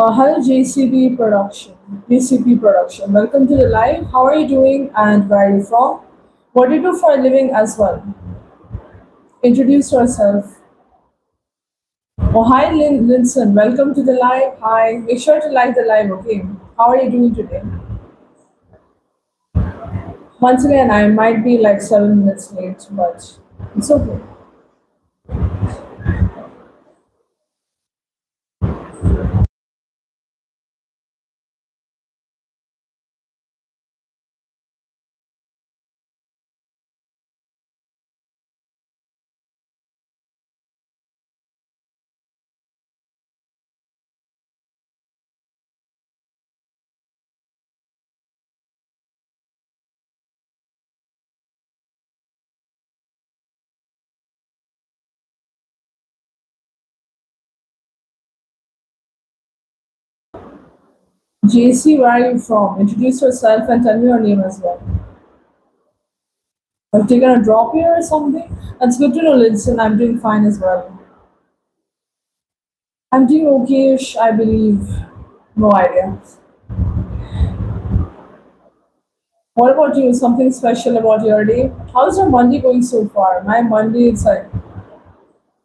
Hello JCP production. Welcome to the live. How are you doing and where are you from? What do you do for a living as well? Introduce yourself. Oh, hi Linson. Welcome to the live. Hi. Make sure to like the live, okay? How are you doing today? Once again, I might be like 7 minutes late, but it's okay. JC, where are you from? Introduce yourself and tell me your name as well. Have you taken a drop here or something? That's good to know, Linson. I'm doing fine as well. I'm doing okay-ish, I believe. No idea. What about you? Something special about your day? How's your Monday going so far? My Monday, it's like,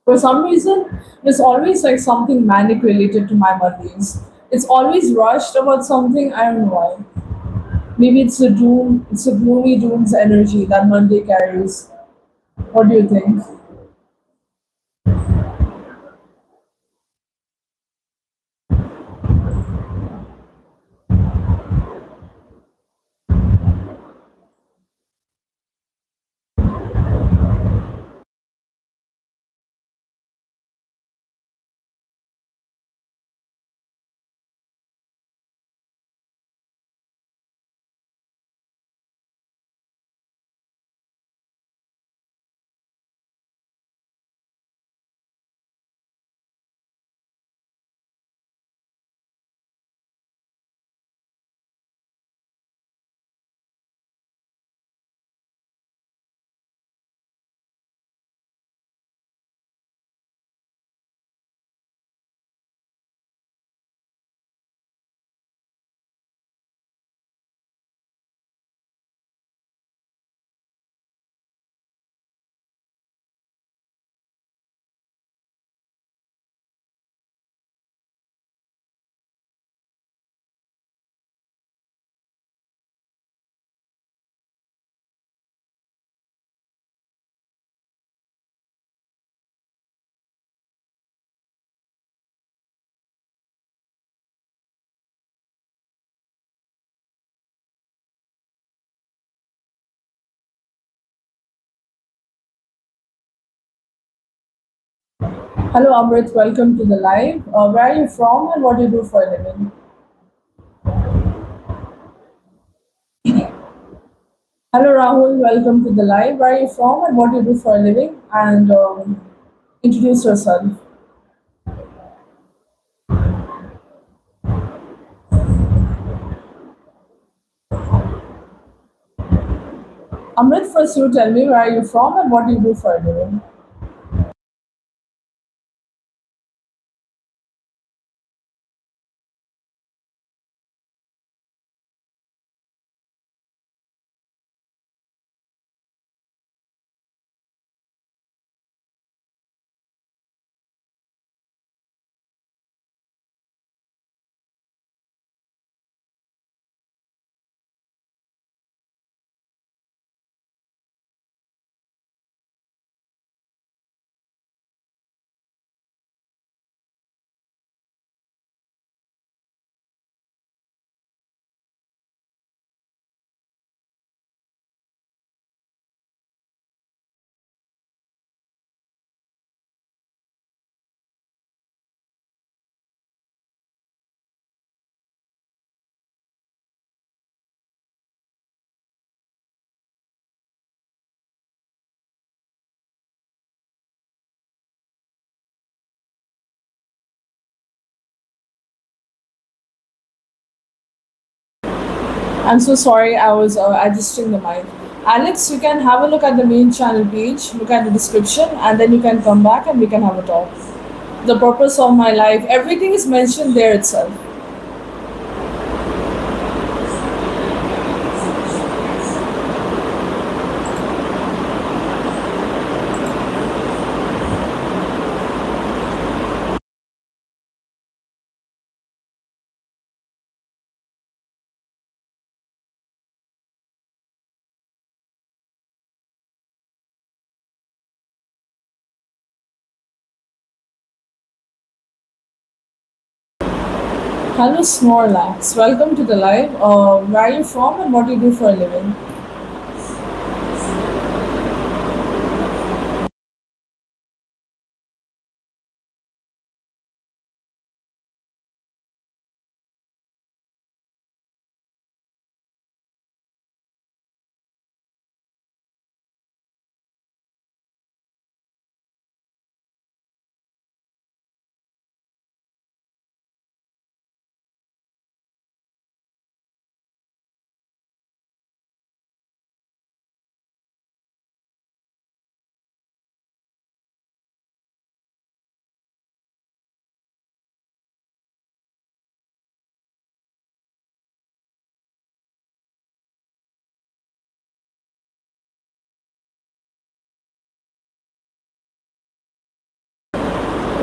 for some reason, there's always like something manic related to my Mondays. It's always rushed about something, I don't know why. Maybe it's the gloomy doom's energy that Monday carries. What do you think? Hello, Amrit. Welcome to the live. Where are you from and what do you do for a living? Hello, Rahul. Welcome to the live. Where are you from and what do you do for a living? And introduce yourself. Amrit, first you tell me where are you from and what do you do for a living? I'm so sorry, I was adjusting the mic. Alex, you can have a look at the main channel page, look at the description, and then you can come back and we can have a talk. The purpose of my life, everything is mentioned there itself. Hello Snorlax, welcome to the live. Where are you from and what do you do for a living?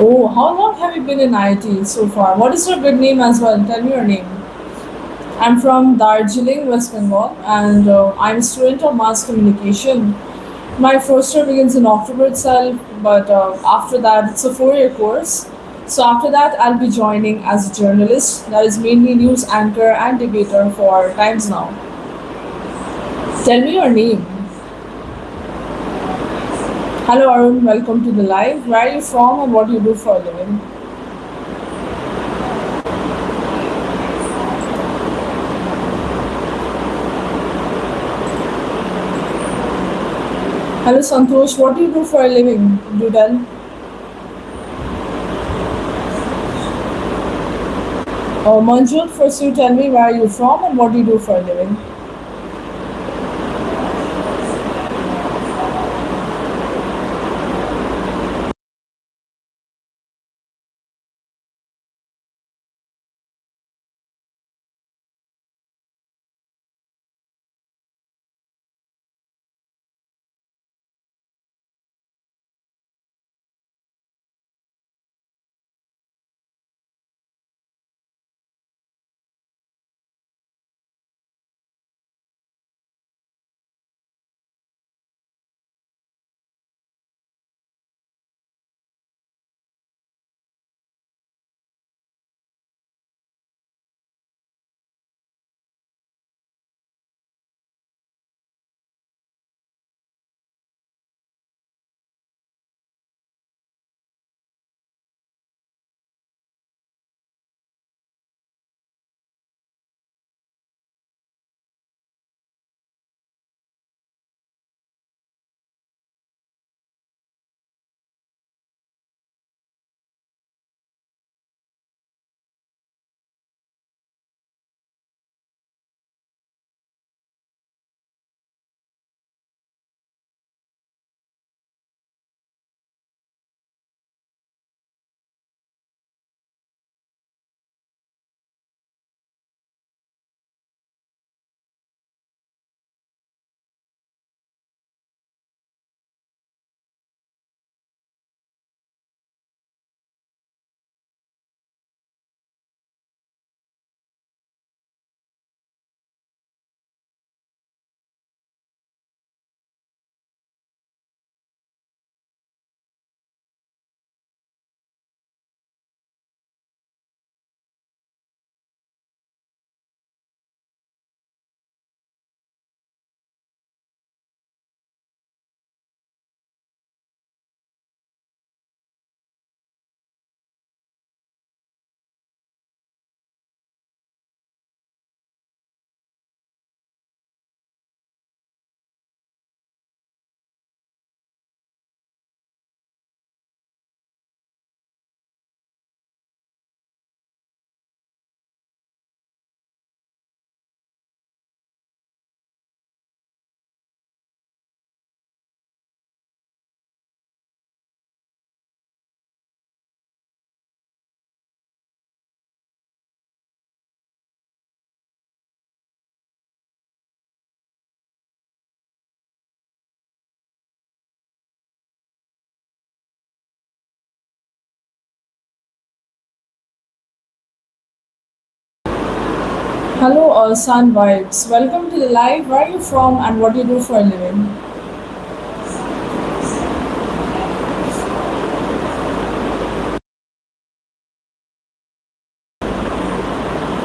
Oh, how long have you been in IT so far? What is your good name as well? Tell me your name. I'm from Darjeeling, West Bengal, and I'm a student of mass communication. My first year begins in October itself, but after that, it's a 4 year course. So, after that, I'll be joining as a journalist, that is mainly news anchor and debater for Times Now. Tell me your name. Hello, Arun, welcome to the live. Where are you from and what do you do for a living? Hello, Santosh, what do you do for a living? Do tell. Manjot, first you tell me where are you from and what do you do for a living? Hello, Sun Vibes. Welcome to the live. Where are you from and what do you do for a living?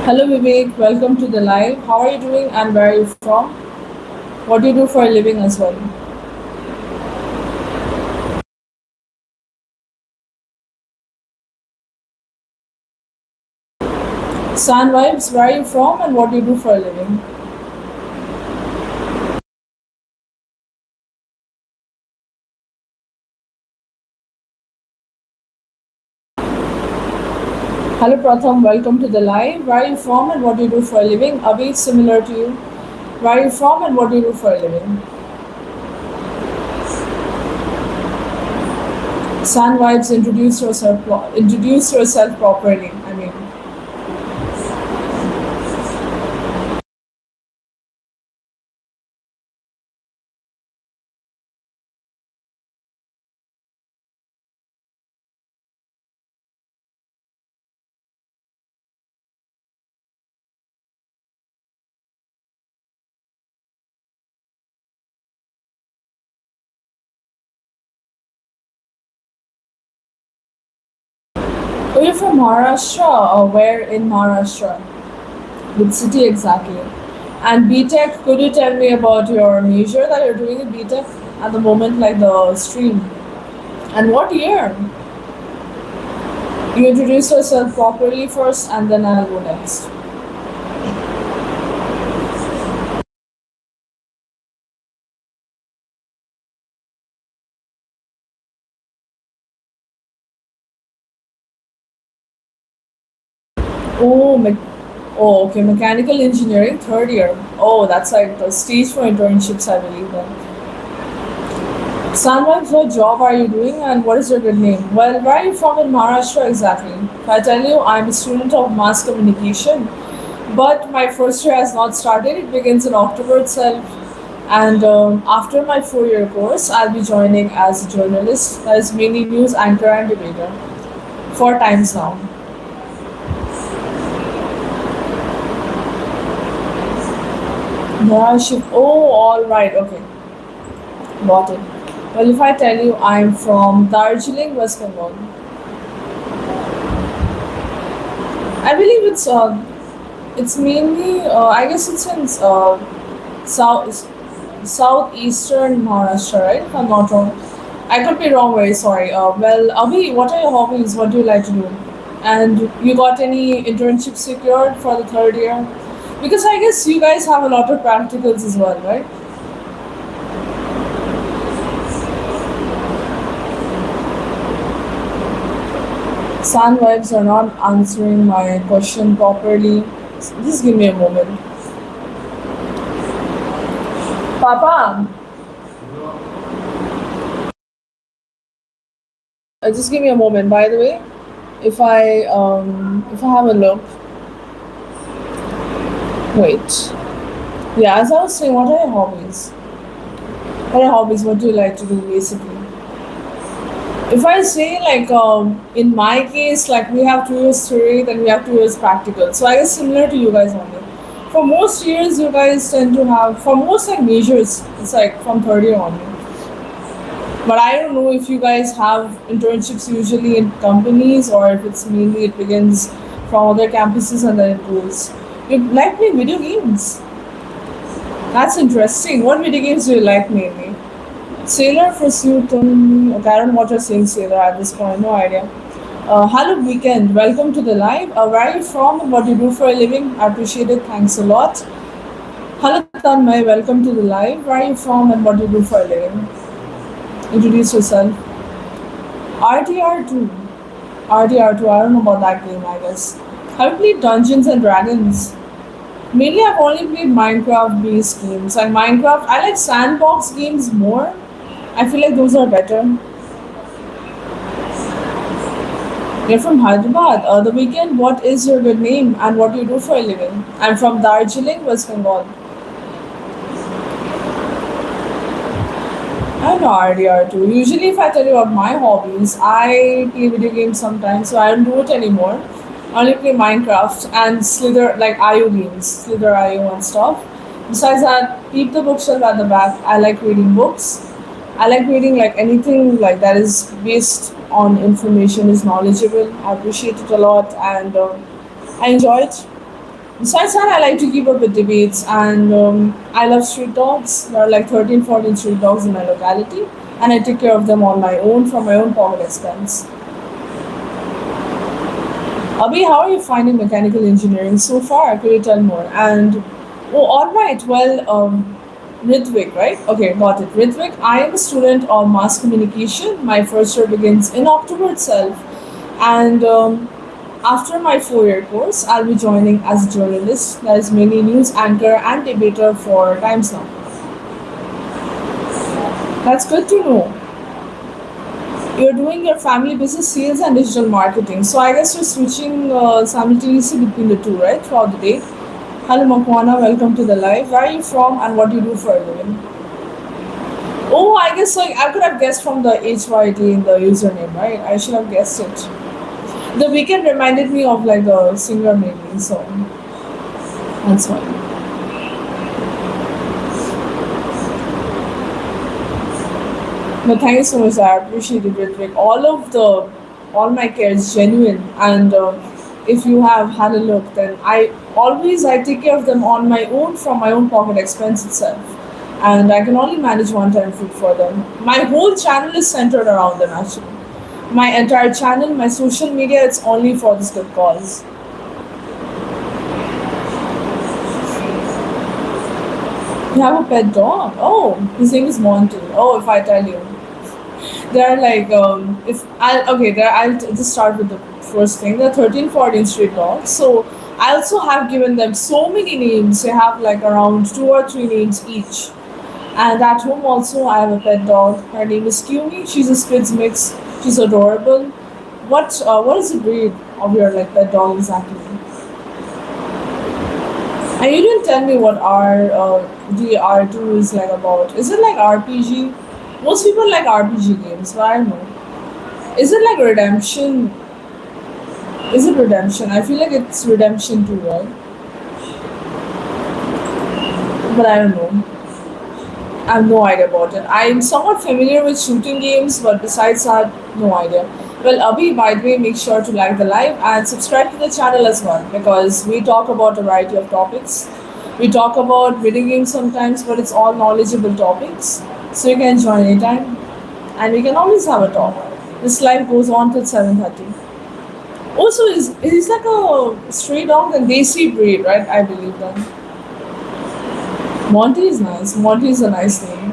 Hello Vivek, welcome to the live. How are you doing and where are you from? What do you do for a living as well? San Vibes, where are you from and what do you do for a living? Hello Pratham, welcome to the live. Where are you from and what do you do for a living? Avi, similar to you. Where are you from and what do you do for a living? San Vibes, introduce yourself properly. I mean, oh, you're from Maharashtra or where in Maharashtra? Which city exactly? And BTech, could you tell me about your major that you're doing in BTech at the moment, like the stream? And what year? You introduce yourself properly first and then I'll go next. Oh, oh, okay, mechanical engineering, third year. Oh, that's like the stage for internships, I believe. Then. Sanwag, what job are you doing and what is your good name? Well, where are you from in Maharashtra exactly? If I tell you, I'm a student of mass communication, but my first year has not started. It begins in October itself. And after my 4 year course, I'll be joining as a journalist, that is mainly news anchor and debater, 4 times now. Oh, all right, okay, got it. Well, if I tell you I'm from Darjeeling, West Bengal, I believe it's mainly I guess it's in south southeastern Maharashtra, right? If I'm not wrong. I could be wrong. Very sorry. Well, Abhi, what are your hobbies? What do you like to do? And you got any internship secured for the third year? Because I guess you guys have a lot of practicals as well, right? Sun vibes are not answering my question properly. Just give me a moment. Papa, just give me a moment. By the way, if I have a look, wait. Yeah, as I was saying, what are your hobbies? What are your hobbies? What do you like to do basically? If I say like in my case, like we have 2 years theory, then we have 2 years practical. So I guess similar to you guys only. For most years, you guys tend to have for most like majors, it's like from third year only. But I don't know if you guys have internships usually in companies or if it's mainly it begins from other campuses and then it goes. You like playing video games? That's interesting. What video games do you like mainly? Sailor Pursuit. Okay, I don't know what you're saying, Sailor, at this point. No idea. Hello, weekend. Welcome to the live. Where are you from and what do you do for a living? I appreciate it. Thanks a lot. Hello, Tanmay. Welcome to the live. Where are you from and what do you do for a living? Introduce yourself. RTR2. RTR2. I don't know about that game, I guess. I've played Dungeons and Dragons. Mainly, I've only played Minecraft based games. And Minecraft, I like sandbox games more. I feel like those are better. You're from Hyderabad. The weekend, what is your good name and what do you do for a living? I'm from Darjeeling, West Bengal. I'm RDR2. Usually, if I tell you about my hobbies, I play video games sometimes, so I don't do it anymore. I only play Minecraft and Slither, like IO games, Slither IO and stuff. Besides that, keep the bookshelf at the back. I like reading books. I like reading like anything like that is based on information is knowledgeable. I appreciate it a lot and I enjoy it. Besides that, I like to keep up with debates, and I love street dogs. There are like 13, 14 street dogs in my locality, and I take care of them on my own from my own pocket expense. Abhi, how are you finding mechanical engineering so far? Could you tell more? And oh, all right. Well, Ritvik, right? Okay, got it. Ritvik, I am a student of mass communication. My first year begins in October itself, and after my 4 year course, I'll be joining as a journalist, that is mainly news anchor and debater for Times Now. That's good to know. You're doing your family business, sales, and digital marketing. So I guess you're switching simultaneously between the two, right, throughout the day. Hello, Makwana. Welcome to the live. Where are you from, and what do you do for a living? Oh, I guess like I could have guessed from the HYT in the username, right? I should have guessed it. The weekend reminded me of like the singer maybe, so that's why. No, thank you so much. I appreciate it, Ritvik. All my care is genuine, and if you have had a look, then I take care of them on my own from my own pocket expense itself, and I can only manage one-time food for them. My whole channel is centered around them actually. My entire channel, my social media, it's only for this good cause. You have a pet dog? Oh, his name is Monty. Oh, if I tell you. They're like if I okay there just start with the first thing. They're 13, 14 street dogs. So I also have given them so many names. They have like around two or three names each. And at home also I have a pet dog. Her name is Cuny. She's a Spitz mix. She's adorable. What is the breed of your like pet dog exactly? And you didn't tell me what the R2 is like about. Is it like RPG? Most people like RPG games, but I don't know. Is it like Redemption? Is it Redemption? I feel like it's Redemption too, right? But I don't know. I have no idea about it. I'm somewhat familiar with shooting games, but besides that, no idea. Well, Abhi, by the way, make sure to like the live and subscribe to the channel as well because we talk about a variety of topics. We talk about video games sometimes, but it's all knowledgeable topics. So you can join anytime and we can always have a talk. This live goes on till 7:30. Also, is like a stray dog and desi breed, right? I believe that. Monty is nice. Monty is a nice name.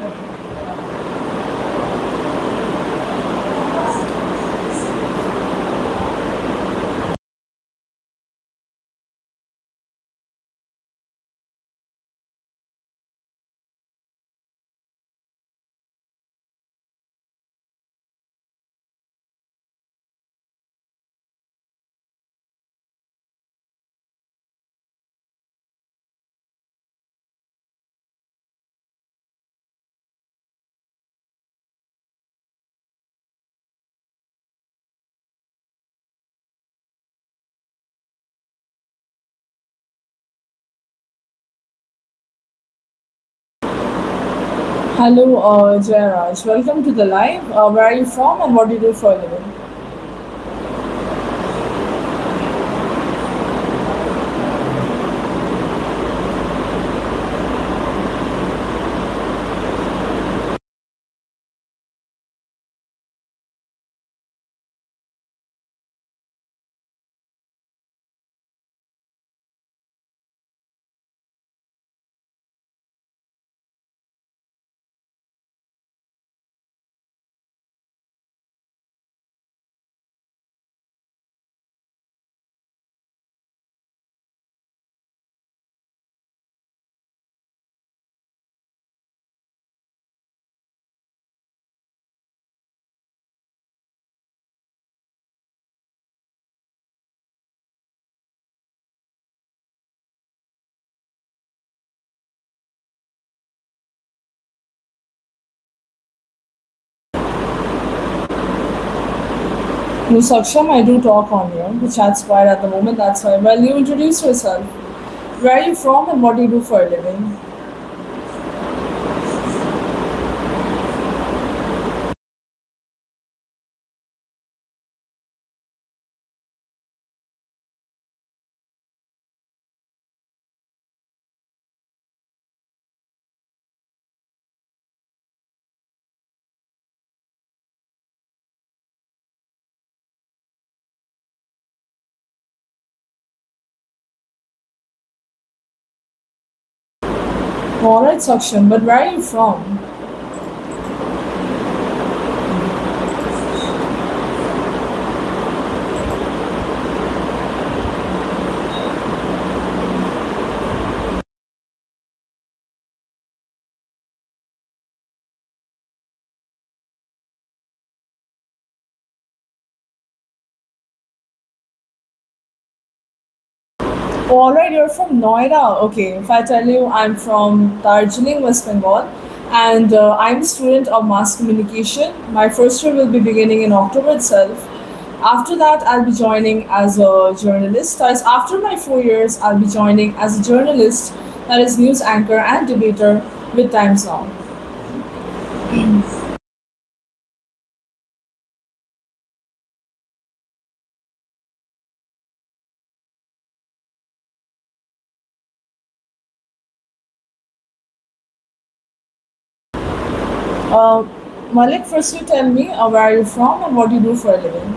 Hello, Jairaj. Welcome to the live. Where are you from and what do you do for a living? No, Saksham, I do talk on here. The chat's quiet at the moment, that's why. Well, you introduce yourself. Where are you from and what do you do for a living? Alright, Saksham, but where are you from? Alright, you're from Noida. Okay, if I tell you I'm from Darjeeling, West Bengal, and I'm a student of mass communication. My first year will be beginning in October itself. After that, I'll be joining as a journalist. As after my 4 years, I'll be joining as a journalist, that is news anchor and debater with Times Now. Uh, Malik, first you tell me where are you from and what you do for a living.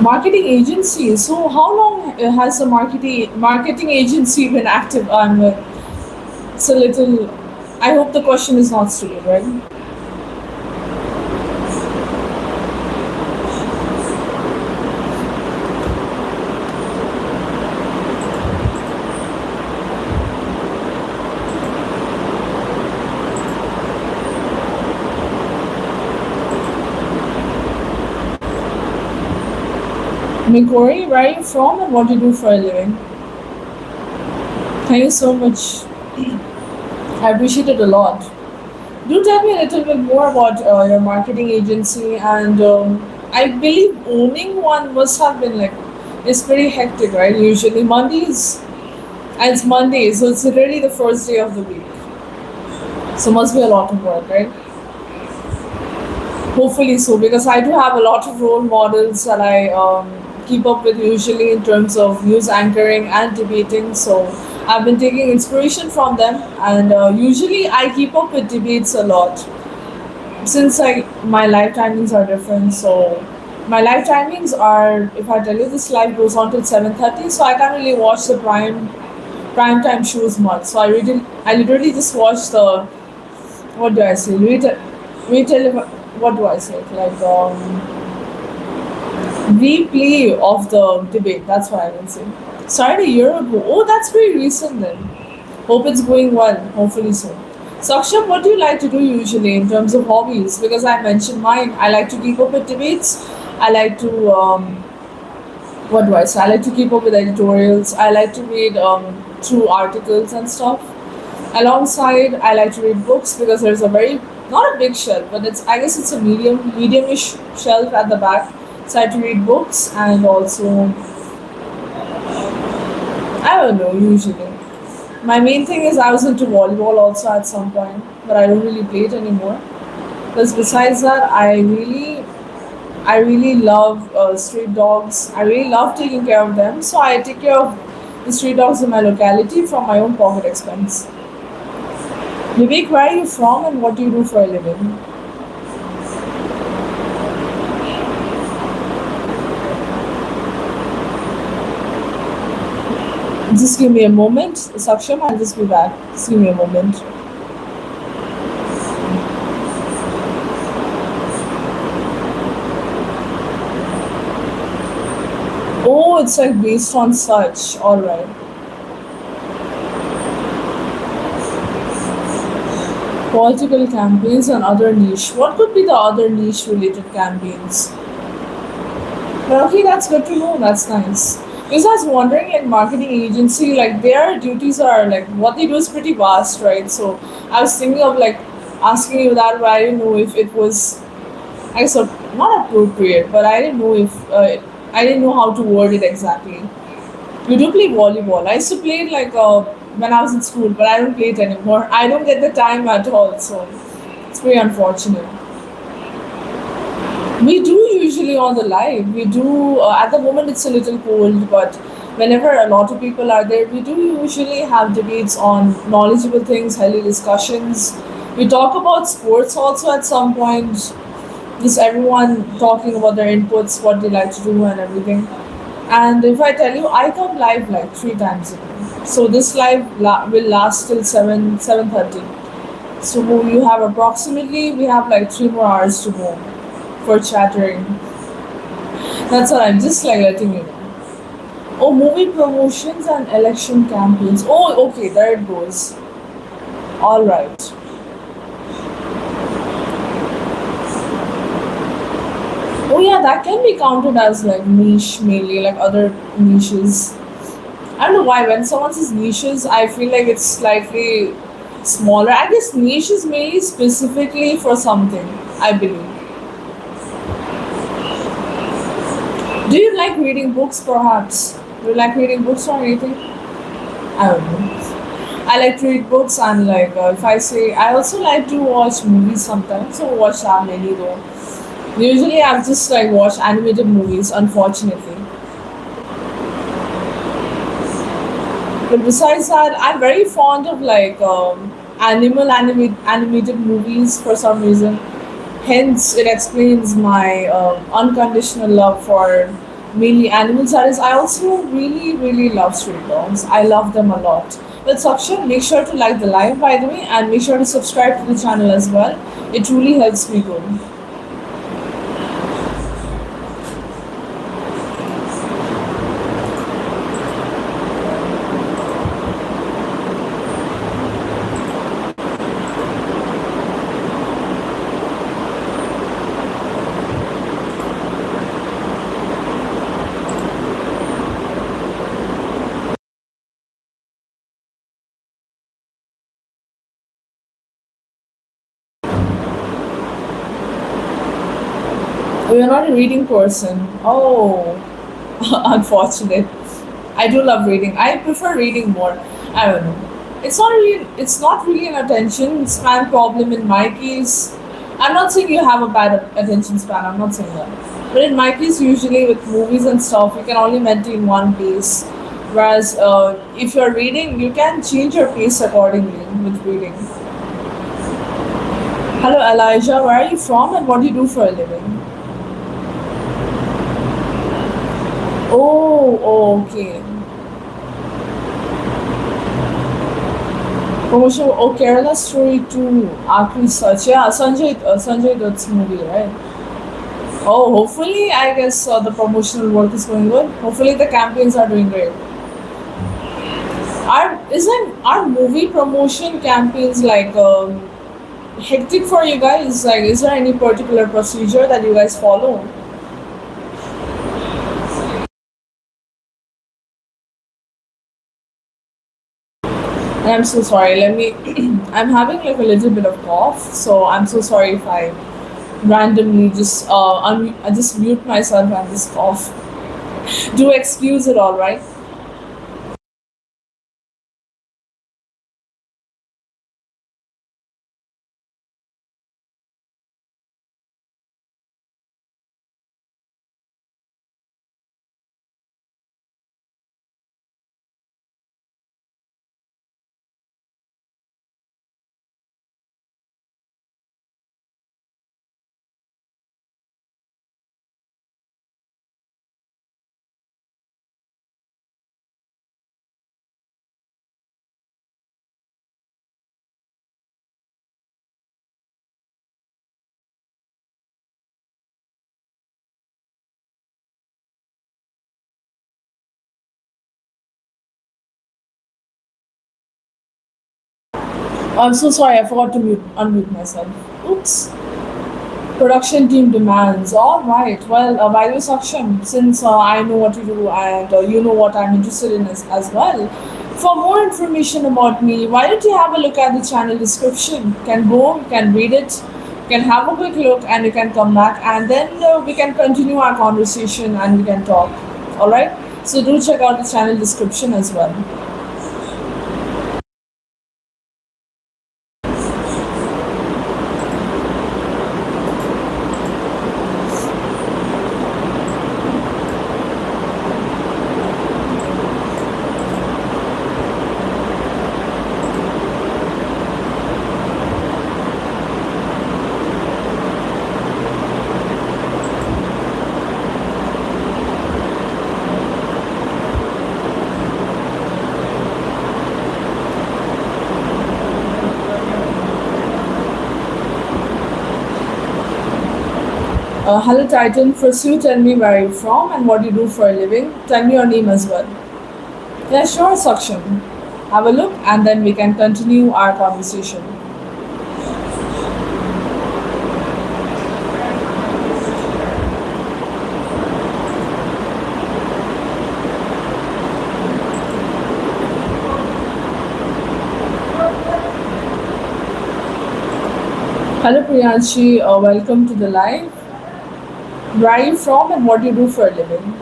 Marketing agency. So how long has the marketing agency been active? It's a little. I hope the question is not stupid, right? Mikori, where are you from and what do you do for a living? Thank you so much. I appreciate it a lot. Do tell me a little bit more about your marketing agency, and I believe owning one must have been like it's pretty hectic, right? Usually Mondays, and it's Monday, so it's really the first day of the week. So must be a lot of work, right? Hopefully so, because I do have a lot of role models that I keep up with usually in terms of news anchoring and debating. So I've been taking inspiration from them, and usually I keep up with debates a lot. Since my life timings are different, so my life timings are, if I tell you, this live goes on till 7:30, so I can't really watch the prime time shows much. So I literally just watch the, what do I say? Retele, what do I say? Like replay of the debate. That's what I will say. Started a year ago. Oh, that's pretty recent then. Hope it's going well. Hopefully so. Saksham, what do you like to do usually in terms of hobbies? Because I mentioned mine. I like to keep up with debates. I like to what do I say? I like to keep up with editorials. I like to read through articles and stuff. Alongside, I like to read books because there's a very, not a big shelf, but it's, I guess it's a medium-ish shelf at the back. So I like to read books, and also I don't know usually. My main thing is I was into volleyball also at some point, but I don't really play it anymore. Because besides that, I really love street dogs. I really love taking care of them. So I take care of the street dogs in my locality from my own pocket expense. Vivek, where are you from and what do you do for a living? Just give me a moment, Saksham. I'll just be back. Just give me a moment. Oh, it's like based on such. All right. Political campaigns and other niche. What could be the other niche related campaigns? But okay, that's good to know. That's nice. Because I was wondering, like marketing agency, like their duties are like what they do is pretty vast, right? So I was thinking of like asking you that, but I didn't know if it was, I guess, not appropriate, but I didn't know if I didn't know how to word it exactly. You do play volleyball. I used to play it like when I was in school, but I don't play it anymore. I don't get the time at all, so it's very unfortunate. We do usually on the live. We do at the moment it's a little cold, but whenever a lot of people are there, we do usually have debates on knowledgeable things, healthy discussions. We talk about sports also at some point. Just everyone talking about their inputs, what they like to do, and everything. And if I tell you, I come live like 3 times a day. So this will last till 7:30. So you have approximately we have like 3 more hours to go for chattering. That's all. I'm just like letting you know. Oh, movie promotions and election campaigns. Oh, okay, there it goes. All right. Oh yeah, that can be counted as like niche mainly, like other niches. I don't know why when someone says niches, I feel like it's slightly smaller. I guess niche is mainly specifically for something, I believe. Do you like reading books perhaps? Do you like reading books or anything? I don't know. I like to read books and like if I say I also like to watch movies sometimes. So watch that many though. Usually I've just like watched animated movies, unfortunately. But besides that, I'm very fond of like animated movies for some reason. Hence, it explains my unconditional love for mainly animals. That is, I also really love street dogs. I love them a lot. But Sakshan, make sure to like the live by the way, and make sure to subscribe to the channel as well. It truly helps me grow. Oh, you're not a reading person. Oh, unfortunate. I do love reading. I prefer reading more. I don't know. It's not really an attention span problem in my case. I'm not saying you have a bad attention span. I'm not saying that. But in my case, usually with movies and stuff, you can only maintain one pace. Whereas if you're reading, you can change your pace accordingly with reading. Hello, Elijah. Where are you from and what do you do for a living? Oh, okay. Promotion. Oh, Kerala Story 2. Akri Such. Yeah, Sanjay Dutt's movie, right? Oh, hopefully, I guess the promotional work is going good. Hopefully, the campaigns are doing great. Are movie promotion campaigns like hectic for you guys? Like, is there any particular procedure that you guys follow? And I'm so sorry. Let me. I'm having like a little bit of cough, so I'm so sorry if I randomly just I just mute myself and just cough. Do excuse it, all right? I'm so sorry. I forgot to unmute myself. Oops. Production team demands. All right. Well, by the way, Saksham, since I know what you do and you know what I'm interested in as well, for more information about me, why don't you have a look at the channel description? You can go, you can read it, you can have a quick look, and you can come back, and then we can continue our conversation and we can talk. All right. So do check out the channel description as well. Hello Titan, first you tell me where you're from and what you do for a living. Tell me your name as well. Yeah, sure, Saksham. Have a look and then we can continue our conversation. Hello Priyanshi, welcome to the live. Where are you from and what you do for a living?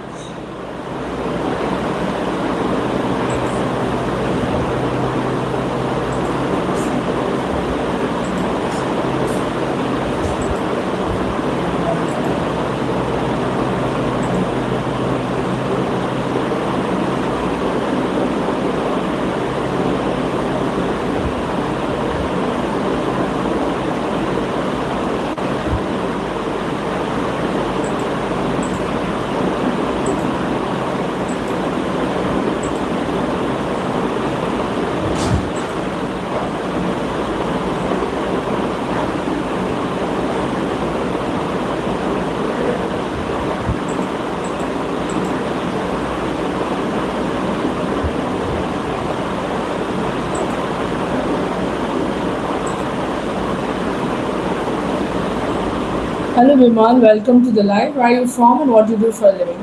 Hello Vimal, welcome to the live. Where are you from and what you do for a living?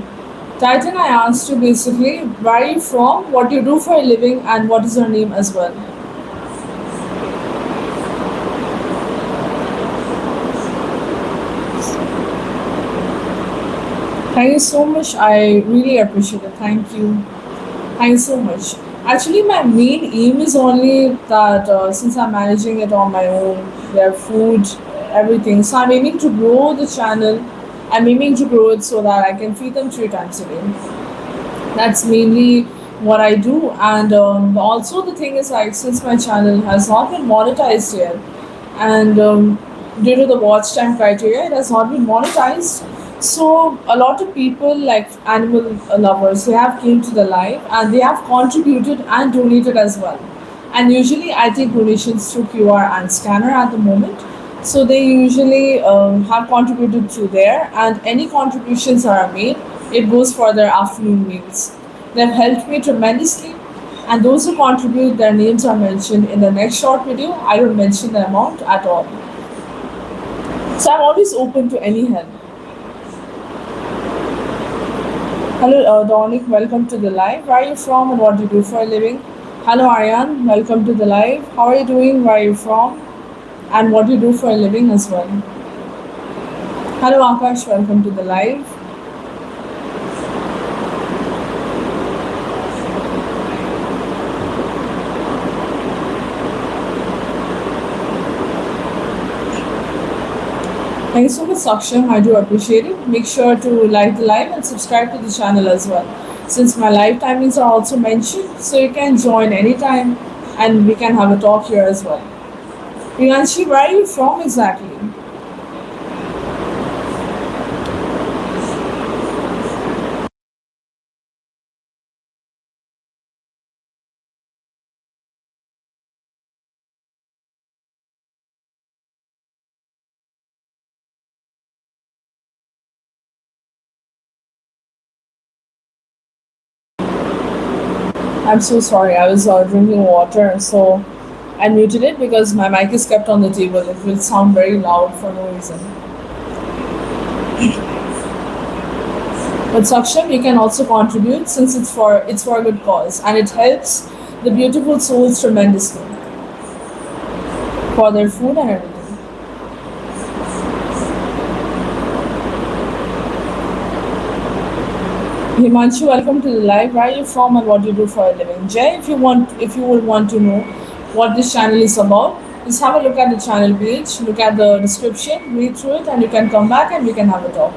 Titan, I asked you basically where are you from, what you do for a living, and what is your name as well. Thank you so much. I really appreciate it. Thank you. Thank you so much. Actually, my main aim is only that since I'm managing it on my own, their food, everything. So I'm aiming to grow the channel. I'm aiming to grow it so that I can feed them 3 times a day. That's mainly what I do. And also the thing is like since my channel has not been monetized yet, and due to the watch time criteria, it has not been monetized. So a lot of people like animal lovers, they have came to the live and they have contributed and donated as well. And usually I take donations through QR and scanner at the moment. So they usually have contributed to there, and any contributions that are made, it goes for their afternoon meals. They've helped me tremendously, and those who contribute, their names are mentioned in the next short video. I don't mention the amount at all. So I'm always open to any help. Hello, Dominic, welcome to the live. Where are you from and what do you do for a living? Hello, Aryan, welcome to the live. How are you doing? Where are you from? And what do you do for a living as well? Hello, Akash, welcome to the live. Thank you so much, Saksham. I do appreciate it. Make sure to like the live and subscribe to the channel as well. Since my live timings are also mentioned, so you can join anytime and we can have a talk here as well. Priyanshi, where are you from exactly? I'm so sorry. I was drinking water, so I muted it because my mic is kept on the table. It will sound very loud for no reason. But Saksham, you can also contribute since it's for a good cause and it helps the beautiful souls tremendously for their food and everything. Himanshu, welcome to the live. Where are you from and what do you do for a living? Jay, if you would want to know what this channel is about, just have a look at the channel page, look at the description, read through it, and you can come back and we can have a talk.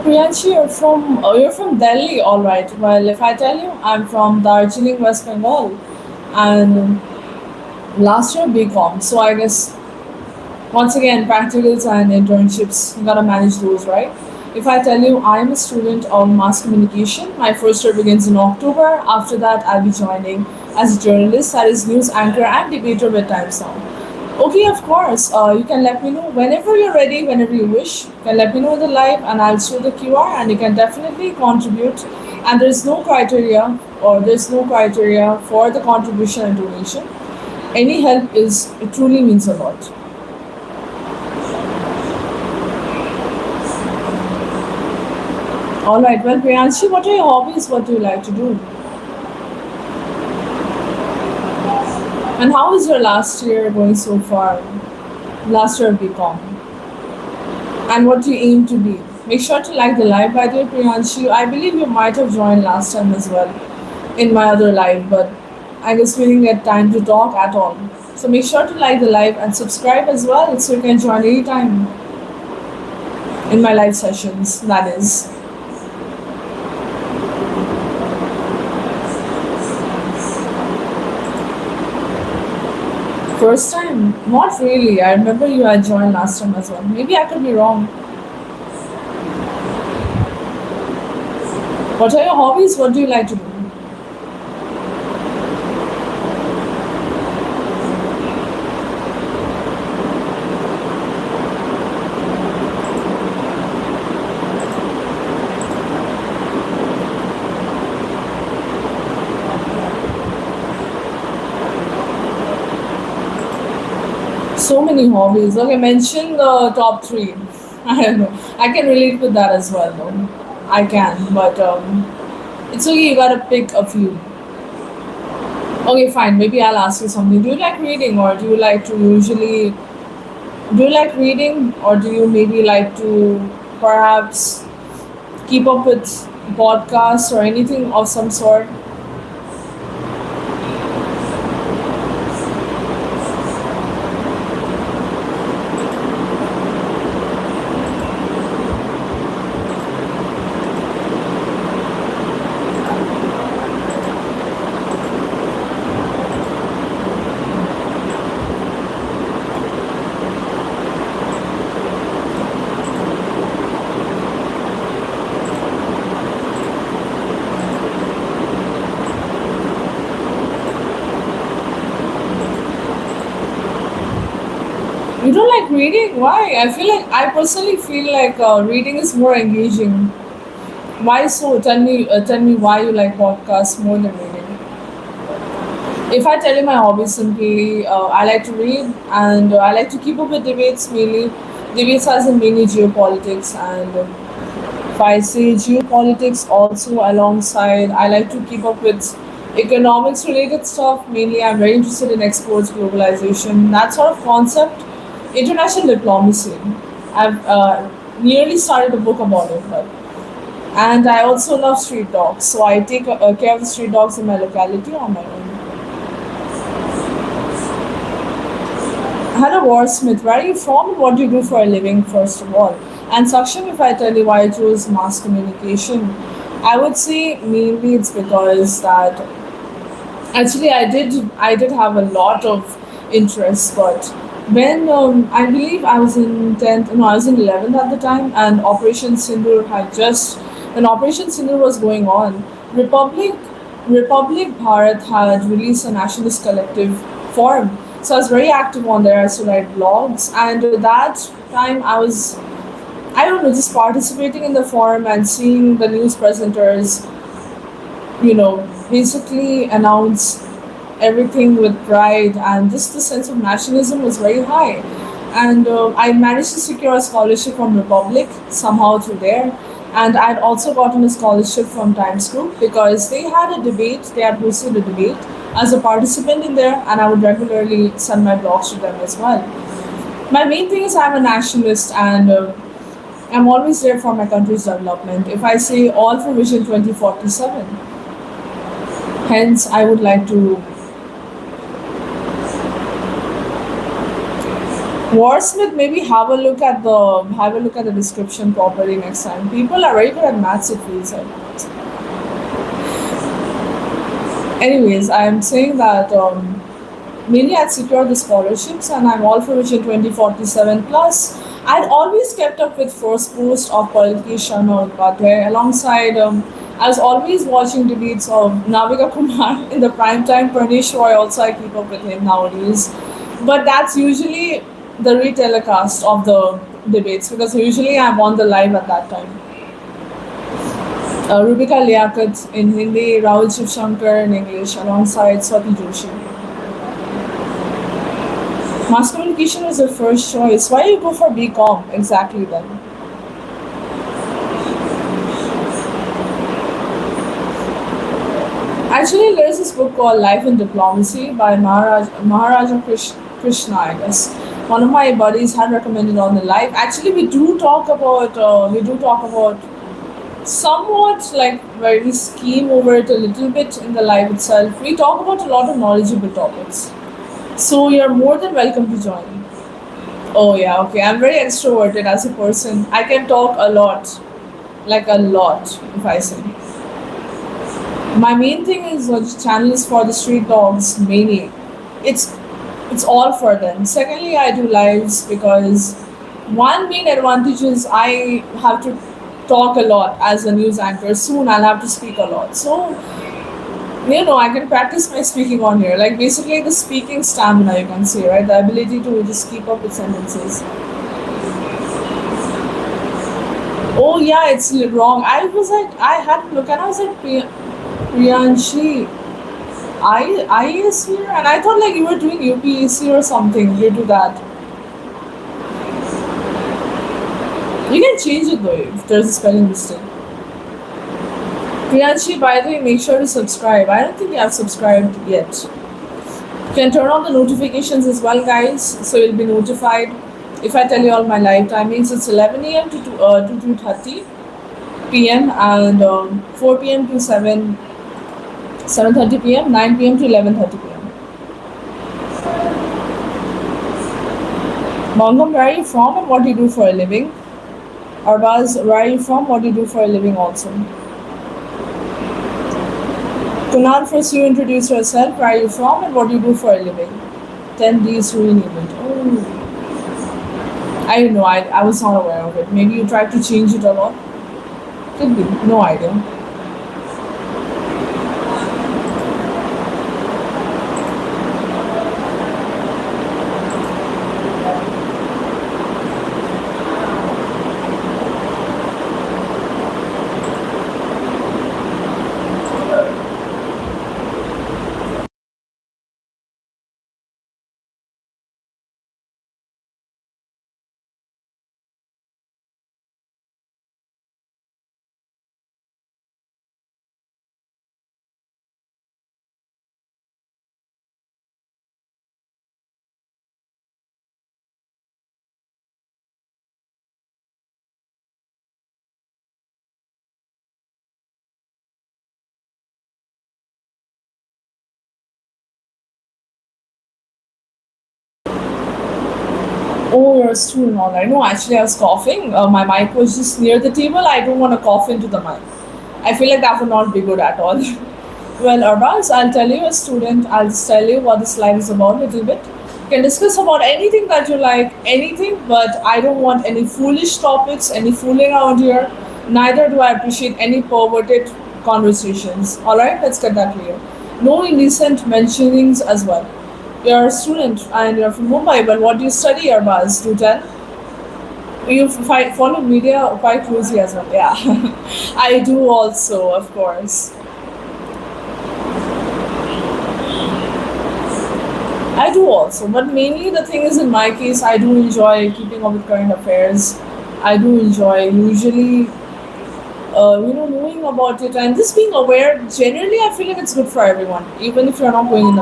Priyanshi, you're from Delhi, all right. Well, if I tell you, I'm from Darjeeling, West Bengal, and last year BCom. So I guess once again, practicals and internships, you gotta manage those, right? If I tell you I'm a student of mass communication, my first year begins in October. After that, I'll be joining as a journalist, that is news anchor and debater with Times Now. Okay, of course. You can let me know whenever you're ready, whenever you wish. You can let me know in the live, and I'll show the QR, and you can definitely contribute. And there's no criteria for the contribution and donation. Any help is it truly means a lot. All right. Well, Priyanshi, what are your hobbies? What do you like to do? And how is your last year going so far? Last year of BCom. And what do you aim to be? Make sure to like the live, by the way, Priyanshi. I believe you might have joined last time as well in my other live, but I guess we didn't get time to talk at all. So make sure to like the live and subscribe as well so you can join anytime in my live sessions, that is. First time? Not really. I remember you had joined last time as well. Maybe I could be wrong. What are your hobbies? What do you like to do? So many hobbies. Okay, mention the top three. I don't know. I can relate with that as well, though. I can, but it's okay. You gotta pick a few. Okay, fine. Maybe I'll ask you something. Do you like reading, or do you like to usually do you like reading, or do you maybe like to perhaps keep up with podcasts or anything of some sort? You don't like reading? Why? I personally feel like reading is more engaging. Why so? Tell me why you like podcasts more than reading. If I tell you my hobbies simply, I like to read and I like to keep up with debates mainly. Debates as in mainly geopolitics and if I say geopolitics also alongside, I like to keep up with economics related stuff. Mainly, I'm very interested in exports, globalization, that sort of concept, international diplomacy. I've nearly started a book about it, but and I also love street dogs. So I take care of the street dogs in my locality on my own. Hello, Warsmith. Where are you from and what do you do for a living, first of all? And Saksham, if I tell you why I chose mass communication, I would say mainly it's because that actually I did have a lot of interest, but when I believe I was in 10th, no, I was in 11th at the time, and Operation Sindoor had just when Operation Sindoor was going on, Republic Republic Bharat had released a nationalist collective forum. So I was very active on there. I used to write blogs, and that time I don't know, just participating in the forum and seeing the news presenters, basically announce everything with pride, and just the sense of nationalism was very high. And I managed to secure a scholarship from Republic somehow through there. And I'd also gotten a scholarship from Times Group because they had hosted a debate as a participant in there, and I would regularly send my blogs to them as well. My main thing is I'm a nationalist, and I'm always there for my country's development. If I say all for Vision 2047, hence I would like to Warsmith, maybe have a look at the description properly next time. People are very good at maths, it feels like. Anyways, I'm saying that mainly I'd secured the scholarships and I'm all for Vision 2047 plus. I'd always kept up with first post of politician or Upadhyay alongside I was always watching debates of Navika Kumar in the prime time. Pranesh Roy also I keep up with him nowadays. But that's usually the retelecast of the debates because usually I'm on the live at that time. Rubika Liaquat in Hindi, Rahul Shivshankar in English alongside Swati Joshi. Mass communication was your first choice. Why you go for BCom exactly then? Actually, there's this book called Life in Diplomacy by Maharaja Krishna, I guess. One of my buddies had recommended on the live. Actually, we do talk about somewhat like very scheme over it a little bit in the live itself. We talk about a lot of knowledgeable topics. So you're more than welcome to join. Oh yeah, okay. I'm very extroverted as a person. I can talk a lot, like a lot, if I say. My main thing is the channel is for the street dogs mainly. It's it's all for them. Secondly, I do lives because one main advantage is I have to talk a lot as a news anchor. Soon I'll have to speak a lot. So I can practice my speaking on here. Like basically the speaking stamina you can say, right? The ability to just keep up with sentences. Oh yeah, it's wrong. I was like, I had to look and I was like, Priyanshi, I is here, and I thought like you were doing UPEC or something due to that. You can change it though if there's a spelling mistake. Priyanshi, by the way, make sure to subscribe. I don't think you have subscribed yet. You can turn on the notifications as well, guys, so you'll be notified if I tell you all my live timings. It's 11 a.m. to 2:30 p.m. and 4 p.m. to 7:30 p.m., 9 p.m. to 11:30 p.m. Mongam, where are you from and what do you do for a living? Arbaz, where are you from? What do you do for a living also? Kunal, first you introduce yourself. Where are you from and what do you do for a living? 10 Ds ruin event. Oh, I don't know. I was not aware of it. Maybe you tried to change it a lot. Could be. No idea. Oh, you're a student, all right. No, actually, I was coughing. My mic was just near the table. I don't want to cough into the mic. I feel like that would not be good at all. Well, Arbaz, I'll tell you a student. I'll just tell you what this live is about a little bit. You can discuss about anything that you like, anything, but I don't want any foolish topics, any fooling around here. Neither do I appreciate any perverted conversations. All right, let's get that clear. No indecent mentionings as well. You're a student and you're from Mumbai, but what do you study, Arbaz? Do tell. You follow media quite closely as well. Yeah, I do also, of course. I do also, but mainly the thing is, in my case, I do enjoy keeping up with current affairs. I do enjoy usually, knowing about it and just being aware. Generally, I feel like it's good for everyone, even if you're not going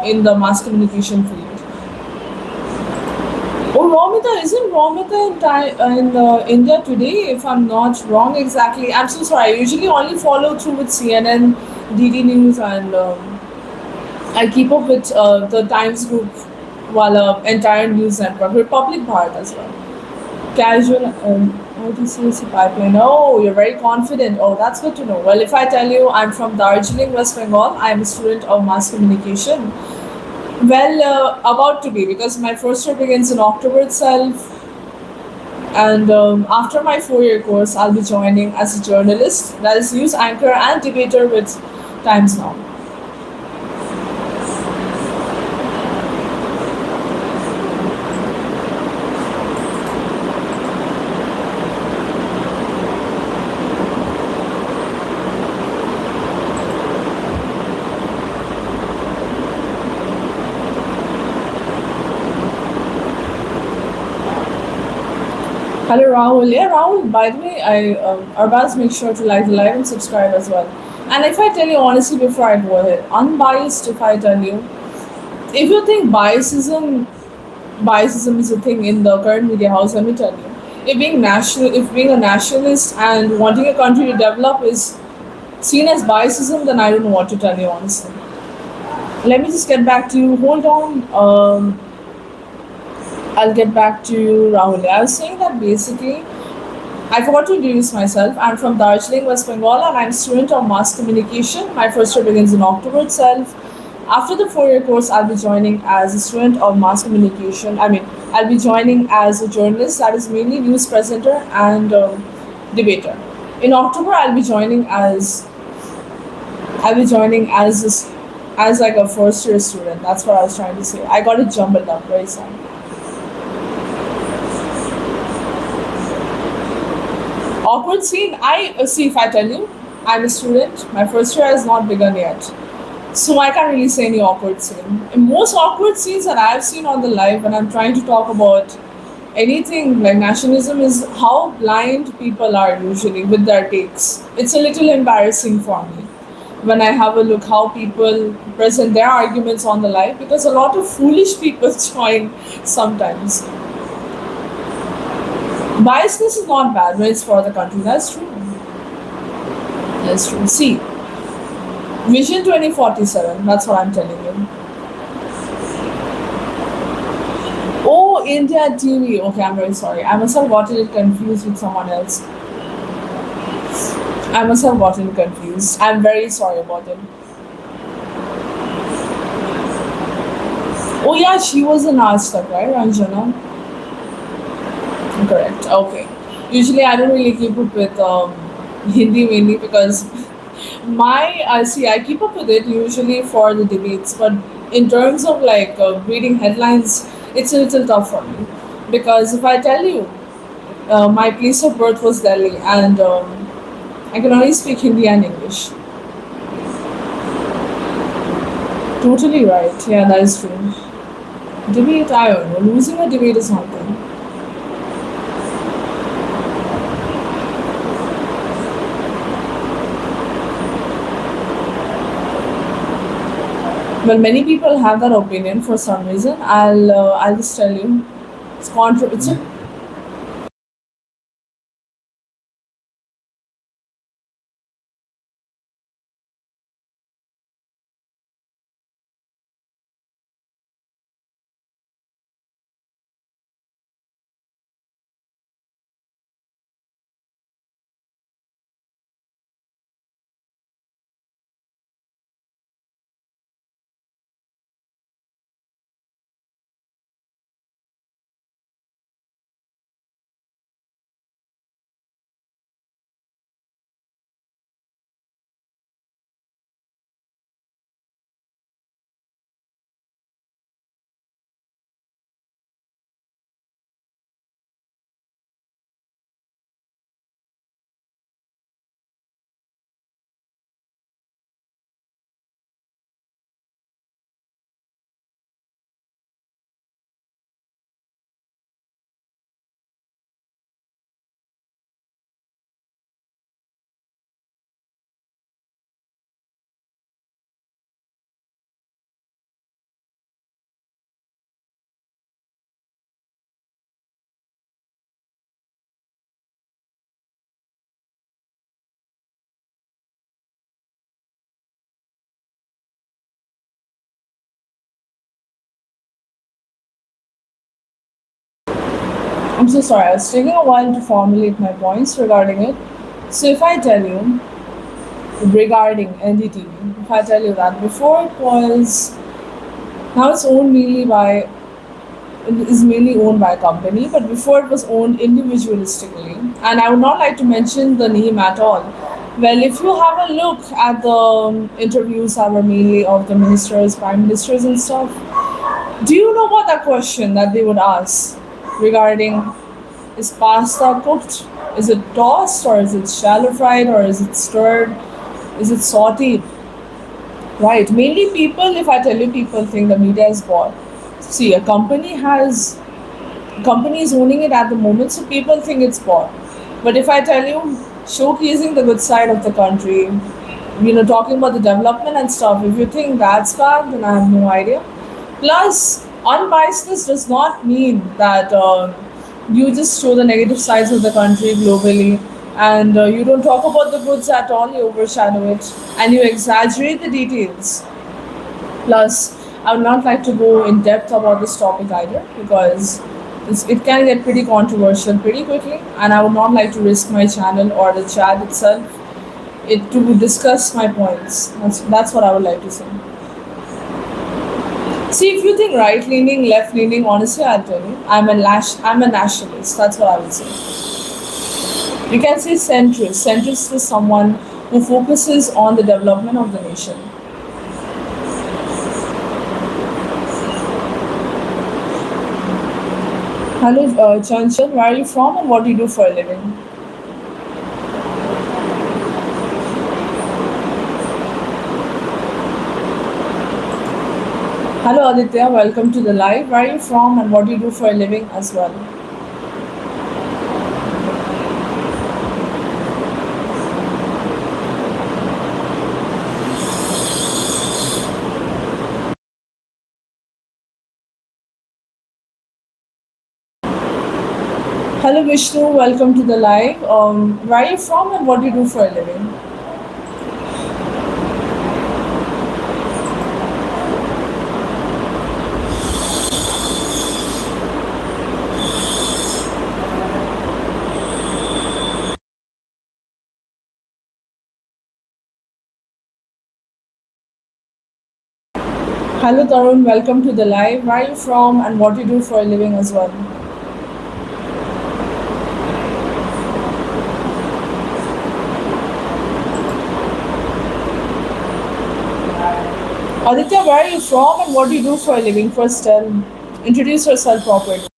in the mass communication field. Oh, Romita, isn't Romita in India today? If I'm not wrong, exactly. I'm so sorry. I usually only follow through with CNN, DD News, and I keep up with the Times Group while entire news network, Republic Bharat as well. Casual OTCC pipeline. Oh, you're very confident. Oh, that's good to know. Well, if I tell you I'm from Darjeeling, West Bengal, I'm a student of mass communication. Well, about to be, because my first year begins in October itself, and after my 4 year course, I'll be joining as a journalist, that is, news anchor and debater with Times Now. Hello, Rahul. Yeah, Rahul, by the way, Arbaz, make sure to like the live and subscribe as well. And if I tell you honestly before I go ahead, unbiased, if I tell you, if you think biasism is a thing in the current media house, let me tell you. If being a nationalist and wanting a country to develop is seen as biasism, then I don't know what to tell you honestly. Let me just get back to you. Hold on. I'll get back to you, Rahul. I was saying that basically, I forgot to introduce myself. I'm from Darjeeling, West Bengal, and I'm a student of mass communication. My first year begins in October itself. After the 4 year course, I'll be joining as a student of mass communication. I'll be joining as a journalist, that is mainly news presenter and debater. In October, I'll be joining as as like a first year student. That's what I was trying to say. I got it jumbled up. Very sorry. Awkward scene. I see. If I tell you, I'm a student. My first year has not begun yet, so I can't really say any awkward scene. And most awkward scenes that I've seen on the live when I'm trying to talk about anything like nationalism is how blind people are usually with their takes. It's a little embarrassing for me when I have a look how people present their arguments on the live, because a lot of foolish people join sometimes. Biasness is not bad when it's for the country. That's true. That's true. See, Vision 2047. That's what I'm telling you. Oh, India TV. Okay, I'm very sorry. I must have gotten it confused with someone else. I must have gotten confused. I'm very sorry about it. Oh yeah, she was in our stuff, right, Ranjana? Correct. Okay. Usually, I don't really keep up with Hindi mainly because I see I keep up with it usually for the debates, but in terms of like reading headlines, it's a little tough for me because if I tell you, my place of birth was Delhi, and I can only speak Hindi and English. Totally right. Yeah, that is true. Debate, I don't know. Losing a debate is something. Well, many people have that opinion for some reason. I'll just tell you, it's a I'm so sorry, I was taking a while to formulate my points regarding it. So, if I tell you regarding NDTV, if I tell you that before it was, now it's owned mainly by, is mainly owned by a company, but before it was owned individualistically. And I would not like to mention the name at all. Well, if you have a look at the interviews that were mainly of the ministers, prime ministers, and stuff, do you know what the question that they would ask regarding is pasta cooked? Is it tossed or is it shallow fried or is it stirred? Is it sauteed? Right. Mainly people, if I tell you people think the media is bought. See, a company is owning it at the moment, so people think it's bought. But if I tell you showcasing the good side of the country, talking about the development and stuff, if you think that's bad, then I have no idea. Plus, unbiasedness does not mean that you just show the negative sides of the country globally and you don't talk about the goods at all, you overshadow it and you exaggerate the details. Plus, I would not like to go in depth about this topic either because it can get pretty controversial pretty quickly, and I would not like to risk my channel or the chat itself it to discuss my points. That's what I would like to say. See, if you think right leaning, left leaning, honestly, I'll tell you, I'm a nationalist. That's what I would say. You can say centrist. Centrist is someone who focuses on the development of the nation. Hello, Chanchan, where are you from and what do you do for a living? Hello, Aditya, welcome to the live. Where are you from and what do you do for a living as well? Hello, Vishnu, welcome to the live. Where are you from and what do you do for a living? Hello, Tarun, welcome to the live. Where are you from and what do you do for a living as well? Aditya, where are you from and what do you do for a living? First, tell. Introduce yourself properly.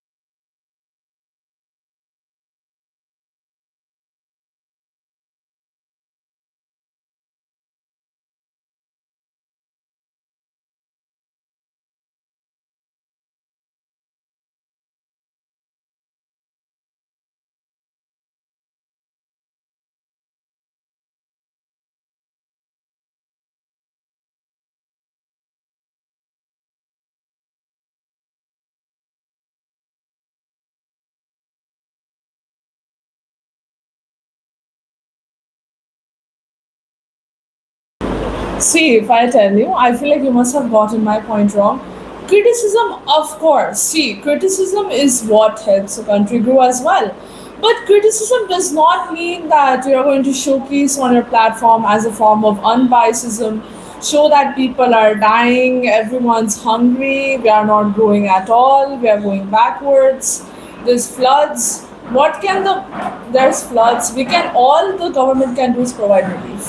See, if I tell you, I feel like you must have gotten my point wrong. Criticism, of course. See, criticism is what helps a country grow as well. But criticism does not mean that you're going to showcase on your platform as a form of unbiasedism, show that people are dying, everyone's hungry, we are not growing at all, we are going backwards, there's floods. What can the there's floods? We can all the government can do is provide relief.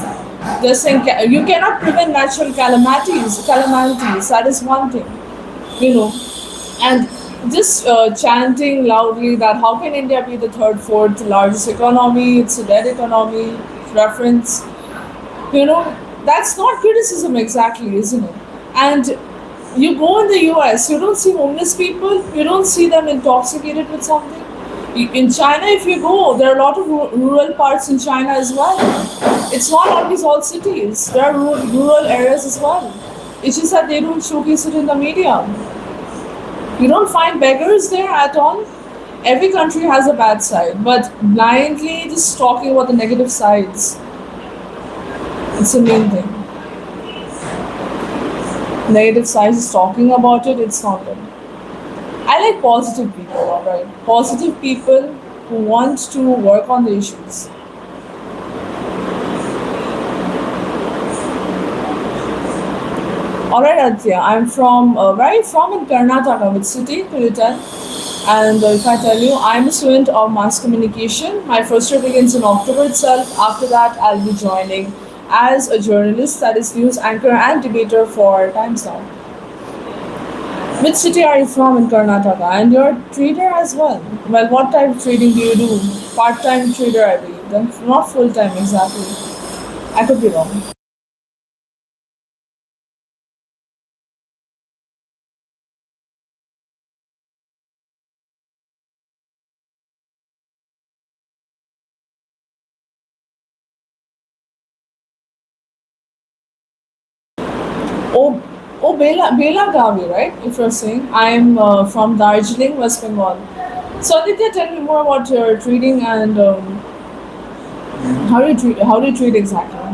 This thing you cannot prevent natural calamities. That is one thing, you know. And just chanting loudly that how can India be the third, fourth largest economy? It's a dead economy. Reference, you know, that's not criticism exactly, isn't it? And you go in the US, you don't see homeless people, you don't see them intoxicated with something. In China, if you go, there are a lot of rural parts in China as well. It's not always all cities, there are rural areas as well. It's just that they don't showcase it in the media. You don't find beggars there at all. Every country has a bad side, but blindly just talking about the negative sides, it's the main thing. Negative sides, talking about it, it's not good. I like positive people, alright? Positive people who want to work on the issues. Alright, Aditya, I'm from, where are you from in Karnataka? Which city? Could you tell? And if I tell you, I'm a student of mass communication. My first year begins in October itself. After that, I'll be joining as a journalist, that is, news anchor and debater for Times Now. Which city are you from in Karnataka? And you're a trader as well. Well, what type of trading do you do? Part time trader, I believe. Then not full time exactly. I could be wrong. Oh, oh, Belagavi, right? If you're saying I'm from Darjeeling, West Bengal. So Aditya, tell me more about your trading and how do you trade exactly?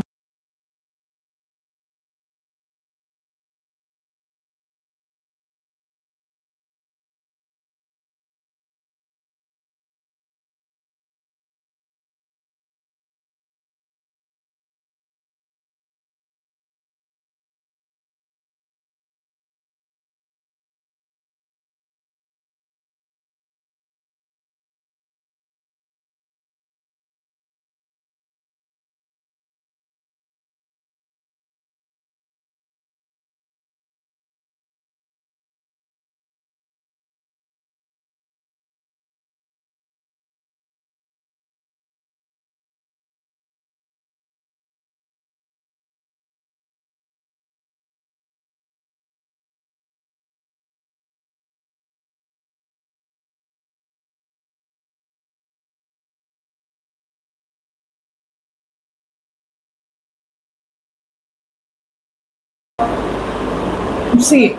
See, I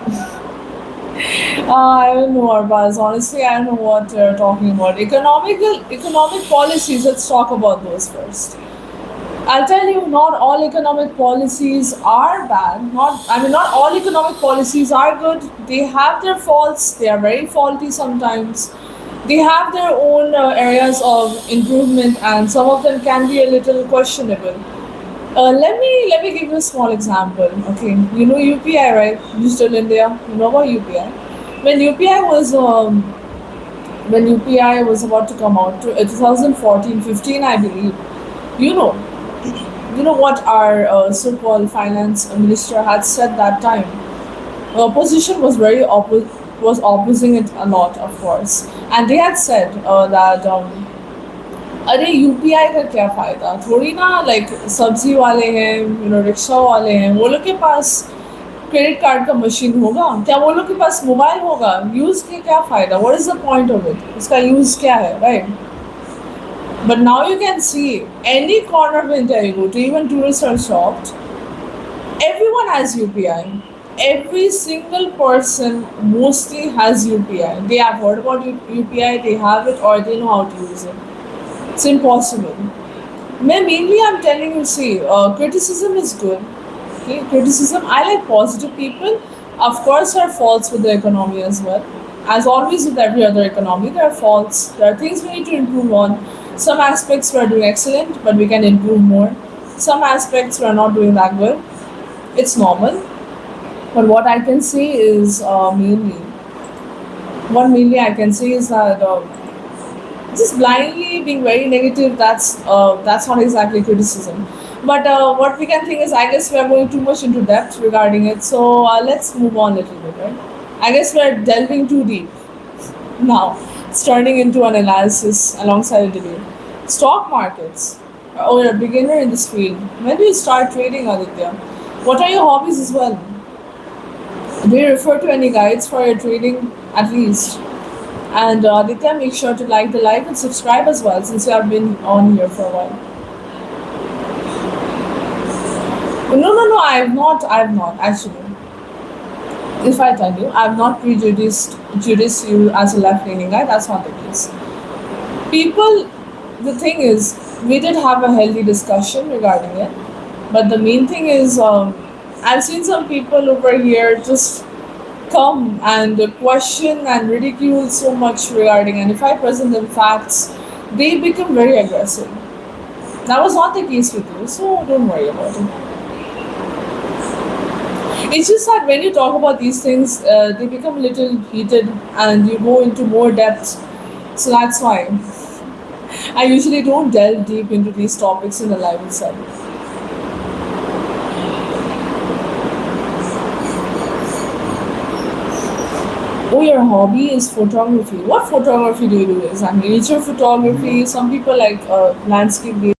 don't know, Arbaz. Honestly, I don't know what you're talking about. Economic policies. Let's talk about those first. I'll tell you, not all economic policies are bad. Not all economic policies are good. They have their faults. They are very faulty sometimes. They have their own areas of improvement, and some of them can be a little questionable. Let me give you a small example. Okay, you know UPI, right? Digital India. You know about UPI. When UPI was um, when UPI was about to come out, 2014, 15, I believe. You know, you know what our so-called finance minister had said that time. The opposition was was opposing it a lot, of course, and they had said that. अरे UPI का क्या फ़ायदा थोड़ी ना like सब्जी वाले हैं rickshaw वाले हैं वो लोग के पास क्रेडिट कार्ड का मशीन होगा क्या वो लोग के पास मोबाइल होगा यूज़ के क्या फ़ायदा what is the point of it इसका यूज़ क्या है right but now you can see any corner of India you go to, even tourists are shocked. Everyone has UPI. Every single person mostly has UPI. They have heard about UPI, they have it, or they know how to use it. It's impossible. Mainly, I'm telling you, see, criticism is good. Okay, criticism. I like positive people. Of course, there are faults with the economy as well. As always with every other economy, there are faults. There are things we need to improve on. Some aspects we are doing excellent, but we can improve more. Some aspects we are not doing that good. It's normal. But what I can say is what mainly I can say is that just blindly being very negative, that's not exactly criticism. But what we can think is, I guess we are going too much into depth regarding it. So let's move on a little bit, right? I guess we are delving too deep now. It's turning into an analysis alongside a debate. Stock markets. Oh, you're a beginner in this field. When do you start trading, Aditya? What are your hobbies as well? Do you refer to any guides for your trading at least? And Aditya, make sure to like the live and subscribe as well since you have been on here for a while. No, no, no, I have not actually. If I tell you, I have not prejudiced you as a left leaning guy, that's not the case. People, the thing is, we did have a healthy discussion regarding it, but the main thing is, I've seen some people over here just come and question and ridicule so much regarding, and if I present them facts, they become very aggressive. That was not the case with you, so don't worry about it. It's just that when you talk about these things, they become a little heated and you go into more depth. So that's why I usually don't delve deep into these topics in the live itself. Oh, your hobby is photography. What photography do you do? Is that nature photography? Some people like landscape.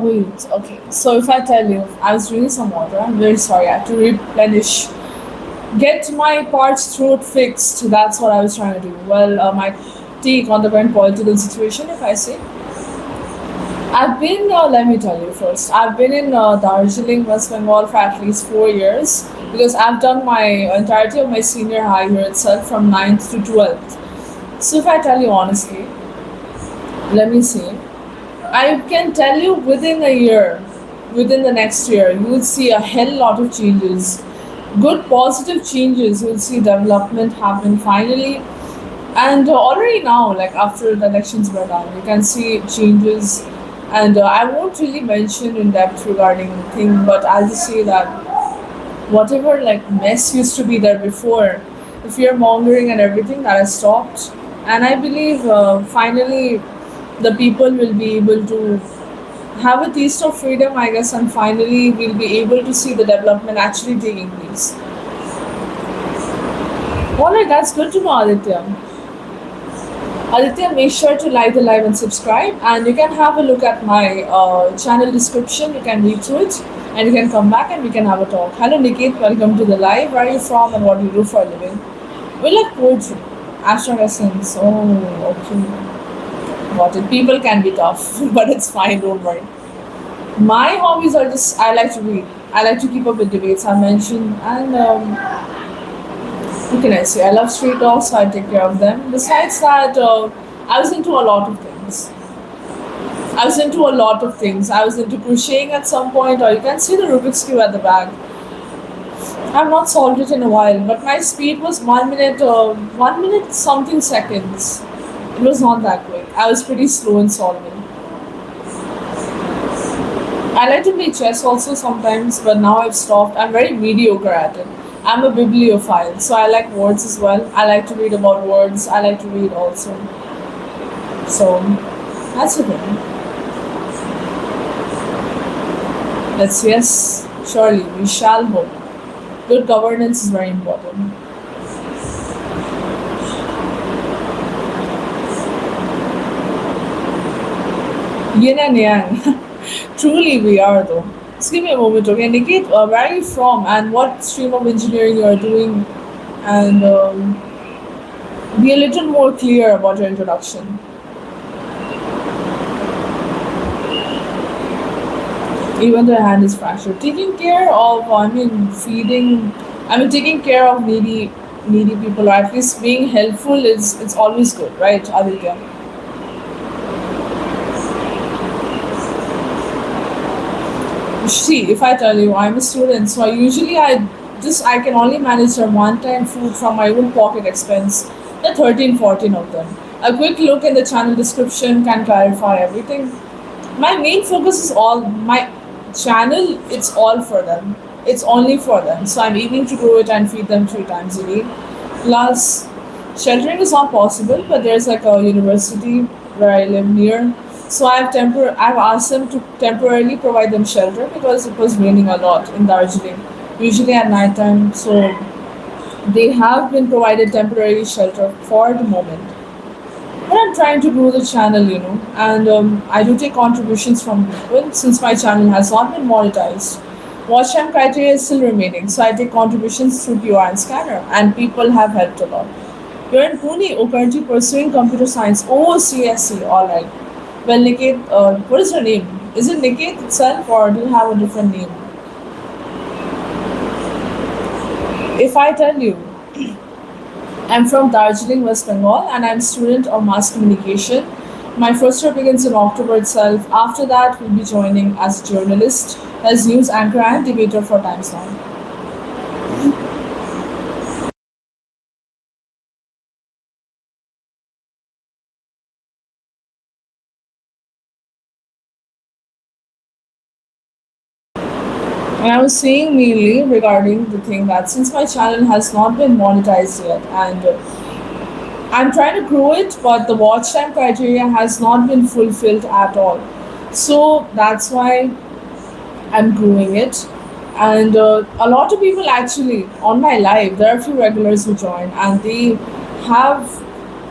Wait, okay. So if I tell you, I was drinking some water, I'm very sorry, I have to replenish. Get my parched throat fixed, that's what I was trying to do. Well, my take on the current political situation, if I say. Let me tell you first, I've been in Darjeeling, West Bengal for at least 4 years because I've done my entirety of my senior high here itself from ninth to 12th. So if I tell you honestly, let me see. I can tell you within a year, within the next year, you will see a hell lot of changes. Good positive changes. You will see development happen finally. And already now, like after the elections were done, you can see changes. And I won't really mention in depth regarding thing, but I'll just say that whatever like mess used to be there before, the fear mongering and everything that has stopped. And I believe finally the people will be able to have a taste of freedom, I guess, and finally we'll be able to see the development actually taking place. Alright, that's good to know, Aditya. Aditya, make sure to like the live and subscribe, and you can have a look at my channel description. You can read through it, and you can come back and we can have a talk. Hello, Niket. Welcome to the live. Where are you from, and what do you do for a living? We like poetry, astral essence. Oh, okay. Got it. People can be tough, but it's fine. Don't worry. My hobbies are just I like to read. I like to keep up with debates I mentioned, and what can I say? I love street dogs, so I take care of them. Besides that, I was into a lot of things. I was into a lot of things. I was into crocheting at some point, or you can see the Rubik's Cube at the back. I've not solved it in a while, but my speed was 1 minute, 1 minute something seconds. It was not that quick. I was pretty slow in solving. I like to play chess also sometimes, but now I've stopped. I'm very mediocre at it. I'm a bibliophile, so I like words as well. I like to read about words. I like to read also. So that's the thing. Yes, surely we shall hope. Good governance is very important. Yin and yang. Truly, we are though. Just give me a moment, okay? Niket, where are you from and what stream of engineering you are doing? And be a little more clear about your introduction. Even the hand is fractured. Taking care of, taking care of needy people, or at least being helpful is it's always good, right, Aditya? See, if I tell you I'm a student, so I can only manage a one-time food from my own pocket expense. The 13, 14 of them. A quick look in the channel description can clarify everything. My main focus is all my channel. It's all for them. It's only for them. So I'm aiming to grow it and feed them 3 times a day. Plus, sheltering is not possible, but there's like a university where I live near. So I've asked them to temporarily provide them shelter because it was raining a lot in Darjeeling, usually at night time. So they have been provided temporary shelter for the moment. But I'm trying to grow the channel, and I do take contributions from people since my channel has not been monetized. Watch time criteria is still remaining, so I take contributions through QR and scanner, and people have helped a lot. You're in Pune, or currently pursuing computer science. Oh, CSC, alright. Well, Niket, what is your name? Is it Niket itself, or do you have a different name? If I tell you, I'm from Darjeeling, West Bengal, and I'm student of mass communication. My first year begins in October itself. After that, we'll be joining as a journalist, as news anchor and debater for Times Now. And I was saying mainly regarding the thing that since my channel has not been monetized yet, and I'm trying to grow it, but the watch time criteria has not been fulfilled at all. So that's why I'm growing it. And a lot of people actually on my live, there are a few regulars who join, and they have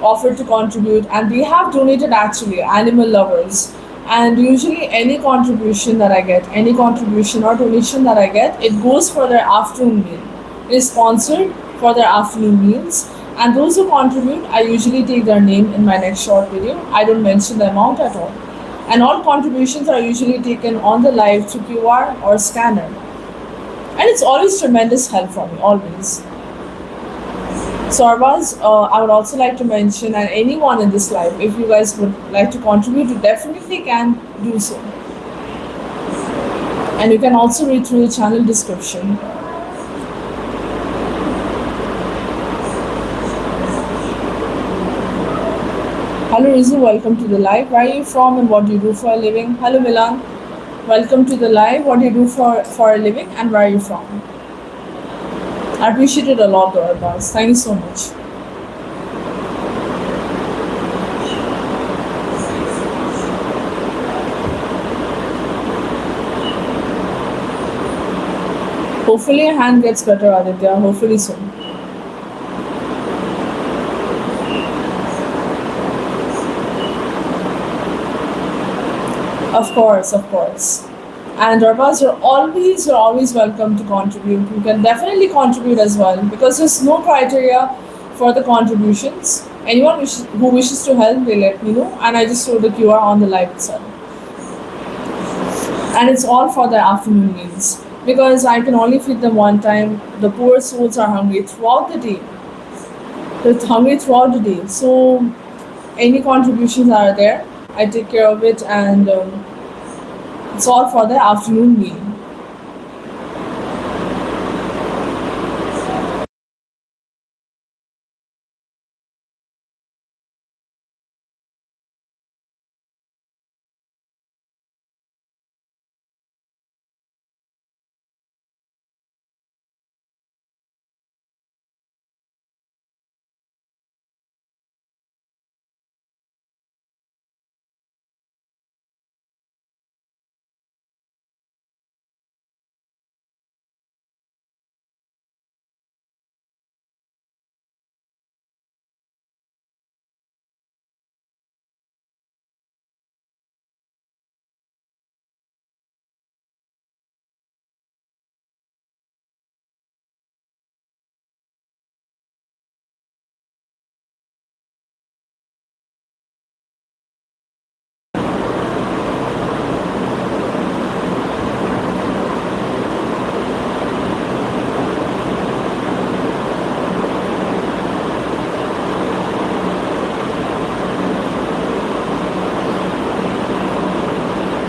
offered to contribute, and they have donated actually animal lovers. And usually, any contribution that I get, any contribution or donation that I get, it goes for their afternoon meal. It is sponsored for their afternoon meals. And those who contribute, I usually take their name in my next short video. I don't mention the amount at all. And all contributions are usually taken on the live through QR or scanner. And it's always tremendous help for me, always. So, Arbaz, I would also like to mention, and anyone in this live, if you guys would like to contribute, you definitely can do so. And you can also read through the channel description. Hello, Rizu, welcome to the live. Where are you from and what do you do for a living? Hello, Milan. Welcome to the live. What do you do for a living and where are you from? I appreciate it a lot, though, Arbaz. Thank you so much. Hopefully, your hand gets better, Aditya. Hopefully soon. Of course, of course. And Arbaz, you're always welcome to contribute. You can definitely contribute as well because there's no criteria for the contributions. Anyone who wishes to help, they let me know, and I just show the QR on the live itself. And it's all for their afternoon meals because I can only feed them one time. The poor souls are hungry throughout the day. They're hungry throughout the day. So any contributions are there, I take care of it, and it's all for the afternoon meal.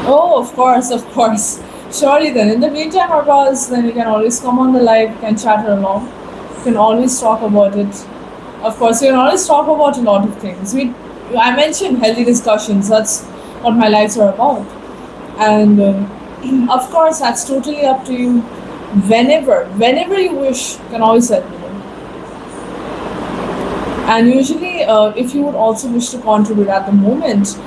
Oh, of course, of course. Surely then. In the meantime, Arbaz, then you can always come on the live, you can chat along. You can always talk about it. Of course, you can always talk about a lot of things. I mentioned healthy discussions. That's what my lives are about. And of course, that's totally up to you. Whenever you wish, you can always let me know. And usually, if you would also wish to contribute at the moment,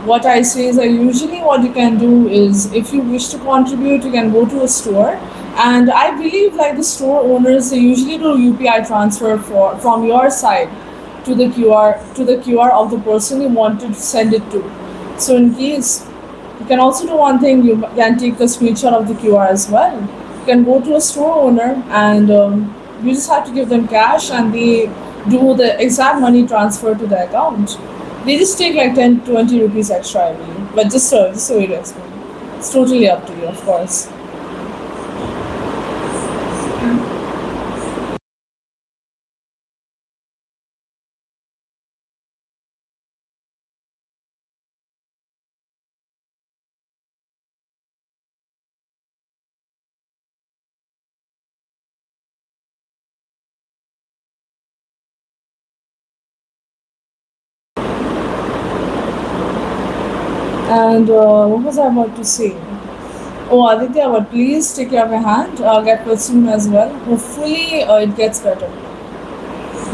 What I say is that usually what you can do is if you wish to contribute, you can go to a store. And I believe like the store owners, they usually do UPI transfer for from your side to the QR of the person you want to send it to. So in case you can also do one thing, you can take a screenshot of the QR as well. You can go to a store owner and you just have to give them cash and they do the exact money transfer to the account. They just take like 10, 20 rupees extra, I believe. But just so you explain. It's totally up to you, of course. And what was I about to say? Oh, Aditya, but please take care of your hand. Get well soon as well. Hopefully, it gets better.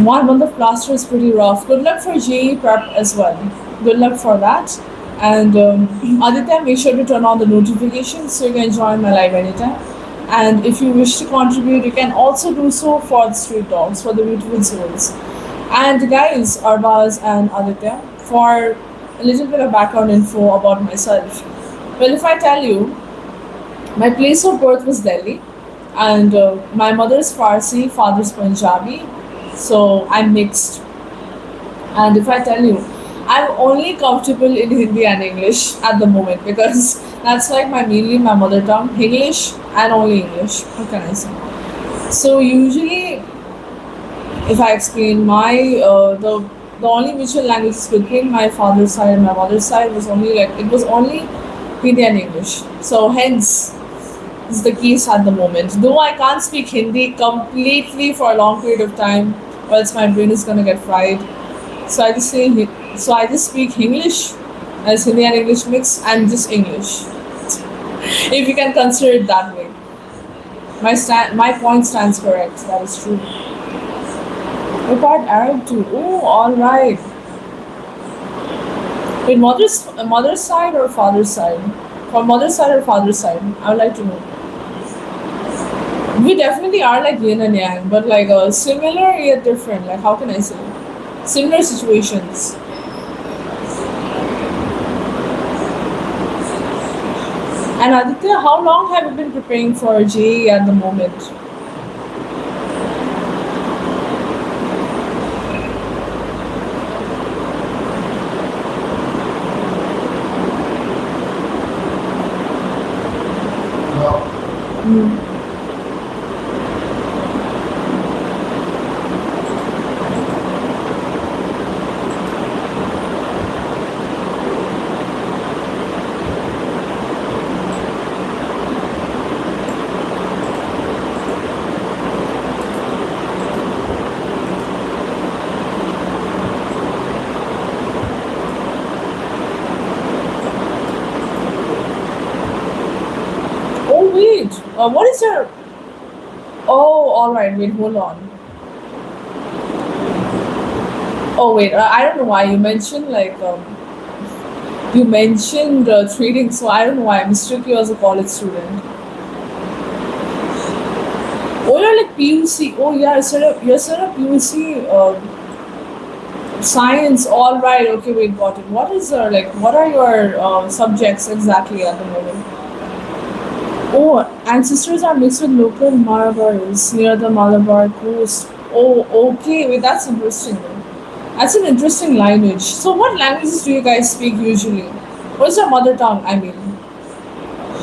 One month of plaster is pretty rough. Good luck for JE prep as well. Good luck for that. And Aditya, make sure to turn on the notifications so you can join my live anytime. And if you wish to contribute, you can also do so for the street dogs, for the beautiful souls. And guys, Arbaz and Aditya, for a little bit of background info about myself. Well, if I tell you, my place of birth was Delhi, and my mother's Farsi, father's Punjabi, so I'm mixed. And if I tell you, I'm only comfortable in Hindi and English at the moment because that's like my mainly my mother tongue, English and only English. What can I say? So usually, if I explain the only mutual languages between my father's side and my mother's side was only like it was only Hindi and English. So hence is the case at the moment. Though I can't speak Hindi completely for a long period of time, or else my brain is gonna get fried. So I just speak English as Hindi and English mix and just English. If you can consider it that way. My point stands correct, that is true. What Arab too? Oh, alright. Wait, mother's side or father's side? From mother's side or father's side? I would like to know. We definitely are like yin and yang, but like similar yet different. Like how can I say? Similar situations. And Aditya, how long have you been preparing for JE at the moment? Mm. Oh wait, what is your? Oh, all right. Wait, hold on. Oh wait, I don't know why you mentioned like you mentioned trading, so I don't know why I mistook you as a college student. Oh, you're like PUC. Oh yeah, you're sort of PUC science. All right. Okay, wait, got it. What is like? What are your subjects exactly at the moment? Oh, ancestors are mixed with local Malabars near the Malabar coast. Oh, okay. Wait, that's interesting. That's an interesting lineage. So, what languages do you guys speak usually? What's your mother tongue? I mean,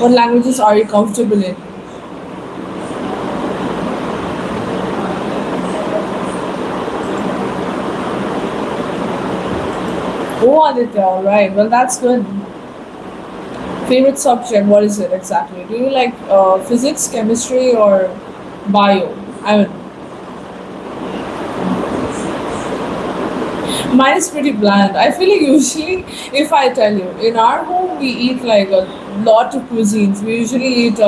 what languages are you comfortable in? Oh, Aditya, all right. Well, that's good. Favorite subject? What is it exactly? Do you like physics, chemistry, or bio? I mean, mine is pretty bland. I feel like usually, if I tell you, in our home we eat like a lot of cuisines. We usually eat.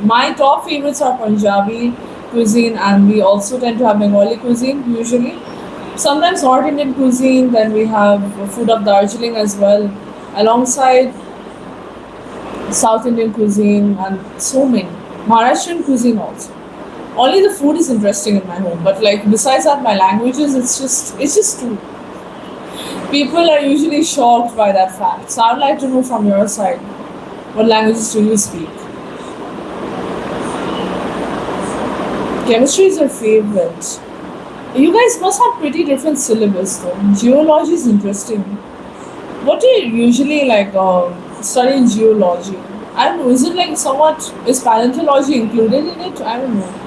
My top favorites are Punjabi cuisine, and we also tend to have Bengali cuisine usually. Sometimes North Indian cuisine. Then we have food of Darjeeling as well. alongside South Indian cuisine and so many. Maharashtrian cuisine also. Only the food is interesting in my home, but like besides that, my languages, it's just too. People are usually shocked by that fact. So I'd like to know from your side, what languages do you speak? Chemistry is your favorite. You guys must have pretty different syllabus though. Geology is interesting. What do you usually like study in geology? I don't know. Is it like somewhat is paleontology included in it? I don't know.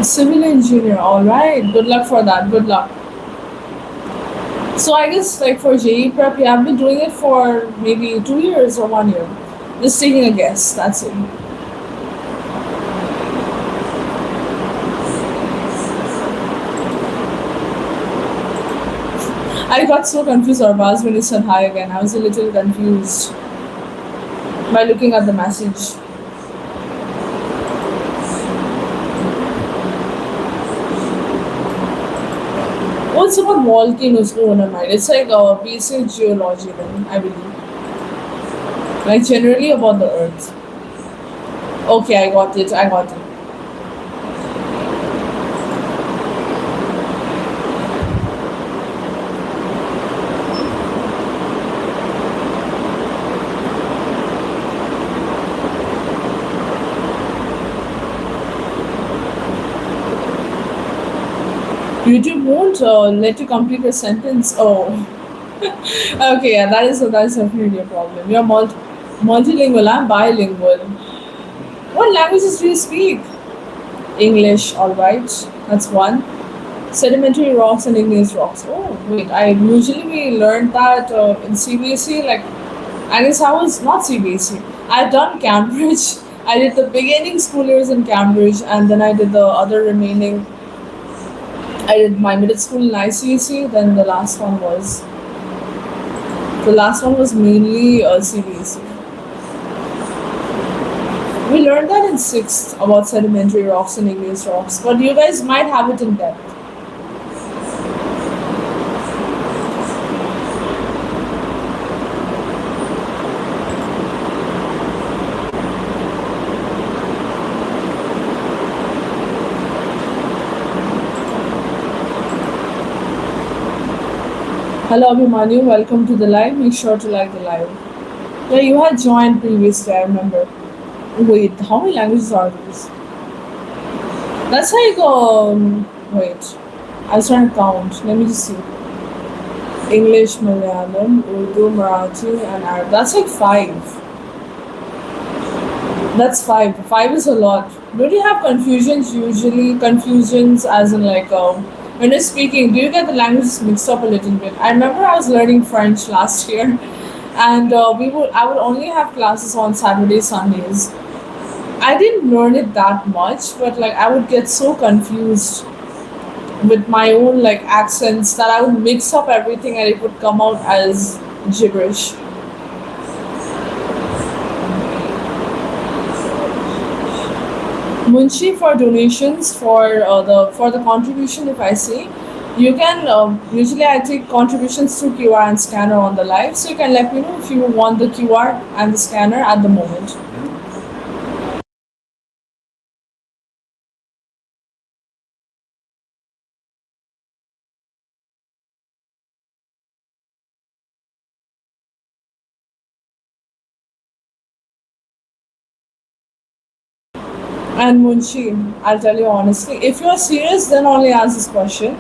Civil engineer. All right. Good luck for that. Good luck. So I guess like for JE prep, you have been doing it for maybe 2 years or 1 year. Just taking a guess. That's it. I got so confused, Arbaz, when you said hi again. I was a little confused by looking at the message. Oh, it's about volcanoes. Oh, never mind. It's like basic geology, then, I believe. Like generally about the earth. Okay, I got it. I got it. YouTube won't let you complete a sentence. Oh, okay. Yeah, that is definitely a problem. You're multilingual. I'm bilingual. What languages do you speak? English. All right. That's one. Sedimentary rocks and igneous rocks. Oh, wait. I usually we learned that in CBSE. Like, I guess I was not CBSE. I've done Cambridge. I did the beginning school years in Cambridge, and then I did the other remaining. I did my middle school in ICSE. Then the last one was mainly CBSE. We learned that in sixth about sedimentary rocks and igneous rocks, but you guys might have it in depth. Hello Abhimanyu, welcome to the live. Make sure to like the live. Yeah, you had joined previously, I remember. Wait, how many languages are these? That's like wait. I was trying to count. Let me just see. English, Malayalam, Urdu, Marathi, and Arab. That's like five. That's five. Five is a lot. Don't you have confusions usually? Confusions as in like when you're speaking, do you get the languages mixed up a little bit? I remember I was learning French last year, and I would only have classes on Saturdays, Sundays. I didn't learn it that much, but like I would get so confused with my own like accents that I would mix up everything and it would come out as gibberish. Munshi for donations for the contribution. If I say, you can usually I take contributions through QR and scanner on the live, so you can let me know if you want the QR and the scanner at the moment. And Munshi, I'll tell you honestly, if you're serious, then only ask this question.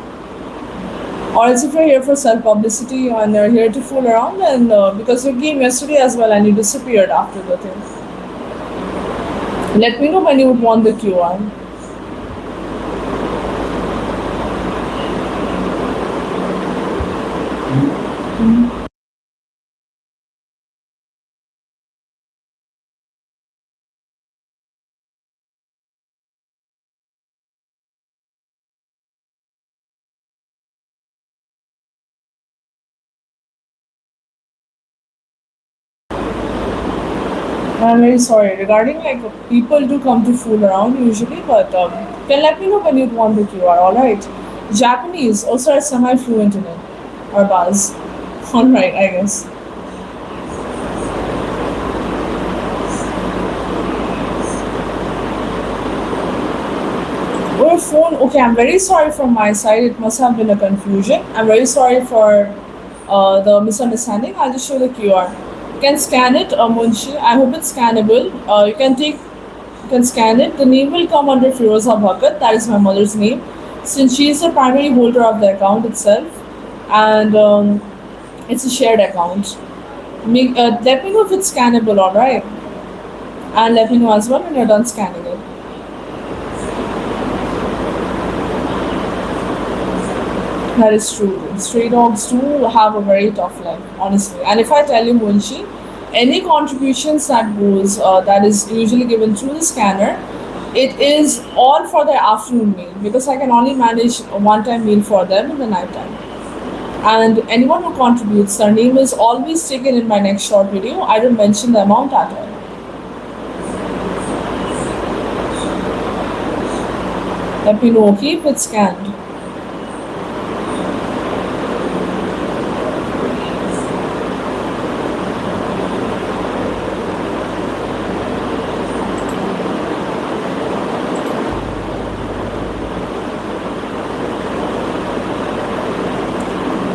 Or else if you're here for self publicity and you're here to fool around, and because you came yesterday as well and you disappeared after the thing. Let me know when you would want the QR. I'm very sorry. Regarding like people do come to fool around usually, but can let me know when you'd want the QR. All right. Japanese also are semi-fluent in it. Or buzz. All right, I guess. Or phone. Okay, I'm very sorry from my side. It must have been a confusion. I'm very sorry for the misunderstanding. I'll just show the QR. You can scan it, Munshi. I hope it's scannable. You can scan it. The name will come under Firoza Bhagat. That is my mother's name, since she is the primary holder of the account itself, and it's a shared account. Let me know if it's scannable, all right, and let me know as well when you're done scanning it. That is true. Stray dogs do have a very tough life, honestly. And if I tell you, Munshi, any contributions that is usually given through the scanner, it is all for their afternoon meal because I can only manage a one-time meal for them in the night time. And anyone who contributes, their name is always taken in my next short video. I don't mention the amount at all. Let me know, okay, if it's scanned.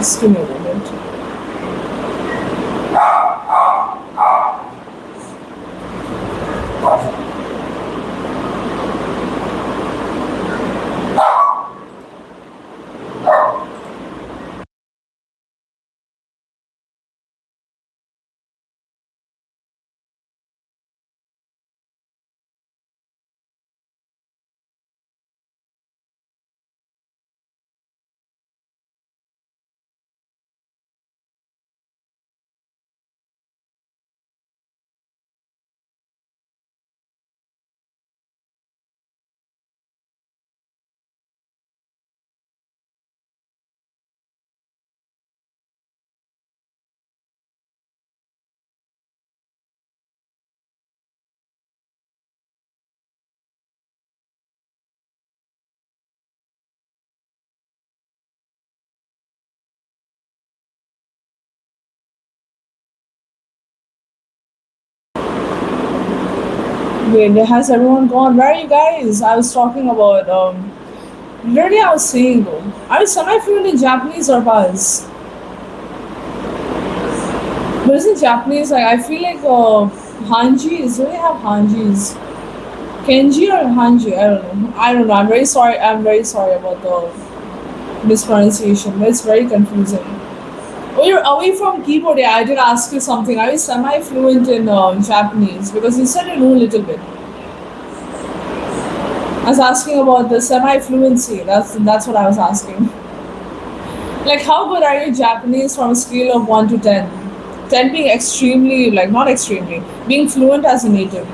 Just give me a moment. Wait, has everyone gone? Where are you guys? I was talking about literally I was saying though. I was semi-fluent in Japanese or Buzz. But isn't Japanese like I feel like Hanjis, do they have Hanjis? Kenji or Hanji? I don't know. I don't know. I'm very sorry. I'm very sorry about the mispronunciation. But it's very confusing. Oh, you're away from keyboard. Yeah, I did ask you something. Are you semi-fluent in Japanese? Because you said you know a little bit. I was asking about the semi-fluency. That's what I was asking. Like, how good are you Japanese from a scale of 1 to 10? 10 being extremely, like not extremely, being fluent as a native.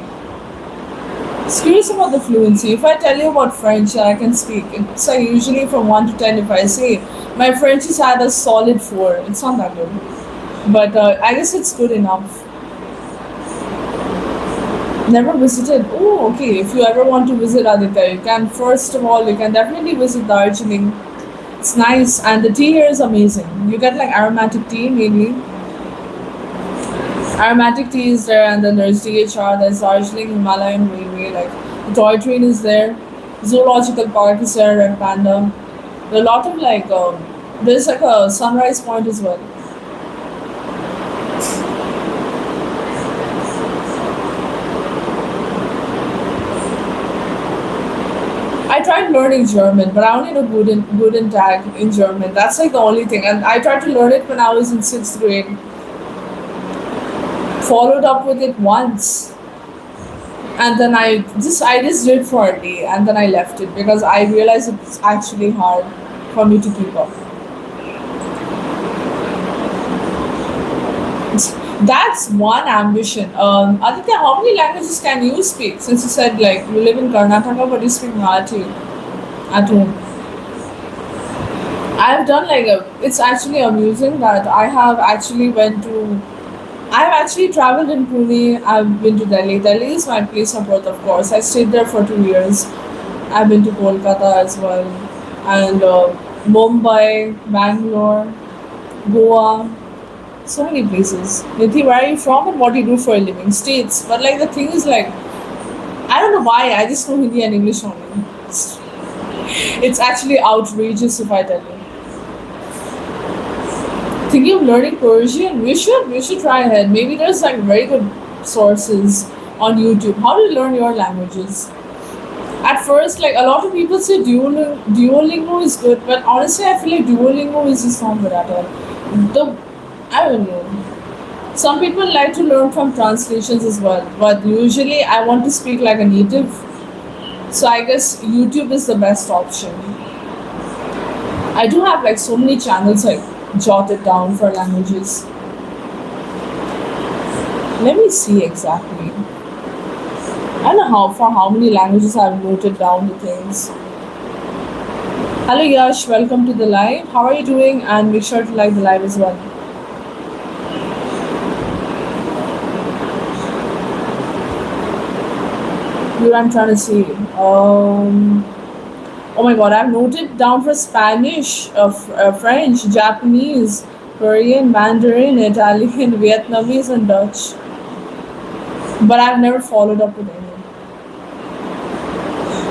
Just curious about the fluency. If I tell you about French, I can speak. It's like usually from 1 to 10. If I say my French is at a solid 4, it's not that good. But I guess it's good enough. Never visited. Oh, okay. If you ever want to visit Aditya, you can first of all you can definitely visit Darjeeling. It's nice, and the tea here is amazing. You get like aromatic tea mainly. Aromatic tea is there, and then there's DHR. There's Darjeeling Himalayan Railway. Like the toy train is there. Zoological Park is there. Red Panda. There are a lot of like. There's like a sunrise point as well. I tried learning German, but I only know Guten Tag in German. That's like the only thing. And I tried to learn it when I was in sixth grade. Followed up with it once, and then I just did for a day, and then I left it because I realized it's actually hard for me to keep up. That's one ambition. Aditya, how many languages can you speak? Since you said like you live in Karnataka, but you speak Marathi at home. I've done like a. It's actually amusing that I have actually went to I've actually traveled in Pune. I've been to Delhi. Delhi is my place of birth, of course. I stayed there for 2 years. I've been to Kolkata as well, and Mumbai, Bangalore, Goa, so many places. Nidhi, where are you from and what do you do for a living? States. But like the thing is like, I don't know why. I just know Hindi and English only. It's actually outrageous if I tell you. Thinking of learning Persian? We should try ahead. Maybe there's like very good sources on YouTube. How do you learn your languages? At first, like a lot of people say Duolingo is good, but honestly, I feel like Duolingo is just not good at all. The I don't know. Some people like to learn from translations as well, but usually I want to speak like a native, so I guess YouTube is the best option. I do have like so many channels like jotted down for languages. Let me see exactly. I don't know how for how many languages I've noted down the things. Hello Yash, welcome to the live. How are you doing? And make sure to like the live as well. What I'm trying to see. Oh my god, I've noted down for Spanish, French, Japanese, Korean, Mandarin, Italian, Vietnamese, and Dutch. But I've never followed up with any.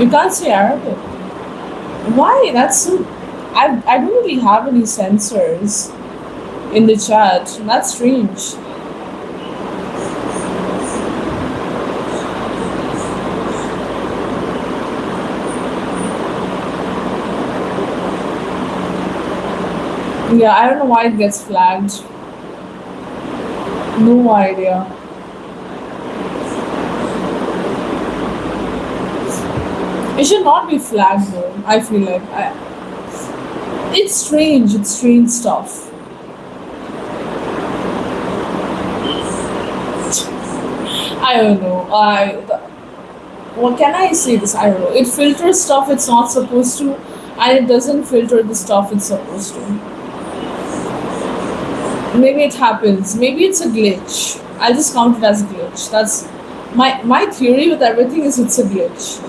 You can't say Arabic. Why? That's so. I don't really have any sensors in the chat. That's strange. Yeah, I don't know why it gets flagged. No idea. It should not be flagged though. I feel like it's strange. It's strange stuff. I don't know. What can I say? This I don't know. It filters stuff it's not supposed to, and it doesn't filter the stuff it's supposed to. Maybe it happens. Maybe it's a glitch. I'll just count it as a glitch. That's my theory with everything is it's a glitch.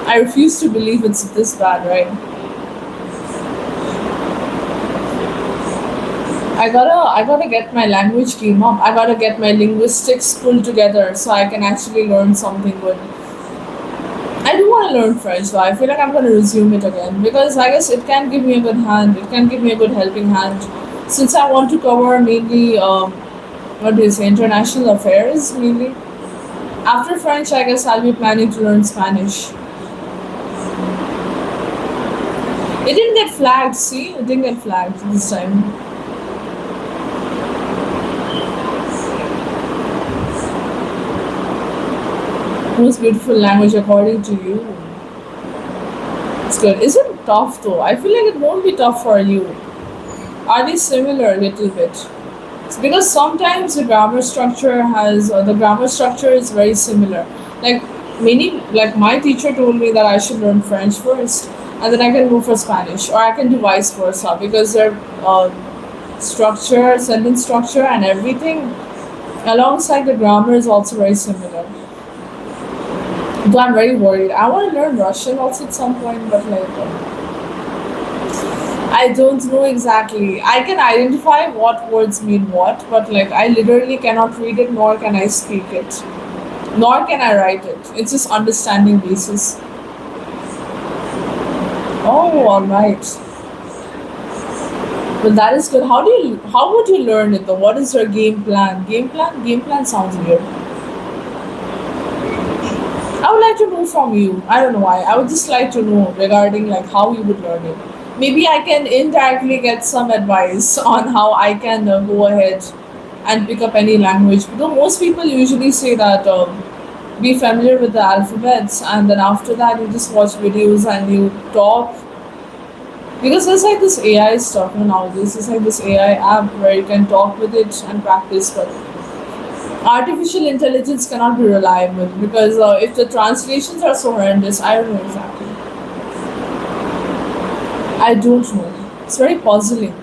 I refuse to believe it's this bad, right? I gotta get my language game up. I gotta get my linguistics pulled together so I can actually learn something good. I do want to learn French, though. I feel like I'm gonna resume it again because I guess it can give me a good hand. It can give me a good helping hand. Since I want to cover mainly, what do you say, international affairs mainly. After French, I guess I'll be planning to learn Spanish. It didn't get flagged. See, it didn't get flagged this time. Most beautiful language according to you. It's good. Isn't tough though. I feel like it won't be tough for you. Are they similar a little bit? It's because sometimes the grammar structure is very similar. Like like my teacher told me that I should learn French first, and then I can go for Spanish, or I can do vice versa because their sentence structure, and everything alongside the grammar is also very similar. Though I'm very worried. I want to learn Russian also at some point, but like I don't know exactly. I can identify what words mean what, but like I literally cannot read it, nor can I speak it, nor can I write it. It's just understanding basis. Oh, all right. But that is good. How would you learn it though? What is your game plan? Game plan? Game plan sounds weird. I would like to know from you. I don't know why. I would just like to know regarding like how you would learn it. Maybe I can indirectly get some advice on how I can go ahead and pick up any language. Though most people usually say that be familiar with the alphabets, and then after that you just watch videos and you talk. Because there's like this AI stuff nowadays. There's like this AI app where you can talk with it and practice. But artificial intelligence cannot be reliable because if the translations are so horrendous, I don't know exactly. I don't know. It's very puzzling.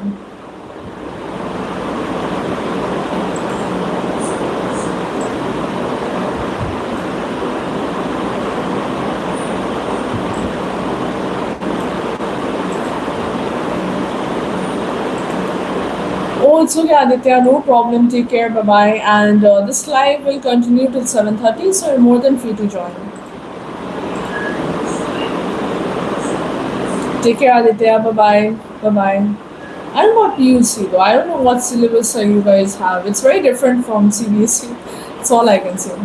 Oh, it's okay, Aditya. No problem. Take care. Bye bye. And this live will continue till 7:30, so you're more than free to join. Take care, Aditya. Bye bye. Bye bye. I don't know what PUC though. I don't know what syllabus you guys have. It's very different from CBSE. That's all I can say.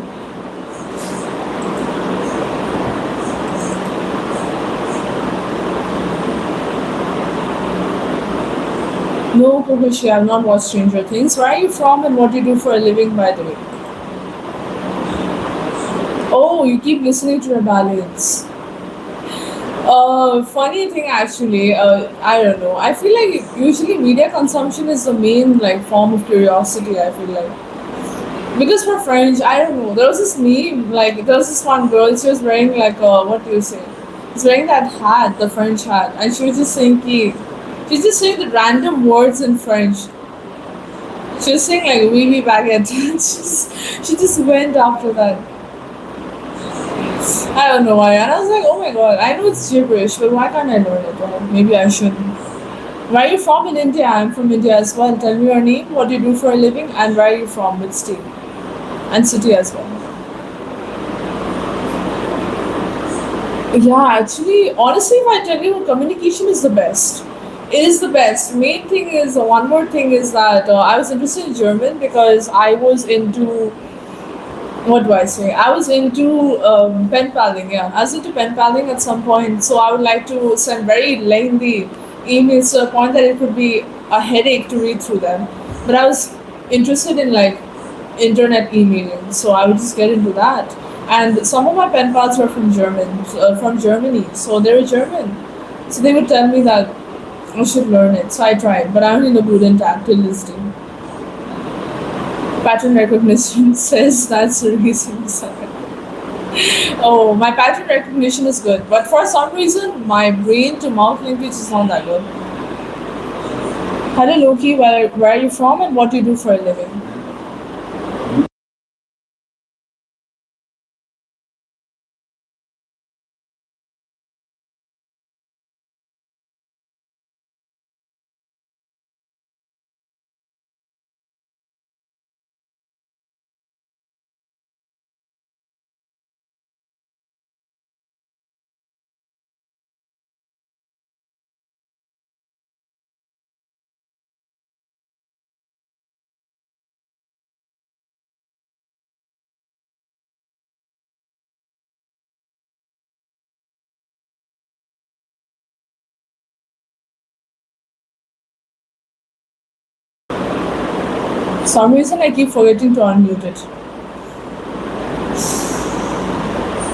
No, Kokoshi, I've not watched Stranger Things. Where are you from and what do you do for a living, by the way? Oh, you keep listening to rebellions. Funny thing actually, I don't know. I feel like usually media consumption is the main like form of curiosity. I feel like because for French, I don't know. There was this meme like there was this one girl. She was wearing like what do you say? She's wearing that hat, the French hat, and she was just saying ki. She's just saying the random words in French. She was saying like "oui oui baguette." She just went after that. I don't know why. And I was like, oh my god, I know it's gibberish, but why can't I learn it? Well, maybe I shouldn't. Where are you from in India? I'm from India as well. Tell me your name, what do you do for a living, and where are you from, which state and city as well. Yeah, actually, honestly, if I tell you, communication is the best. It is the best. Main thing is one more thing is that I was interested in German because I was into what do I say? I was into pen paling. Yeah, I was into pen paling at some point. So I would like to send very lengthy emails to a point that it could be a headache to read through them. But I was interested in like internet emailing, so I would just get into that. And some of my pen pals were from Germany, so they were German. So they would tell me that I should learn it. So I tried, but I only know good and tactile listening. Pattern recognition says that's the reason. Oh, my pattern recognition is good, but for some reason, my brain to mouth linkage is not that good. Hello, Loki. Where are you from and what do you do for a living? For some reason, I keep forgetting to unmute it.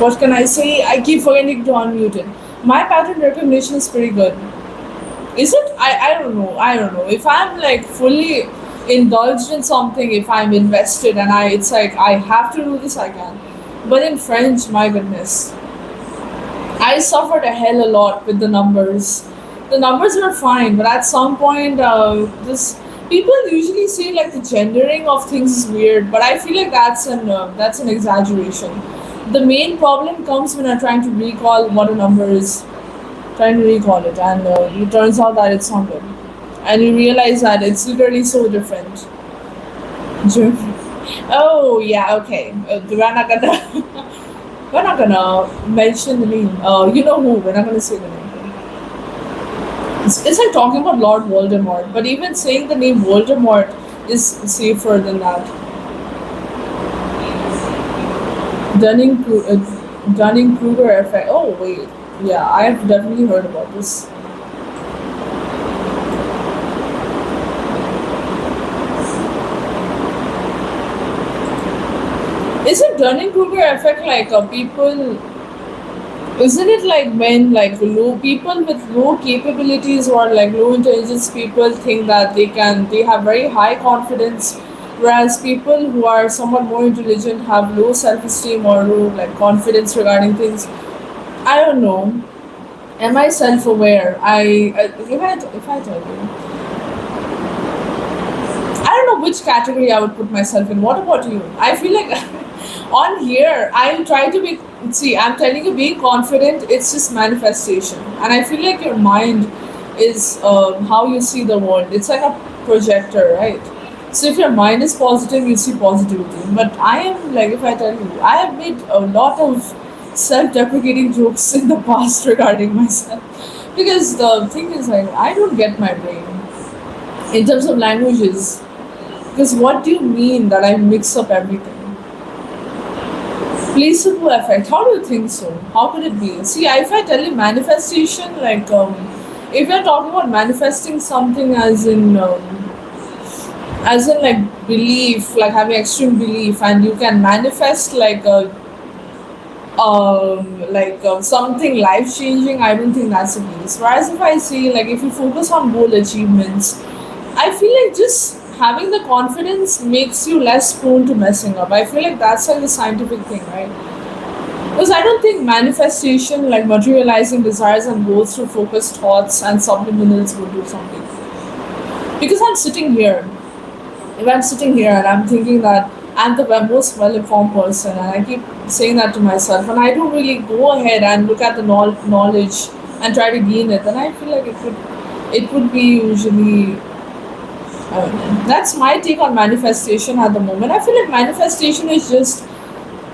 What can I say? I keep forgetting to unmute it. My pattern recognition is pretty good. Is it? I don't know. I don't know. If I'm like fully indulged in something, if I'm invested and it's like I have to do this, I can. But in French, my goodness, I suffered a hell a lot with the numbers. The numbers were fine, but at some point, this people usually say like the gendering of things is weird, but I feel like that's an exaggeration. The main problem comes when I'm trying to recall what a number is, trying to recall it, and it turns out that it's not good, and you realize that it's literally so different. German. Oh yeah, okay. We're not gonna we're not gonna mention the name. You know who? We're not gonna say the name. It's like talking about Lord Voldemort, but even saying the name Voldemort is safer than that. Dunning Kruger effect. Oh wait, yeah, I've definitely heard about this. Is it Dunning Kruger effect like people? Isn't it like when like low people with low capabilities or like low intelligence people think that they have very high confidence, whereas people who are somewhat more intelligent have low self esteem or low like confidence regarding things. I don't know. Am I self aware? If I tell you, I don't know which category I would put myself in. What about you? I feel like on here, I'll try to be. See, I'm telling you, being confident, it's just manifestation. And I feel like your mind is how you see the world. It's like a projector, right? So if your mind is positive, you see positivity. But I am like, if I tell you, I have made a lot of self-deprecating jokes in the past regarding myself, because the thing is, like, I don't get my brain in terms of languages. Because what do you mean that I mix up everything? Placebo effect. How do you think so? How could it be? See, if I tell you manifestation, like, if you're talking about manifesting something as in like belief, like having extreme belief, and you can manifest like a something life changing, I don't think that's the case. Whereas if I see, like, if you focus on goal achievements, I feel like just having the confidence makes you less prone to messing up. I feel like that's like the scientific thing, right? Because I don't think manifestation, like materializing desires and goals through focused thoughts and subliminals, would do something. Because I'm sitting here and I'm thinking that I'm the most well-informed person, and I keep saying that to myself, and I don't really go ahead and look at the knowledge and try to gain it, then I feel like it would be usually, I don't know. That's my take on manifestation at the moment. I feel like manifestation is just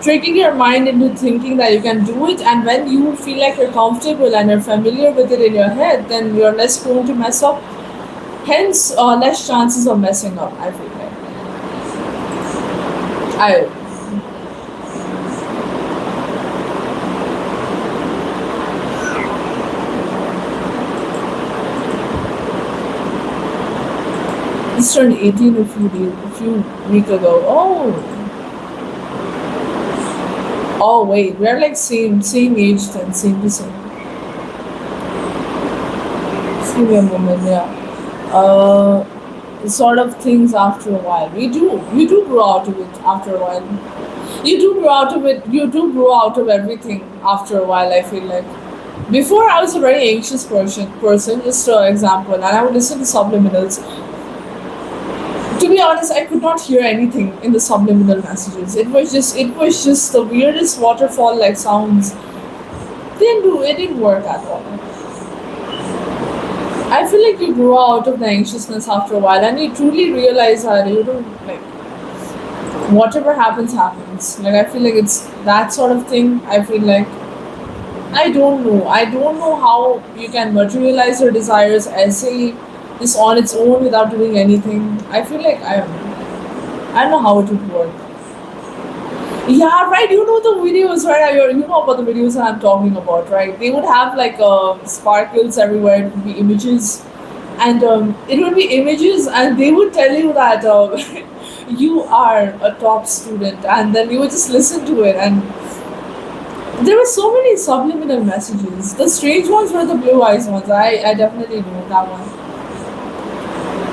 tricking your mind into thinking that you can do it, and when you feel like you're comfortable and you're familiar with it in your head, then you're less prone to mess up. Hence, less chances of messing up. I feel like. I just turned 18 a few week ago. Oh wait, we're like same age then, same to same. Just give me a moment, yeah. Uh, sort of things after a while. You do grow out of it after a while. You do grow out of it. You do grow out of everything after a while. I feel like. Before I was a very anxious person, just an example, and I would listen to subliminals. To be honest, I could not hear anything in the subliminal messages. It was just the weirdest waterfall like sounds. It didn't work at all. I feel like you grow out of the anxiousness after a while, and you truly realize that you don't like whatever happens happens. Like, I feel like it's that sort of thing. I feel like I don't know. I don't know how you can materialize your desires as a this on its own without doing anything. I feel like I don't know how it would work. Yeah, right. You know the videos, right? You know about the videos that I'm talking about, right? They would have like sparkles everywhere. It would be images, and it would be images, and they would tell you that you are a top student, and then you would just listen to it, and there were so many subliminal messages. The strange ones were the blue eyes ones. I definitely know that one.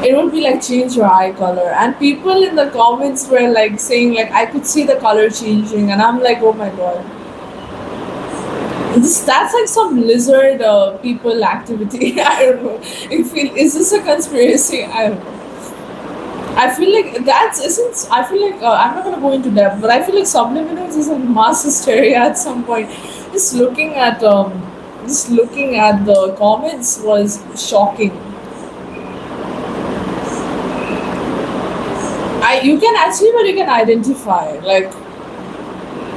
It would be like change your eye color, and people in the comments were like saying like I could see the color changing, and I'm like, oh my god, that's like some lizard people activity. I don't know. Is this a conspiracy? I don't know. I feel like that's isn't. I feel like I'm not gonna go into depth, but I feel like subliminals is a mass hysteria at some point. Just looking at um, just looking at the comments was shocking. You can actually, but you can identify. Like,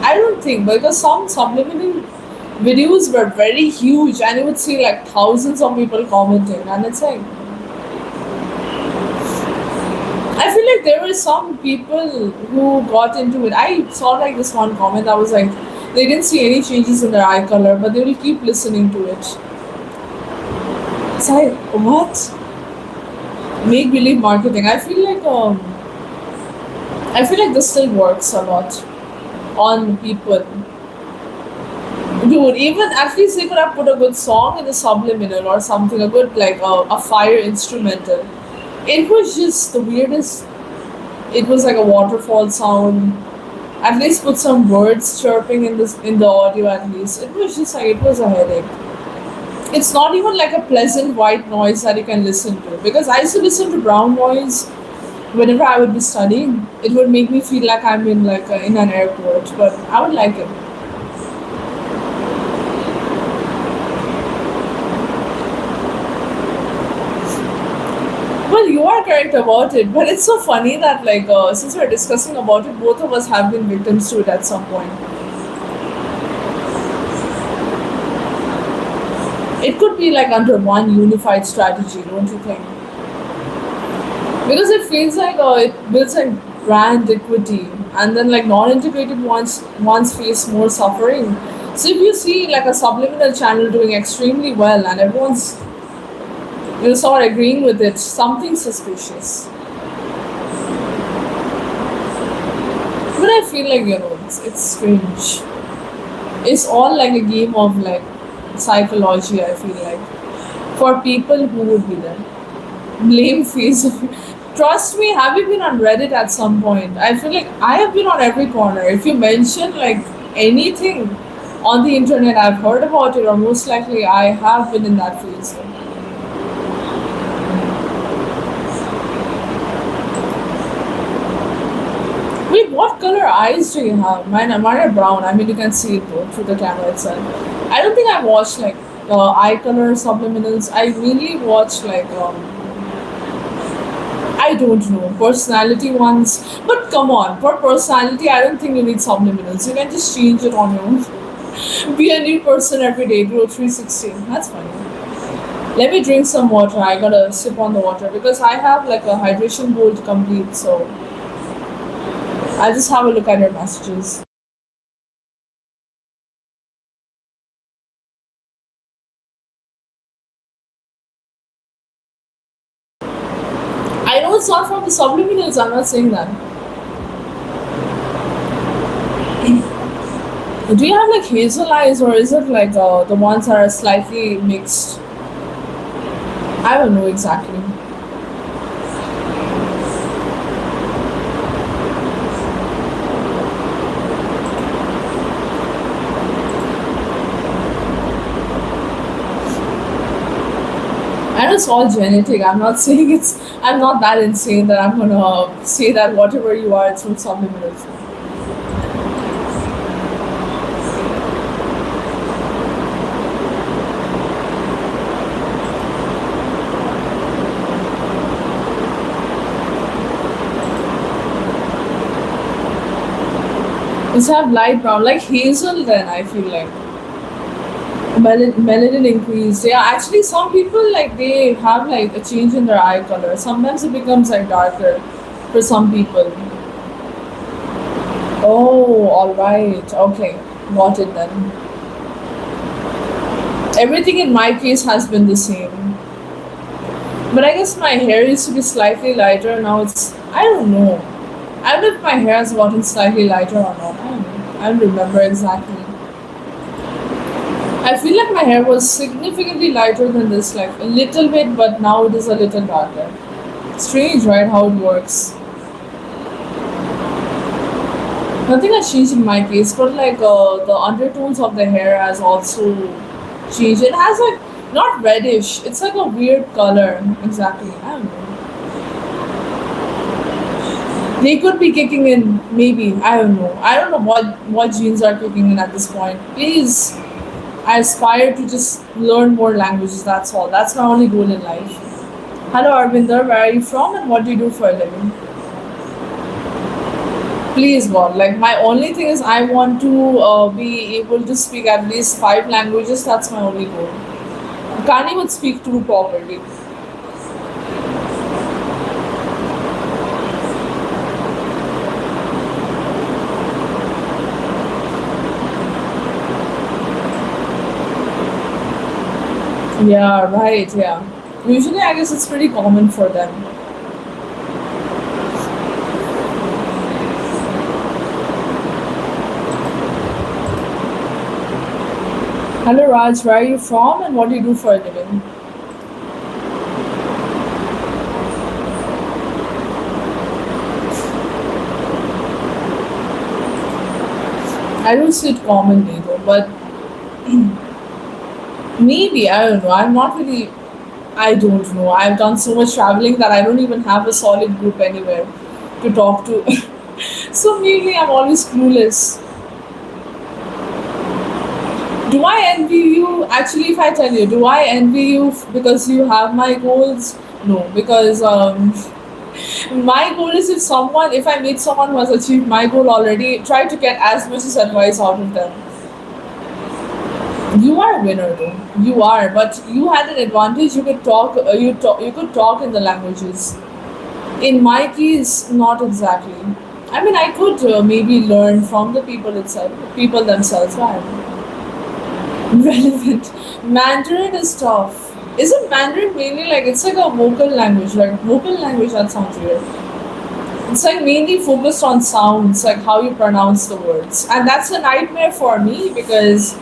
I don't think, because some subliminal videos were very huge, and you would see like thousands of people commenting, and it's like I feel like there were some people who got into it. I saw like this one comment that was like they didn't see any changes in their eye color, but they will keep listening to it. It's like what? Make believe marketing. I feel like this still works a lot on people. Dude, even at least they could have put a good song in the subliminal or something, a good like a fire instrumental. It was just the weirdest. It was like a waterfall sound. At least put some birds chirping in the audio. At least it was just like it was a headache. It's not even like a pleasant white noise that you can listen to, because I used to listen to brown noise whenever I would be studying. It would make me feel like I'm in like in an airport, but I would like it. Well, you are correct about it, but it's so funny that since we're discussing about it, both of us have been victims to it at some point. It could be like under one unified strategy, don't you think? Because it feels like it builds like brand equity, and then like non-integrated ones face more suffering. So if you see like a subliminal channel doing extremely well and everyone's sort of agreeing with it, something suspicious. But I feel like it's strange. It's all like a game of like psychology. I feel like for people who would be there, blame face of. Trust me, have you been on Reddit at some point? I feel like I have been on every corner. If you mention like anything on the internet, I've heard about it, or most likely I have been in that phase. Wait, what color eyes do you have? Mine are brown. I mean, you can see it though through the camera itself. I don't think I watched like eye color subliminals. I really watch I don't know personality ones. But come on, for personality, I don't think you need subliminals. You can just change it on your own. Be a new person every day. Do a 360. That's funny. Let me drink some water. I gotta sip on the water because I have like a hydration goal to complete. So I'll just have a look at your messages. I know it's not from the subliminals. I'm not saying that. Do you have like hazel eyes, or is it like the ones that are slightly mixed? I don't know exactly. And it's all genetic. I'm not saying it's. I'm not that insane that I'm gonna say that whatever you are, it's from subliminals. Just have light brown, like hazel. Then I feel like melanin increased. Yeah, actually, some people like they have like a change in their eye color. Sometimes it becomes like darker for some people. Oh, all right. Okay, got it then. Everything in my case has been the same. But I guess my hair used to be slightly lighter. Now it's, I don't know. I don't know if my hair has gotten slightly lighter or not. I don't know. I don't remember exactly. I feel like my hair was significantly lighter than this, like a little bit, but now it is a little darker. Strange, right? How it works. Nothing has changed in my case, but like the undertones of the hair has also changed. It has like not reddish. It's like a weird color. Exactly. I don't know. They could be kicking in. Maybe I don't know. I don't know what genes are kicking in at this point. Please, I aspire to just learn more languages. That's all. That's my only goal in life. Hello, Arvinder. Where are you from, and what do you do for a living? Please, God. Like my only thing is I want to be able to speak at least five languages. That's my only goal. I can't even speak two properly. Yeah, right. Yeah. Usually, I guess it's pretty common for them. Hello, Raj. Where are you from, and what do you do for a living? I don't see it commonly though, but maybe I don't know. I'm not really. I don't know. I've done so much traveling that I don't even have a solid group anywhere to talk to. So maybe I'm always clueless. Do I envy you? Actually, if I tell you, do I envy you because you have my goals? No, because my goal is if I meet someone who has achieved my goal already, try to get as much as advice out of them. You are a winner though. You are, but you had an advantage. You could talk. You could talk in the languages. In my case, not exactly. I mean, I could maybe learn from the people themselves. Right? Relevant. Mandarin is tough. Isn't Mandarin mainly like it's like a vocal language? Like vocal language, that sounds weird. It's like mainly focused on sounds, like how you pronounce the words, and that's a nightmare for me because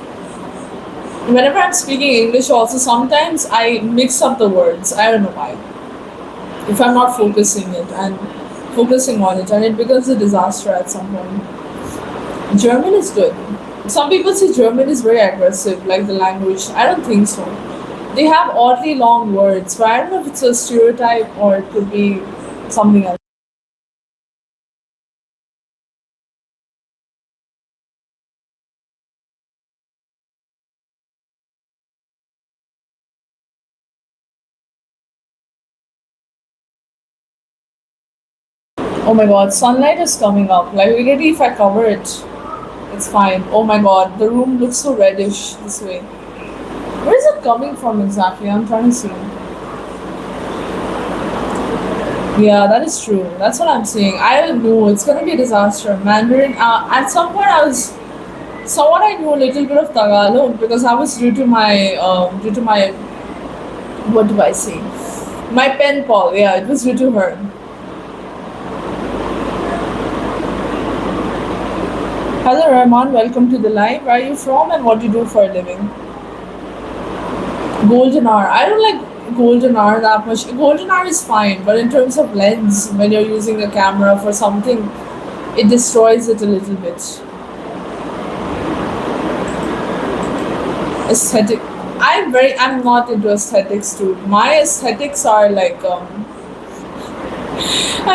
whenever I'm speaking English, also sometimes I mix up the words. I don't know why. If I'm not focusing on it, and it becomes a disaster at some point. German is good. Some people say German is very aggressive, like the language. I don't think so. They have oddly long words, but I don't know if it's a stereotype or it could be something else. Oh my god, sunlight is coming up. Like literally, if I cover it, it's fine. Oh my god, the room looks so reddish this way. Where is it coming from exactly? I'm trying to see. Yeah, that is true. That's what I'm saying. I don't know. It's gonna be a disaster. Mandarin. At some point, somewhat I knew a little bit of Tagalog because I was due to my what do I say? My pen pal. Yeah, it was due to her. Hello, Rahman. Welcome to the live. Where are you from and what do you do for a living? Golden hour. I don't like golden hour that much. Golden hour is fine, but in terms of lens, when you're using a camera for something, it destroys it a little bit. Aesthetic. I'm not into aesthetics too. My aesthetics are like I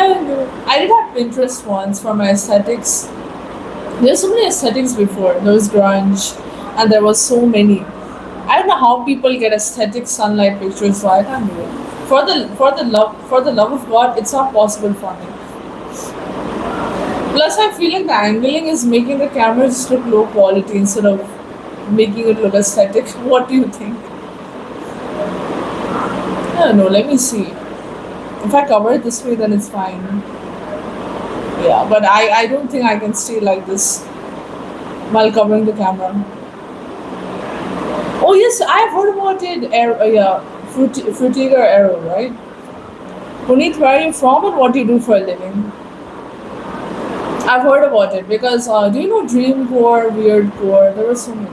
don't know. I did have Pinterest once for my aesthetics. There's so many aesthetics before. There was grunge, and there was so many. I don't know how people get aesthetic sunlight pictures, so I can't do it. For the love of God, it's not possible for me. Plus, I feel like the angling is making the camera just look low quality instead of making it look aesthetic. What do you think? I don't know. Let me see. If I cover it this way, then it's fine. Yeah, but I don't think I can stay like this while covering the camera. Oh yes, I've heard about it. Yeah, Frutiger Arrow, right? Puneet, where are you from and what do you do for a living? I've heard about it because do you know Dream Core, Weird Core? There were so many.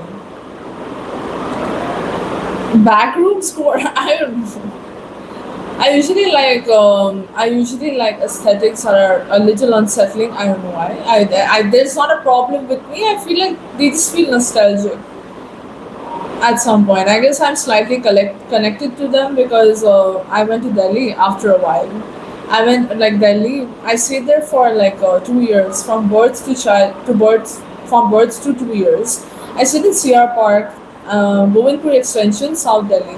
Backroom score. I don't know. I usually like aesthetics that are a little unsettling. I don't know why. There's not a problem with me. I feel like they just feel nostalgic at some point. I guess I'm slightly connected to them because I went to Delhi after a while. I went like Delhi. I stayed there for like 2 years from birth to child to birth from birth to 2 years. I stayed in CR Park, Govind Extension, South Delhi.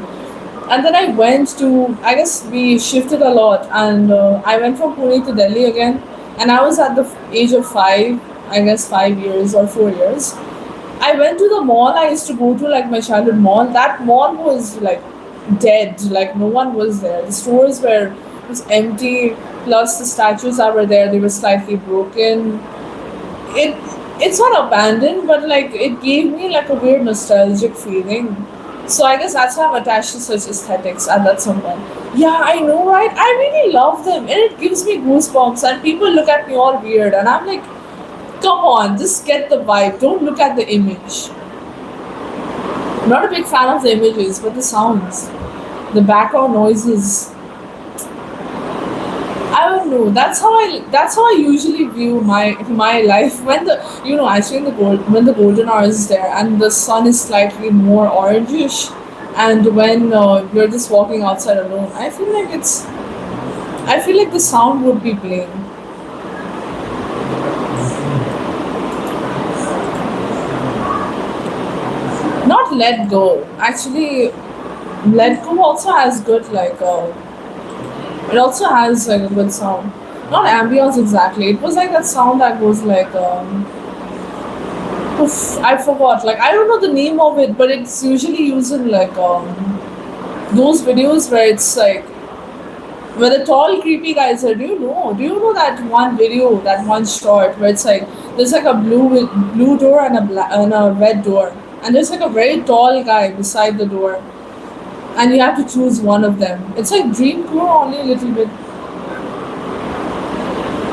And then I went to, I guess we shifted a lot, and I went from Pune to Delhi again. And I was at the age of 5, I guess 5 years or 4 years. I went to the mall I used to go to, like my childhood mall. That mall was like dead, like no one was there. The stores were it was empty, plus the statues that were there, they were slightly broken. It it's not abandoned, but like it gave me like a weird nostalgic feeling. So I guess that's why I'm attached to such aesthetics at that some point. Yeah, I know, right? I really love them, and it gives me goosebumps. And people look at me all weird, and I'm like, come on, just get the vibe. Don't look at the image. I'm not a big fan of the images, but the sounds, the background noises. I don't know. That's how I usually view my life when the actually in the when the golden hour is there and the sun is slightly more orangish, and when you're just walking outside alone, I feel like the sound would be playing. Not let go. Actually, let go also has good like It also has like a good sound. Not ambience exactly. It was like that sound that goes like oof, I forgot. Like I don't know the name of it, but it's usually used in like those videos where it's like where the tall creepy guys are. Do you know? Do you know that one video, that one short where it's like there's like a blue door and a red door, and there's like a very tall guy beside the door, and you have to choose one of them. It's like Dreamcore only a little bit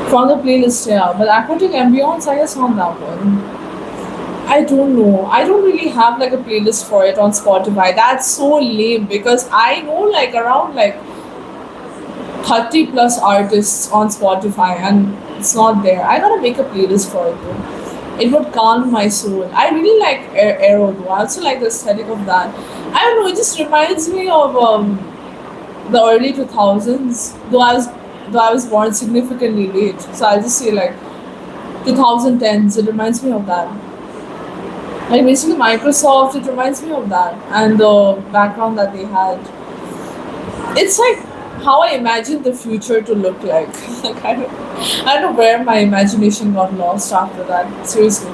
from the playlist, yeah. But Aquatic Ambience, I guess on that one. I don't know. I don't really have like a playlist for it on Spotify. That's so lame because I know like around like 30 plus artists on Spotify and it's not there. I gotta make a playlist for it though. It would calm my soul. I really like Aero though. I also like the aesthetic of that. I don't know, it just reminds me of the early 2000s, though I was born significantly late. So I'll just say like 2010s. It reminds me of that. Like basically Microsoft, it reminds me of that and the background that they had. It's like how I imagine the future to look like. Like I don't know where my imagination got lost after that. Seriously.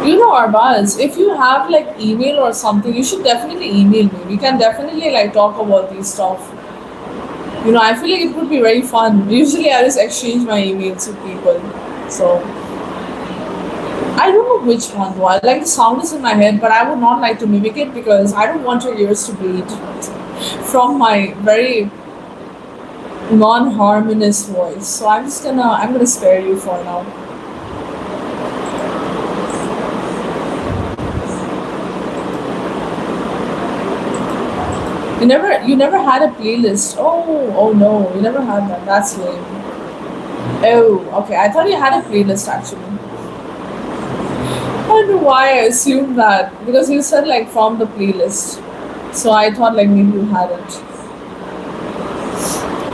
You know, Arbaz, if you have like email or something, you should definitely email me. We can definitely like talk about these stuff. You know, I feel like it would be very fun. Usually I just exchange my emails with people. So I don't know which one though. I like the sound is in my head, but I would not like to mimic it because I don't want your ears to bleed from my very non-harmonious voice. So I'm gonna spare you for now. You never had a playlist. Oh no, you never had that. That's lame. Oh, okay. I thought you had a playlist actually. I don't know why I assumed that because you said like from the playlist. So I thought like maybe you had it.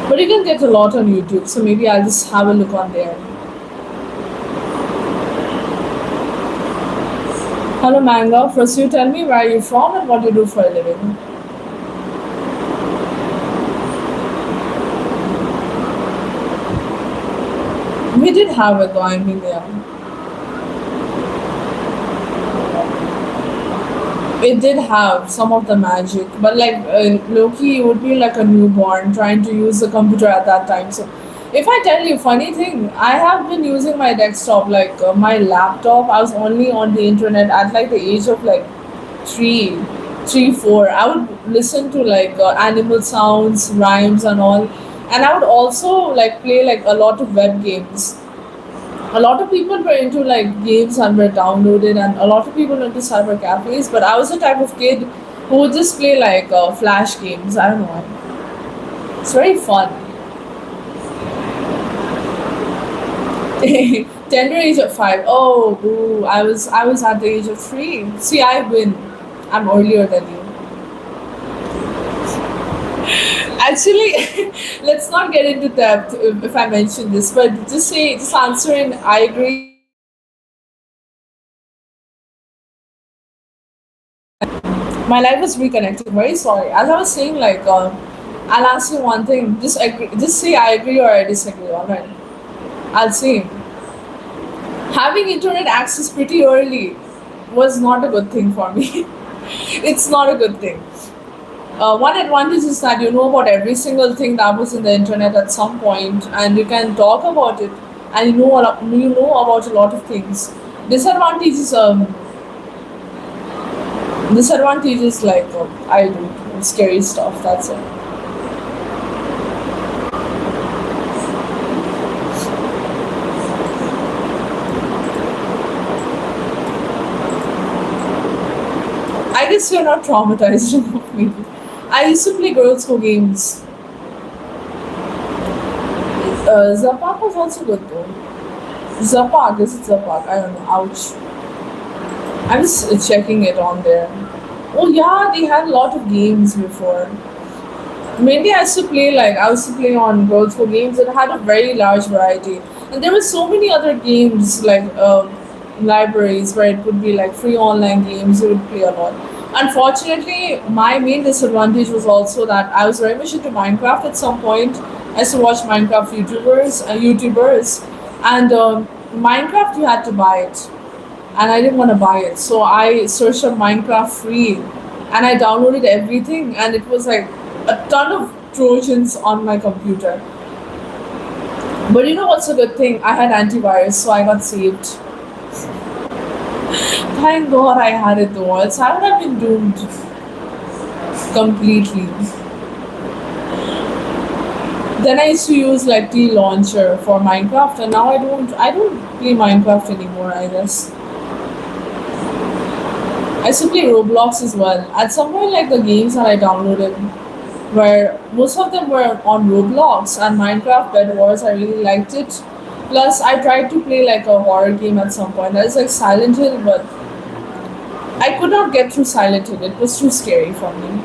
But you can get a lot on YouTube, so maybe I'll just have a look on there. Hello Manga, first you tell me where you're from and what you do for a living. We did have it though, I mean yeah. It did have some of the magic, but like Loki would be like a newborn trying to use the computer at that time. So, if I tell you, funny thing, I have been using my desktop, like my laptop. I was only on the internet at like the age of like three, 4. I would listen to like animal sounds, rhymes, and all, and I would also like play like a lot of web games. A lot of people were into like games and were downloaded, and a lot of people were into cyber cafes. But I was the type of kid who would just play like flash games. I don't know why. It's very fun. Tender age of 5. Oh, boo! I was at the age of 3. See, I win. I'm earlier than you. Actually, let's not get into depth if I mention this, but just answer in I agree. My life was reconnected. Very sorry. As I was saying, like, I'll ask you one thing. Just say I agree or I disagree. All right. I'll say having internet access pretty early was not a good thing for me. It's not a good thing. One advantage is that you know about every single thing that was in the internet at some point, and you can talk about it, and you know about a lot of things. Disadvantage is disadvantage is like I do scary stuff. That's it. I guess you're not traumatized enough, maybe. I used to play girls' go games. Zapak was also good though. Zapak, is it Zapak? I don't know. Ouch. I'm just checking it on there. Oh yeah, they had a lot of games before. Mainly I used to play on Girls for Games. It had a very large variety. And there were so many other games like libraries where it would be like free online games you would play a lot. Unfortunately, my main disadvantage was also that I was very much into Minecraft at some point. I used to watch Minecraft YouTubers, and Minecraft you had to buy it, and I didn't want to buy it, so I searched up Minecraft free, and I downloaded everything, and it was like a ton of Trojans on my computer. But you know what's a good thing? I had antivirus, so I got saved. Thank God I had it though, else I would have been doomed completely. Then I used to use like T launcher for Minecraft, and now I don't play Minecraft anymore. I guess I used to play Roblox as well. At some point, like the games that I downloaded, where most of them were on Roblox and Minecraft Bed Wars. I really liked it. Plus, I tried to play like a horror game at some point. That is like Silent Hill, but I could not get through Silent Hill. It was too scary for me.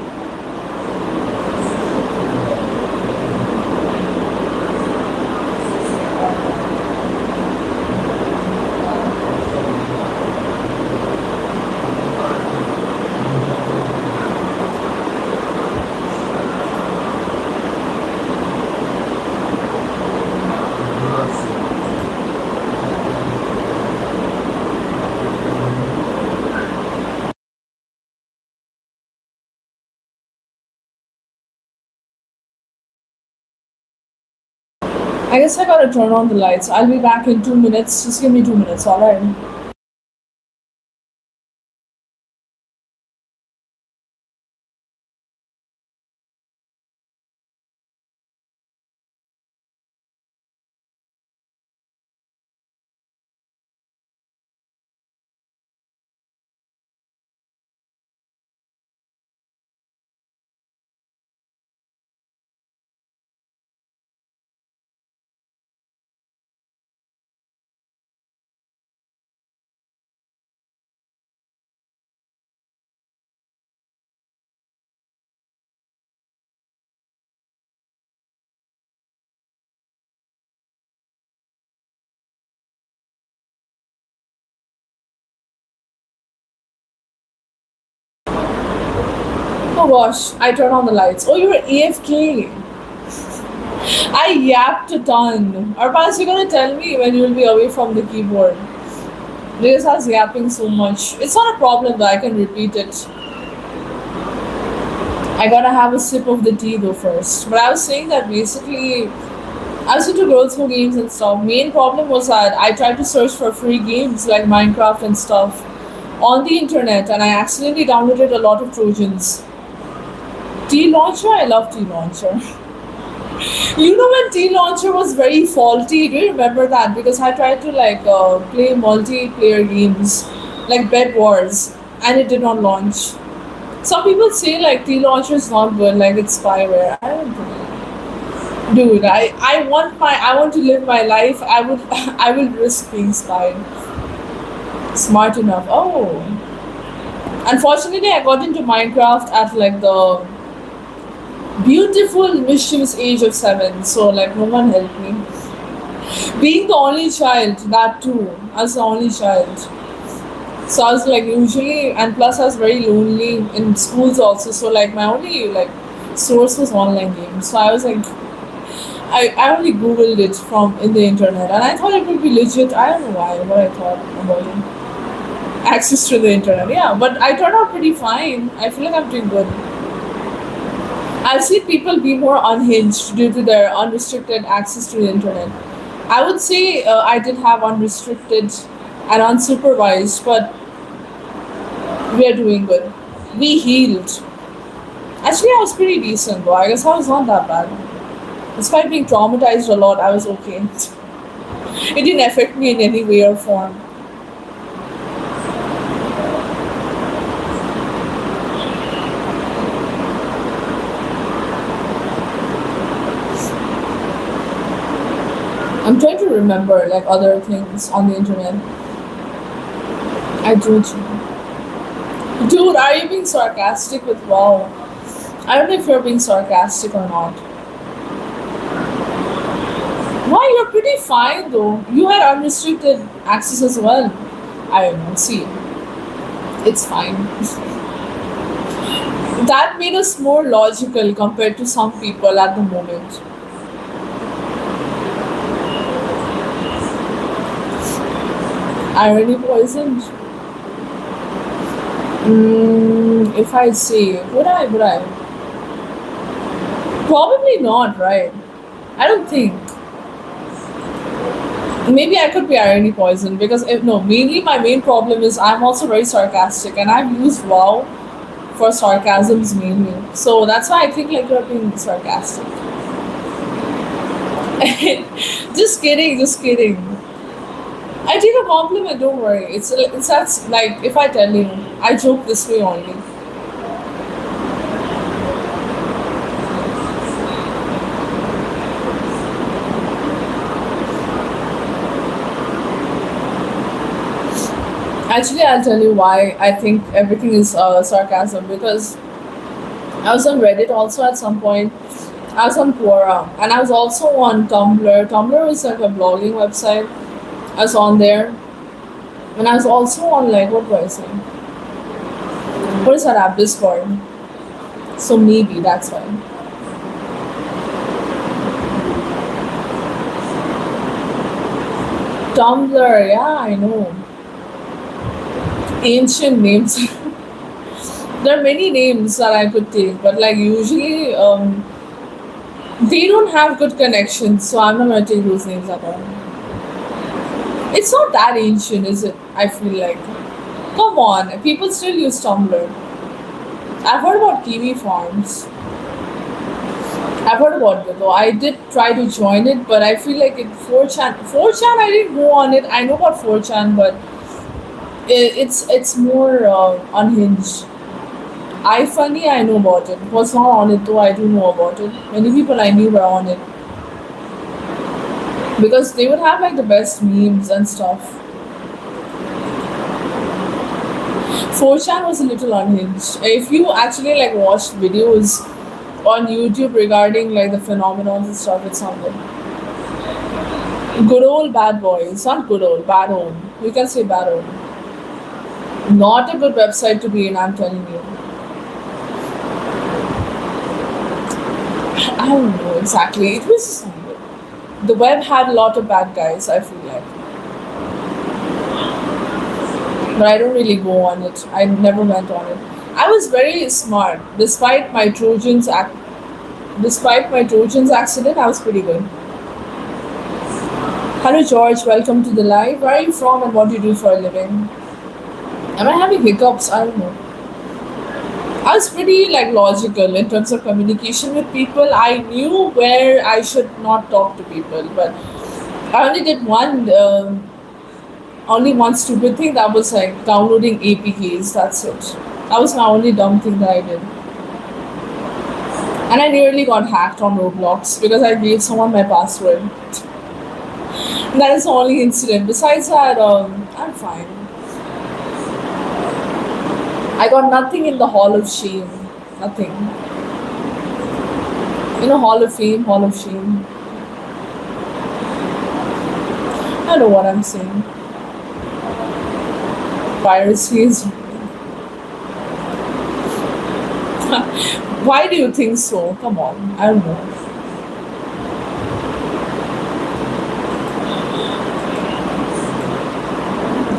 I guess I gotta turn on the lights. I'll be back in 2 minutes. Just give me 2 minutes, alright? Oh gosh, I turned on the lights. Oh, you were AFK. I yapped a ton. Arpas, you're gonna tell me when you'll be away from the keyboard. Because I was yapping so much. It's not a problem though, I can repeat it. I gotta have a sip of the tea though first. But I was saying that basically I was into girls who games and stuff. Main problem was that I tried to search for free games like Minecraft and stuff on the internet, and I accidentally downloaded a lot of Trojans. T launcher, I love T launcher. You know when T launcher was very faulty? Do you remember that? Because I tried to like play multiplayer games like Bed Wars, and it did not launch. Some people say like T launcher is not good, like it's spyware. I don't think. Dude, I want to live my life. I would I will risk being spied. Smart enough. Oh, unfortunately, I got into Minecraft at like the beautiful mischievous age of 7. So like no one helped me. Being the only child, that too. I was the only child. So I was like usually, and plus I was very lonely in schools also. So like my only like source was online games. So I was like, I only googled it from in the internet, and I thought it would be legit. I don't know why, but I thought about it. Access to the internet, yeah. But I turned out pretty fine. I feel like I'm doing good. I've seen people be more unhinged due to their unrestricted access to the internet. I would say I did have unrestricted and unsupervised, but we are doing good. We healed. Actually, I was pretty decent though. I guess I was not that bad. Despite being traumatized a lot, I was okay. It didn't affect me in any way or form. I'm trying to remember like other things on the internet. I do too. Dude, are you being sarcastic with wow? I don't know if you're being sarcastic or not. Why, you're pretty fine though. You had unrestricted access as well. I don't know. See, it's fine. That made us more logical compared to some people at the moment. Irony poisoned. If I say, would I? Probably not, right? I don't think. Maybe I could be irony poisoned because if, no, mainly my main problem is I'm also very sarcastic and I've used wow for sarcasms mainly. So that's why I think like you're being sarcastic. Just kidding, just kidding. I take a compliment, don't worry. It's that's like if I tell you, I joke this way only. Actually, I'll tell you why I think everything is sarcasm because I was on Reddit also at some point. I was on Quora and I was also on Tumblr. Tumblr is like a blogging website. I was on there and I was also on like what do I say? What is that app? Discord. So maybe that's why. Tumblr, yeah, I know. Ancient names. There are many names that I could take, but like usually they don't have good connections, so I'm not gonna take those names at all. It's not that ancient, is it? I feel like. Come on, people still use Tumblr. I've heard about kiwi farms. I've heard about it though. I did try to join it, but I feel like it 4chan I didn't go on it. I know about 4chan, but it's more unhinged. iFunny I know about it. Was not on it though. I do know about it. Many people I knew were on it because they would have like the best memes and stuff. 4chan was a little unhinged. If you actually like watched videos on YouTube regarding like the phenomenons and stuff, it's not good. Good old bad boys, not good old, bad old. You can say bad old. Not a good website to be in, I'm telling you. I don't know exactly. It was just not good. The web had a lot of bad guys, I feel like. But I don't really go on it. I never went on it. I was very smart. Despite my Trojans accident, I was pretty good. Hello George, welcome to the live. Where are you from and what do you do for a living? Am I having hiccups? I don't know. I was pretty like logical in terms of communication with people. I knew where I should not talk to people, but I only did only one stupid thing that was like downloading APKs. That's it. That was my only dumb thing that I did. And I nearly got hacked on Roblox because I gave someone my password. That is the only incident. Besides that, I'm fine. I got nothing in the Hall of Shame. Nothing. You know, Hall of Fame, Hall of Shame. I know what I'm saying. Piracy is. Why do you think so? Come on. I don't know.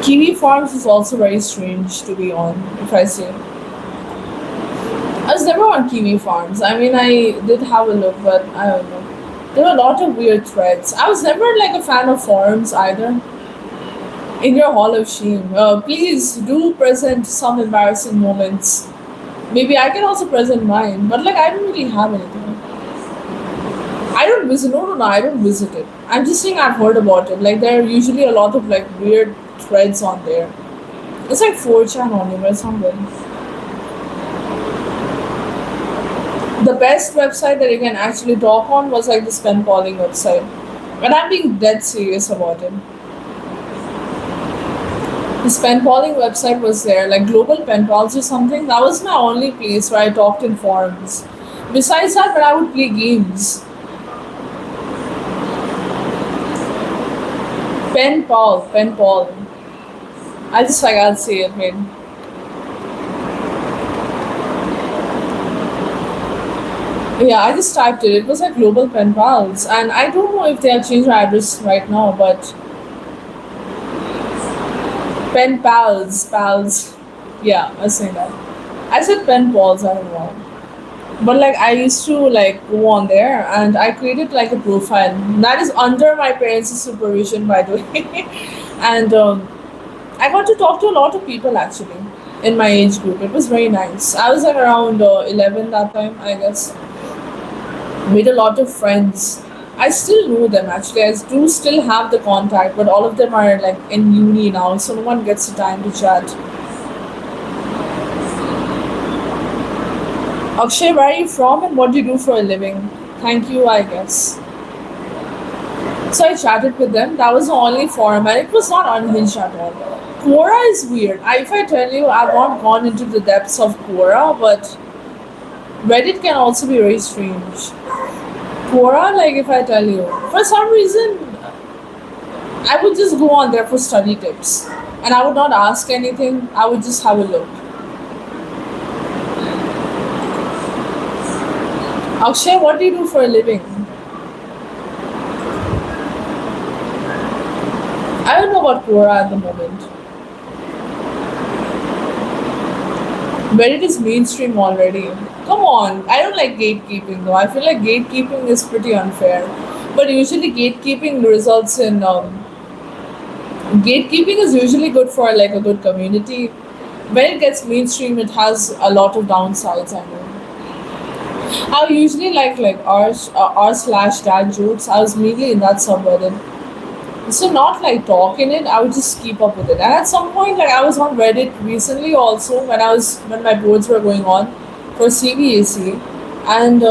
Kiwi Farms is also very strange to be on, if I say. I was never on Kiwi Farms. I mean, I did have a look, but I don't know. There were a lot of weird threads. I was never like a fan of forums either. In your Hall of Shame, please do present some embarrassing moments. Maybe I can also present mine, but like I don't really have anything. I don't visit. No, no, no. I don't visit it. I'm just saying I've heard about it. Like there are usually a lot of like weird threads on there. It's like 4chan only, but it's not good. The best website that you can actually talk on was like the pen calling website. And I'm being dead serious about it. This pen paling website was there, like Global Pen Pals or something. That was my only place where I talked in forums. Besides that, when I would play games, pen pal. I'll say it, man. Yeah, I just typed it. It was like Global Pen Pals, and I don't know if they have changed their address right now, but Pen Pals, pals. Yeah, I was saying that. I said Pen Pals. I don't know. But like I used to like go on there and I created like a profile that is under my parents' supervision, by the way. And I got to talk to a lot of people actually in my age group. It was very nice. I was like around 11 that time, I guess. Made a lot of friends. I still know them actually. I do still have the contact, but all of them are like in uni now, so no one gets the time to chat. Akshay, where are you from and what do you do for a living? Thank you, I guess. So I chatted with them. That was the only forum, and it was not unhinged at all. Quora is weird. If I tell you, I've not gone into the depths of Quora, but Reddit can also be very strange. Quora, like if I tell you, for some reason, I would just go on there for study tips, and I would not ask anything. I would just have a look. Akshay, what do you do for a living? I don't know about Quora at the moment. Reddit is mainstream already. Come on, I don't like gatekeeping though. I feel like gatekeeping is pretty unfair. But usually gatekeeping results in gatekeeping is usually good for like a good community. When it gets mainstream, it has a lot of downsides. I know. I usually like r slash dad jokes. I was mainly in that subreddit. So not like talk in it, I would just keep up with it. And at some point, like I was on Reddit recently also when my boards were going on for CBAC, and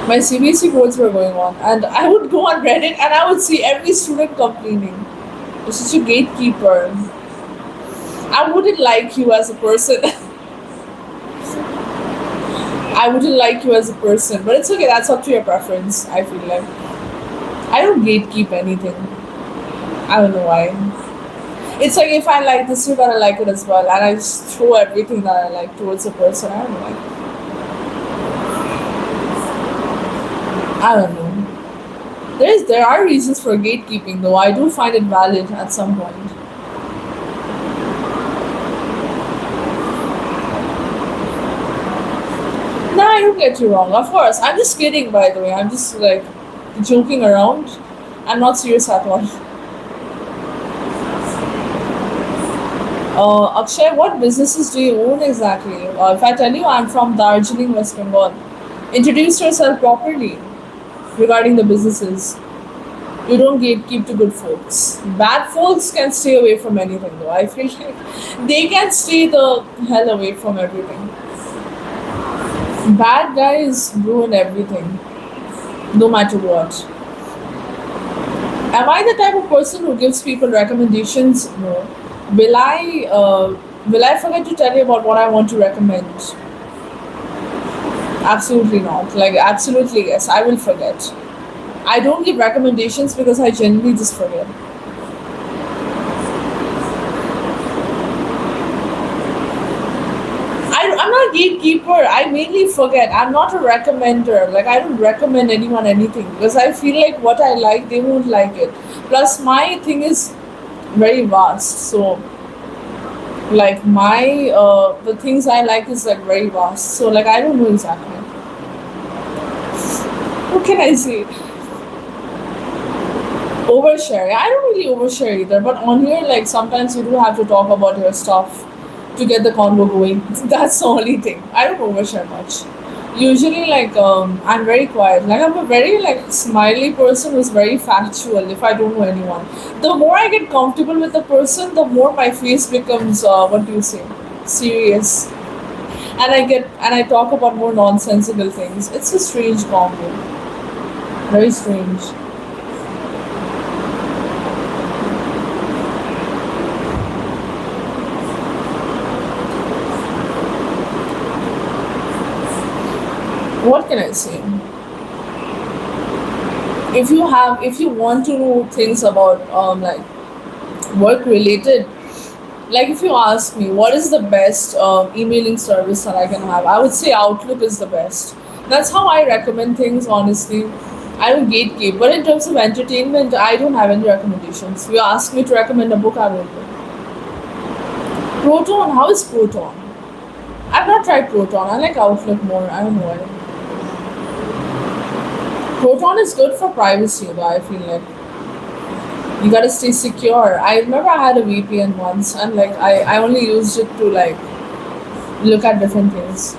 my CBSE boards were going on, and I would go on Reddit and I would see every student complaining. You're such a gatekeeper. I wouldn't like you as a person. I wouldn't like you as a person, but it's okay. That's up to your preference. I feel like I don't gatekeep anything. I don't know why. It's like if I like this, you gotta like it as well, and I just throw everything that I like towards a person. I don't know. I don't know. There are reasons for gatekeeping though. I do find it valid at some point. No, I don't get you wrong. Of course, I'm just kidding. By the way, I'm just like joking around. I'm not serious at all. Akshay, what businesses do you own exactly? If I tell you I'm from Darjeeling, West Bengal, introduce yourself properly regarding the businesses. You don't gatekeep to good folks. Bad folks can stay away from anything though. I feel like they can stay the hell away from everything. Bad guys ruin everything, no matter what. Am I the type of person who gives people recommendations? No. Will I? Will I forget to tell you about what I want to recommend? Absolutely not. Like absolutely yes, I will forget. I don't give recommendations because I genuinely just forget. I'm not a gatekeeper. I mainly forget. I'm not a recommender. Like I don't recommend anyone anything because I feel like what I like, they won't like it. Plus, my thing is very vast. So, like the things I like is like very vast. So, like I don't know exactly. What can I say? Overshare. I don't really overshare either. But on here, like sometimes you do have to talk about your stuff to get the convo going. That's the only thing. I don't overshare much. Usually, like I'm very quiet. Like I'm a very like smiley person who's very factual. If I don't know anyone, the more I get comfortable with the person, the more my face becomes what do you say, serious, and I talk about more nonsensical things. It's a strange combo. Very strange. What can I say? If you want to know things about like work related, Like if you ask me what is the best emailing service that I can have, I would say Outlook is the best. That's how I recommend things, honestly. I don't gatekeep, but in terms of entertainment, I don't have any recommendations. If you ask me to recommend a book, I will do. Proton, how is Proton? I've not tried Proton. I like Outlook more. I don't know why. Proton is good for privacy, though. I feel like you gotta stay secure. I remember I had a VPN once, and like I only used it to like look at different things.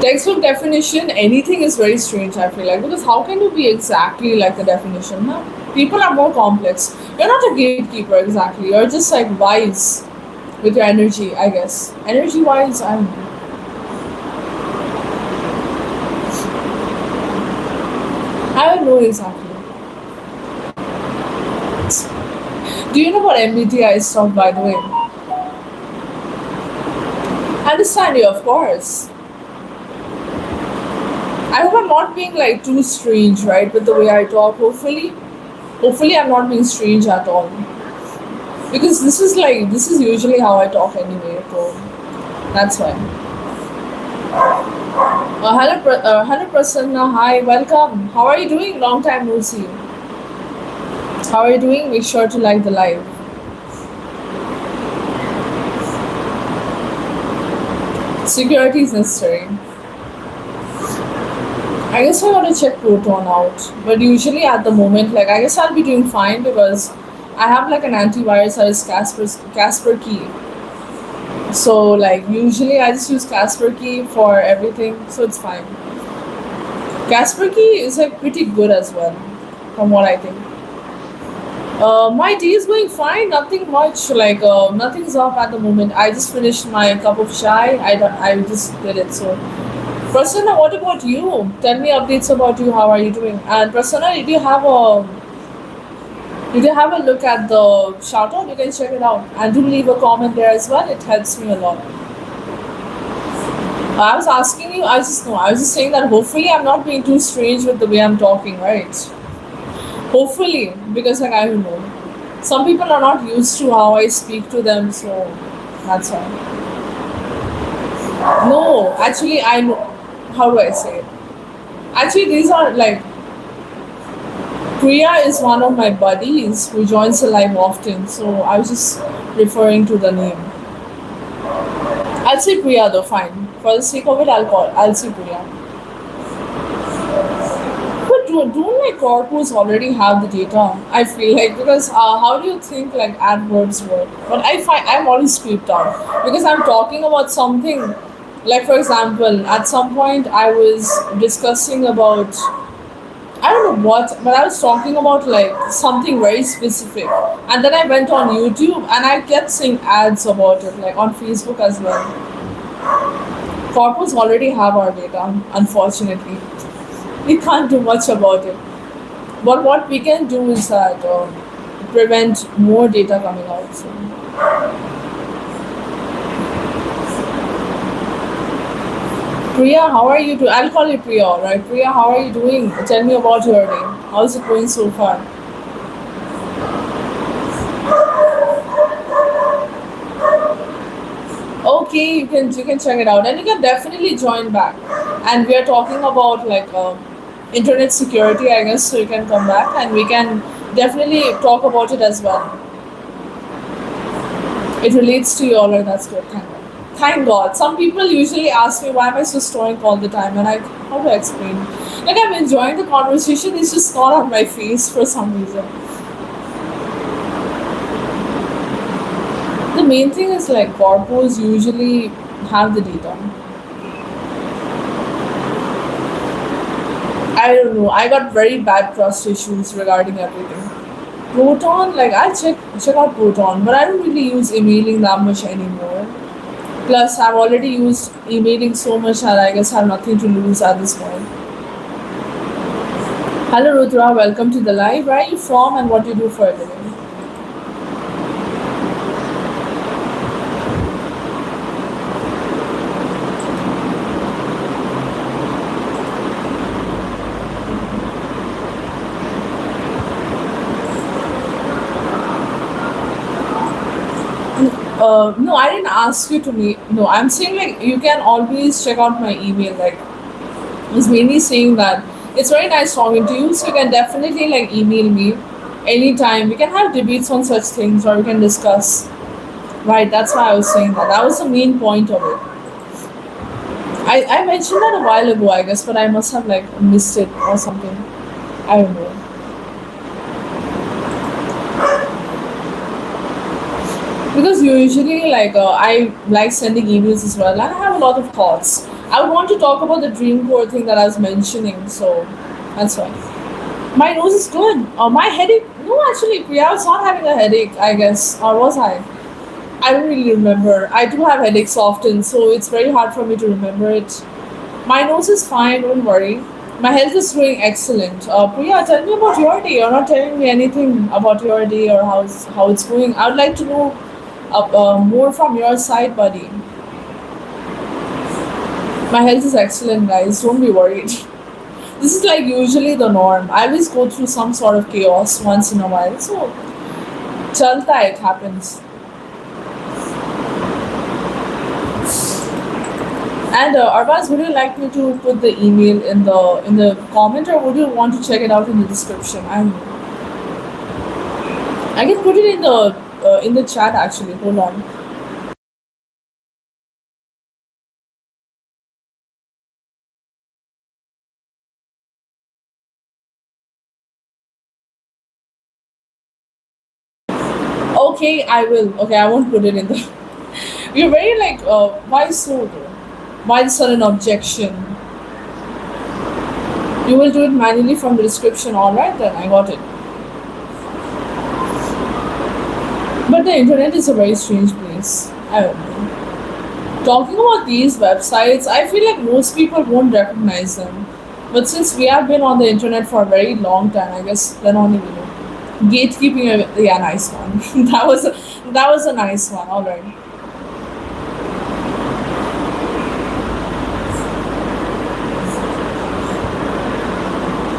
Textbook definition, anything is very strange, I feel like, because how can you be exactly like the definition? Huh? People are more complex. You're not a gatekeeper exactly. You're just like wise with your energy, I guess. Energy wise, I don't know. I don't know exactly. Do you know what MBTI is stuff, by the way? I understand you, of course. I hope I'm not being like too strange, right, with the way I talk. Hopefully, I'm not being strange at all. Because this is usually how I talk anyway. So that's why. Hello, Prasanna. Hi, welcome. How are you doing? Long time no see. How are you doing? Make sure to like the live. Security is necessary. I guess I want to check Proton out, but usually at the moment, like I guess I'll be doing fine because I have like an antivirus that is Casper Key. So like usually I just use Casper Key for everything, so it's fine. Casper Key is like pretty good as well, from what I think. My day is going fine. Nothing much. Like nothing's up at the moment. I just finished my cup of chai. I just did it. So, Prasanna, what about you? Tell me updates about you. How are you doing? And Prasanna, did you have a look at the shout out? You can check it out and do leave a comment there as well. It helps me a lot. I was asking you. I just know. I was just saying that hopefully I'm not being too strange with the way I'm talking, right? Hopefully, because like I don't know, some people are not used to how I speak to them, so that's why. No, actually, I know. How do I say it? Actually, these are like Priya is one of my buddies who joins the live often, so I was just referring to the name. I'll say Priya though, fine. For the sake of it, I'll say Priya. But don't like corpos already have the data? I feel like because how do you think like adverbs work? But I find I'm always creeped out because I'm talking about something. Like for example, at some point I was discussing about I don't know what, but I was talking about like something very specific, and then I went on YouTube and I kept seeing ads about it, like on Facebook as well. Corpos already have our data, unfortunately. We can't do much about it. But what we can do is that prevent more data coming out. So. Priya, how are you doing? I'll call you Priya, right? Priya, how are you doing? Tell me about your day. How's it going so far? Okay, you can check it out, and you can definitely join back. And we are talking about like internet security, I guess. So you can come back, and we can definitely talk about it as well. It relates to you all, right? That's good. Thank God. Thank God. Some people usually ask me why am I so stoic all the time, and I how to explain? Like I'm enjoying the conversation. It's just not on my face for some reason. The main thing is like corpos usually have the data. I don't know. I got very bad trust issues regarding everything. Proton, like I check out Proton, but I don't really use emailing that much anymore. Plus, I've already used emailing so much that I guess I have nothing to lose at this point. Hello Rudra, welcome to the live. Where are you from and what do you do for a living? No, I didn't ask you to meet. No, I'm saying like you can always check out my email. Like, was mainly saying that it's very nice talking to you, so you can definitely like email me anytime. We can have debates on such things, or we can discuss. Right, that's why I was saying that. That was the main point of it. I mentioned that a while ago, I guess, but I must have like missed it or something. I don't know. Because usually, like, I like sending emails as well, and I have a lot of thoughts. I would want to talk about the dream core thing that I was mentioning, so that's why. My nose is good. My headache. No, actually, Priya, I was not having a headache, I guess. Or was I? I don't really remember. I do have headaches often, so it's very hard for me to remember it. My nose is fine, don't worry. My health is doing excellent. Priya, tell me about your day. You're not telling me anything about your day or how it's going. I would like to know more from your side, buddy. My health is excellent, guys. Don't be worried. This is like usually the norm. I always go through some sort of chaos once in a while. So, chalta, it happens. And Arbaz, would you like me to put the email in the comment, or would you want to check it out in the description? I can put it in the chat actually. Hold on. Okay, I will. Okay, I won't put it in the. You're very like why so though? Why the sudden objection? You will do it manually from the description. All right, then I got it. But the internet is a very strange place. I don't know. Talking about these websites, I feel like most people won't recognize them. But since we have been on the internet for a very long time, I guess then only we know. Gatekeeping, yeah, nice one. That was a nice one. All right.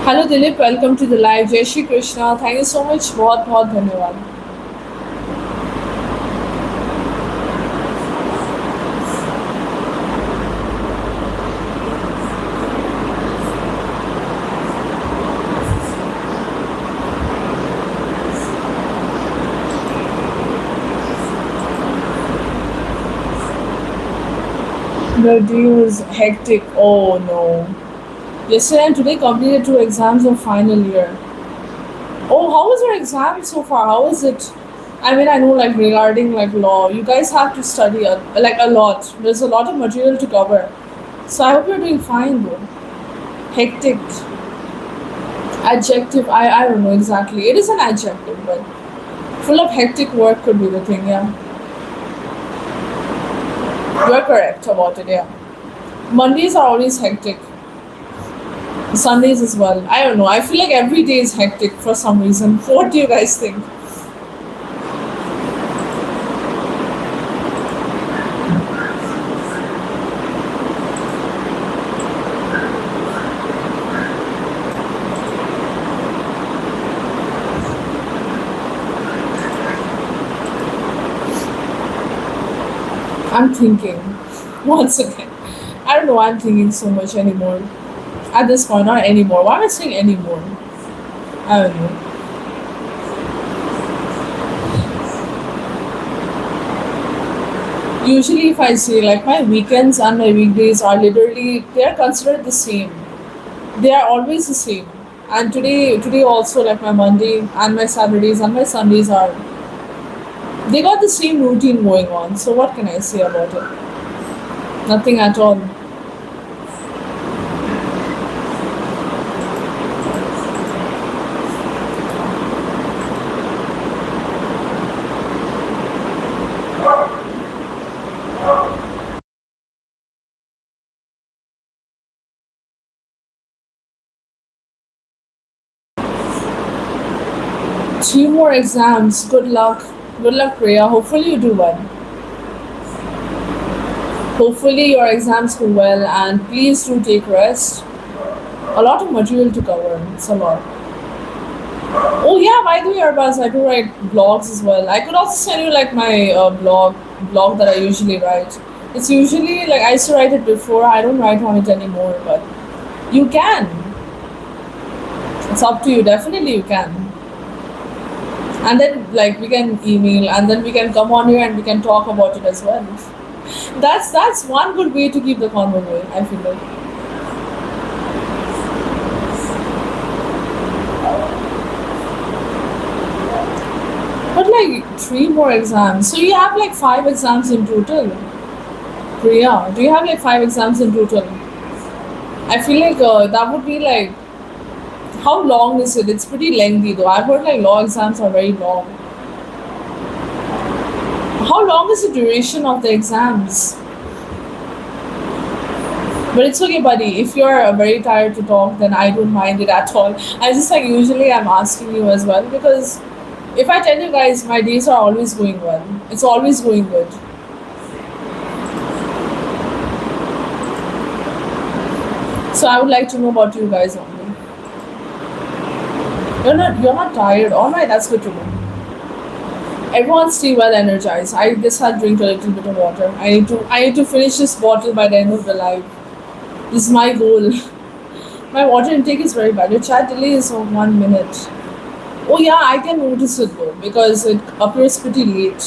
Hello Dilip, welcome to the live. Jai Shri Krishna. Thank you so much. बहुत बहुत धन्यवाद. The day was hectic. Oh no. Yesterday and today completed two exams of final year. Oh, how was your exam so far? How is it? I mean, I know like regarding like law, you guys have to study like a lot. There's a lot of material to cover. So I hope you're doing fine though. Hectic. Adjective. I don't know exactly. It is an adjective, but full of hectic work could be the thing. Yeah, you're correct about it. Yeah. Mondays are always hectic. Sundays as well. I don't know. I feel like every day is hectic for some reason. What do you guys think? I'm thinking once again. I don't know why I'm thinking so much anymore. At this point, not anymore. Why am I saying anymore? I don't know. Usually, if I say like my weekends and my weekdays are literally they are considered the same. They are always the same. And today also like my Monday and my Saturdays and my Sundays are they got the same routine going on. So what can I say about it? Nothing at all. Three more exams. Good luck. Good luck, Priya. Hopefully you do well. Hopefully your exams go well and please do take rest. A lot of material to cover. It's a lot. Oh yeah, by the way, Arbaz, I do write blogs as well. I could also send you like my blog blog that I usually write. It's usually like I used to write it before. I don't write on it anymore, but you can. It's up to you. Definitely, you can. And then like we can email, and then we can come on here and we can talk about it as well. That's one good way to keep the convo going. I feel like. But like three more exams. So you have like five exams in total. Priya, do you have like five exams in total? I feel like that would be like, how long is it? It's pretty lengthy though. I've heard like law exams are very long. How long is the duration of the exams? But it's okay, buddy. If you're very tired to talk, then I don't mind it at all. I just like usually I'm asking you as well because if I tell you guys, my days are always going well. It's always going good. So I would like to know about you guys only. You're not tired. All right, that's good to know. Everyone stay well energized. I just had drink a little bit of water. I need to finish this bottle by the end of the live. This is my goal. My water intake is very bad. Your chat delay is of 1 minute. Oh yeah, I can notice it though because it appears pretty late.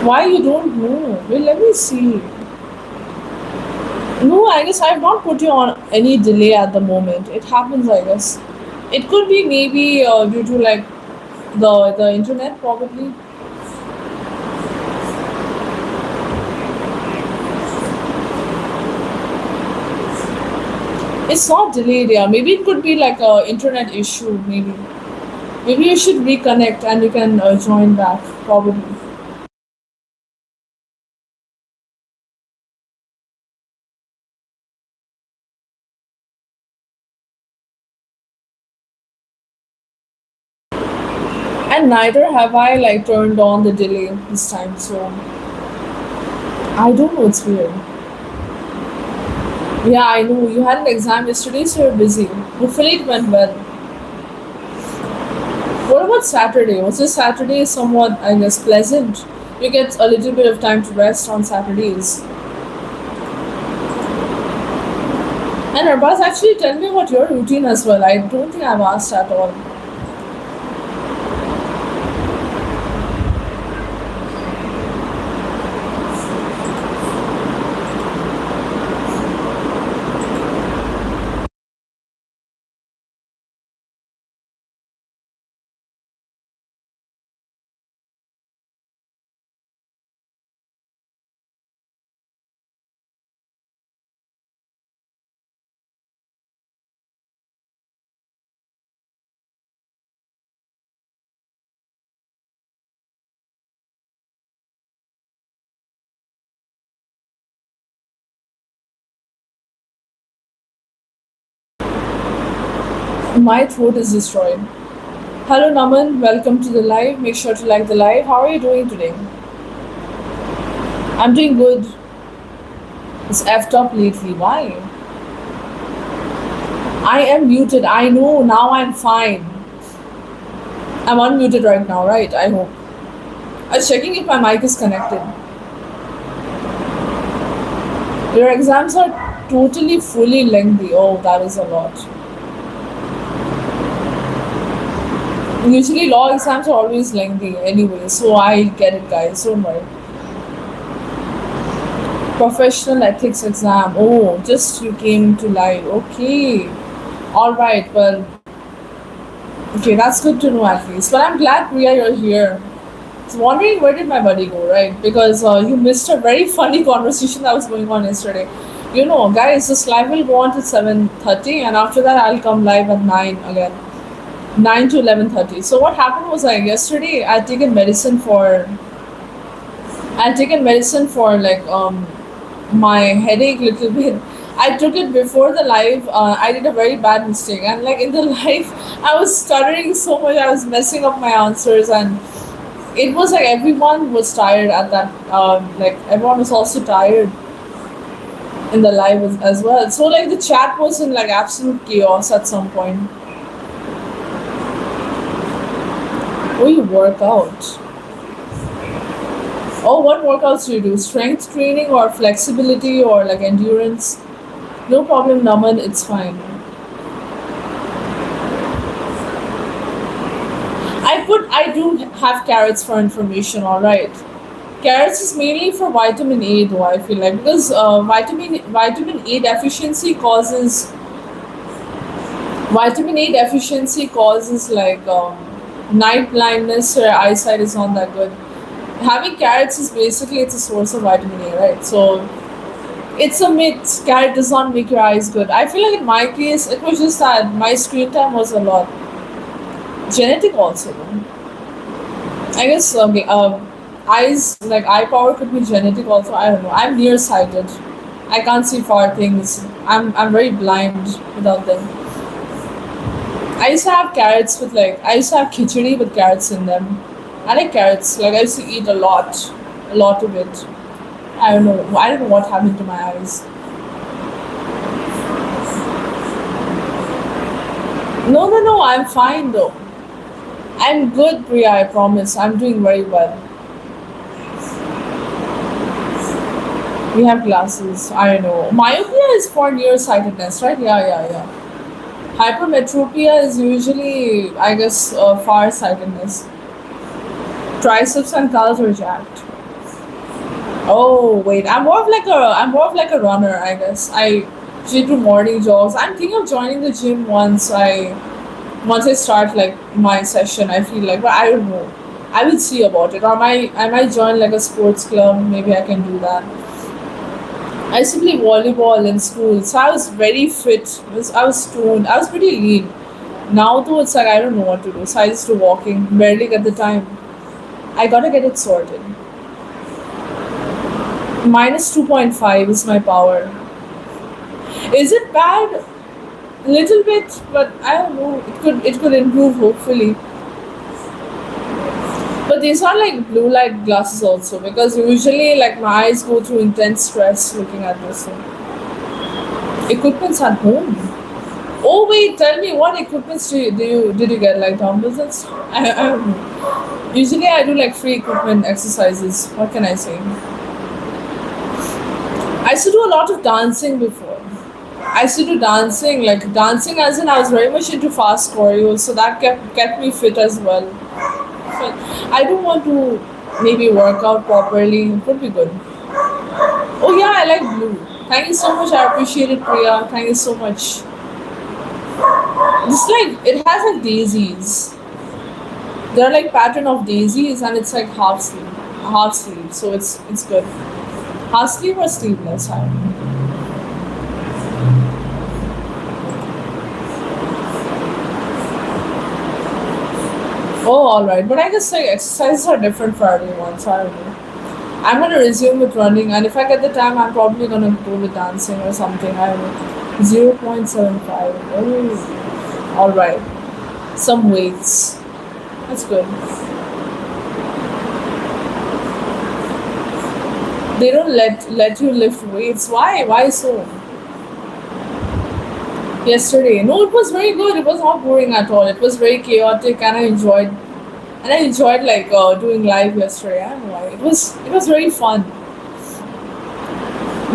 Why you don't know? Well, let me see. No, I guess I have not put you on any delay at the moment. It happens, I guess. It could be maybe due to like the internet probably. It's not delayed, yeah. Maybe it could be like a internet issue. Maybe you should reconnect and you can join back probably. And neither have I like turned on the delay this time. So I don't know. It's weird. Yeah, I know. You had an exam yesterday, so you're busy. Hopefully it went well. What about Saturday? Was this Saturday somewhat, I guess, pleasant? You get a little bit of time to rest on Saturdays. And Arbaz, actually tell me about your routine as well. I don't think I've asked at all. My throat is destroyed. Hello Naman, welcome to the live. Make sure to like the live. How are you doing today? I'm doing good. It's effed up lately. Why? I am muted. I know. Now I'm fine. I'm unmuted right now, right? I hope. I was checking if my mic is connected. Your exams are totally fully lengthy. Oh, that is a lot. Usually, law exams are always lengthy anyway, so I get it, guys. Don't worry. Professional ethics exam. Oh, just you came to live. Okay. All right. Well, okay, that's good to know at least. But I'm glad, Priya, you're here. I was wondering where did my buddy go, right? Because you missed a very funny conversation that was going on yesterday. You know, guys, this live will go on to 7:30, and after that, I'll come live at 9 again. 9 to 11:30. So what happened was like yesterday I had taken medicine for like my headache little bit. I took it before the live. I did a very bad mistake, and like in the live, I was stuttering so much. I was messing up my answers, and it was like everyone was tired at that. Like everyone was also tired in the live as well. So like the chat was in like absolute chaos at some point. Oh, you work out. Oh, what workouts do you do? Strength training or flexibility or like endurance? No problem, Naman, it's fine. I do have carrots for information, alright. Carrots is mainly for vitamin A though, I feel like, because vitamin A deficiency causes vitamin A deficiency causes like night blindness or eyesight is not that good. Having carrots is basically it's a source of vitamin A, right? So it's a myth. Carrot does not make your eyes good. I feel like in my case, it was just that my screen time was a lot. Genetic also, though. I guess okay. Eyes like eye power could be genetic also. I don't know. I'm nearsighted. I can't see far things. I'm very blind without them. I used to have carrots with like I used to have khichdi with carrots in them. I like carrots. Like I used to eat a lot of it. I don't know. I don't know what happened to my eyes. No, no, no. I'm fine though. I'm good, Priya. I promise. I'm doing very well. We have glasses. I know. Myopia is for nearsightedness, right? Yeah, yeah, yeah. Hypermetropia is usually, I guess, farsightedness. Triceps and calves are jacked. Oh wait, I'm more of like a runner, I guess. I usually do morning jogs. I'm thinking of joining the gym once I start like my session. I feel like, but I don't know. I will see about it. Or I might join like a sports club. Maybe I can do that. I used to play volleyball in school, so I was very fit. I was stoned. I was pretty lean. Now though, it's like I don't know what to do. So I just do walking. Barely get the time. I gotta get it sorted. Minus 2.5 is my power. Is it bad? Little bit, but I don't know. It could improve hopefully. But these are like blue light glasses also because usually like my eyes go through intense stress looking at this thing. Equipments at home. Oh wait, tell me what equipments did you get like dumbbells and stuff? I don't know. Usually I do like free equipment exercises. What can I say? I used to do a lot of dancing before. I used to do dancing, like dancing as in I was very much into fast choreos, so that kept me fit as well. But I don't want to maybe work out properly. It would be good. Oh yeah, I like blue. Thank you so much. I appreciate it, Priya. Thank you so much. It's like it has like daisies. There are like pattern of daisies, and it's like half sleeve. So it's good. Half sleeve or sleeveless? I don't know. Oh, all right. But I guess like exercises are different for everyone, so I don't know. I'm gonna resume with running, and if I get the time, I'm probably gonna go with dancing or something. I don't know. 0.75. Oh, all right. Some weights. That's good. They don't let you lift weights. Why? Why so? Yesterday, no, it was very good. It was not boring at all. It was very chaotic, and I enjoyed like doing live yesterday. I don't know why. It was very fun.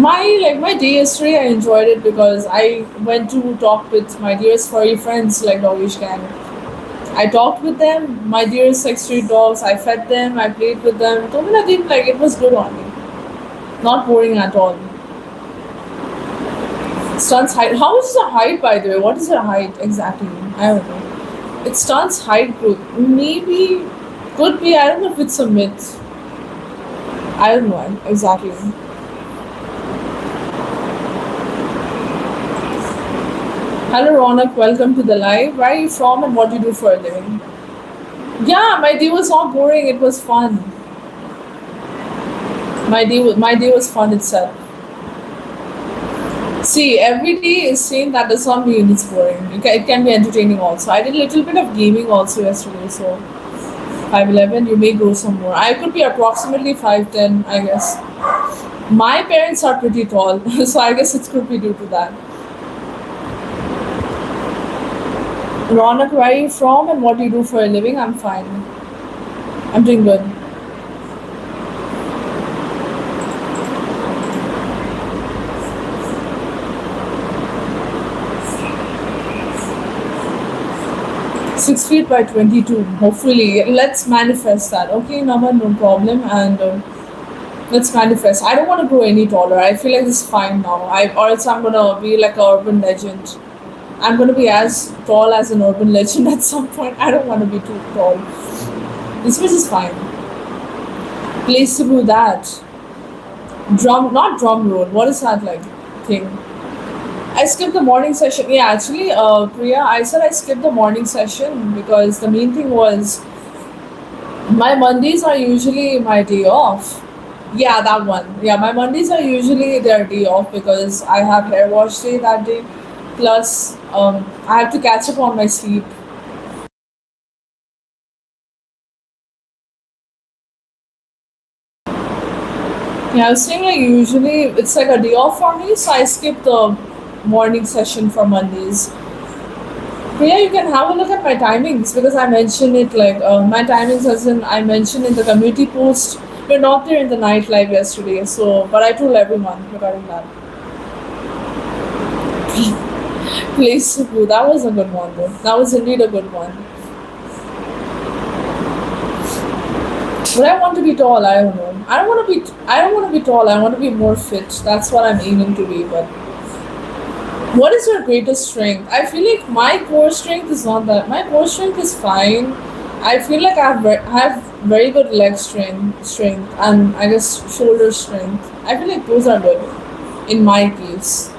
My day yesterday, I enjoyed it because I went to talk with my dearest furry friends like Doggish Gang. I talked with them, my dearest like street dogs. I fed them, I played with them. Tomina did like it was good on me, not boring at all. Stunts height. How is the height by the way? What is the height exactly? I don't know. It stunts height growth. Maybe could be. I don't know if it's a myth. I don't know exactly. Hello Ronak, welcome to the live. Where are you from and what do you do for a living? Yeah, my day was not boring. It was fun. My day was fun itself. See, every day is same. That does not mean it's boring. It can be entertaining also. I did a little bit of gaming also yesterday, so 5'11". You may grow some more. I could be approximately 5'10", I guess. My parents are pretty tall, so I guess it could be due to that. Ronak, where are you from and what do you do for a living? I'm fine. I'm doing good. 6 feet by 22. Hopefully, let's manifest that. Okay, Naman, no problem. And let's manifest. I don't want to grow any taller. I feel like this is fine now. Or else I'm gonna be like an urban legend. I'm gonna be as tall as an urban legend at some point. I don't want to be too tall. This much is fine. Place to do that. Not drum roll. What is that like thing? I skipped the morning session. Yeah, actually, Priya, I said I skipped the morning session because the main thing was my Mondays are usually my day off. Yeah, that one. Yeah, my Mondays are usually their day off because I have hair wash day that day. Plus, I have to catch up on my sleep. Yeah, I was saying like usually it's like a day off for me, so I skip the morning session for Mondays. But yeah, you can have a look at my timings because I mentioned it like my timings as in I mentioned in the community post. We're not there in the night live yesterday, so but I told everyone regarding that. Place to go. That was a good one though. That was indeed a good one. But I want to be tall. I don't know. I don't want to be. I don't want to be tall. I want to be more fit. That's what I'm aiming to be. But what is your greatest strength? I feel like my core strength is not that. My core strength is fine. I feel like I have very good leg strength, and I guess shoulder strength. I feel like those are good in my case.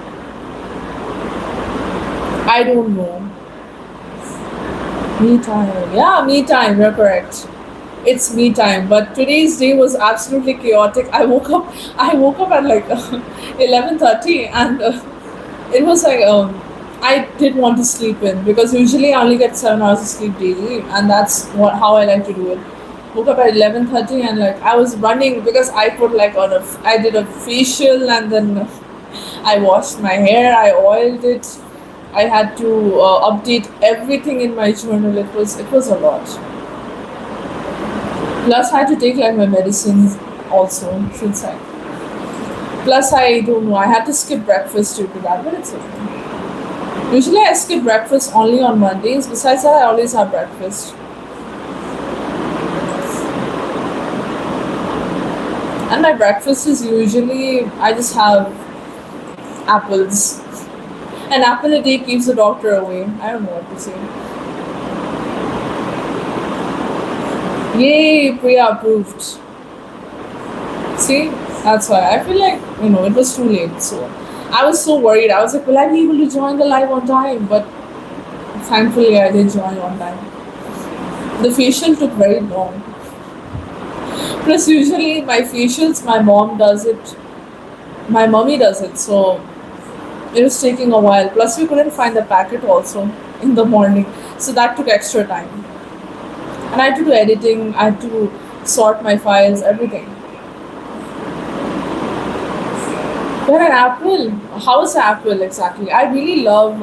I don't know. Me time. Yeah, me time. You're correct. It's me time. But today's day was absolutely chaotic. I woke up at like 11:30, and it was like I did want to sleep in because usually I only get 7 hours of sleep daily, and that's what how I like to do it. Woke up at 11:30 and like I was running because I put like I did a facial and then I washed my hair, I oiled it. I had to update everything in my journal. It was a lot. Plus, I had to take like my medicines also since I. Plus, I don't know. I had to skip breakfast due to that, but it's okay. Usually, I skip breakfast only on Mondays. Besides that, I always have breakfast. And my breakfast is usually I just have apples. An apple a day keeps the doctor away. I don't know what to say. Yay, Priya approved. See, that's why I feel like it was too late. So I was so worried. I was like, will I be able to join the live on time? But thankfully, I did join on time. The facial took very long. Plus, usually my facials, my mom does it. My mommy does it. So it was taking a while. Plus, we couldn't find the packet also in the morning. So that took extra time. And I had to do editing, I had to sort my files, everything. But an apple, how is apple exactly? I really love.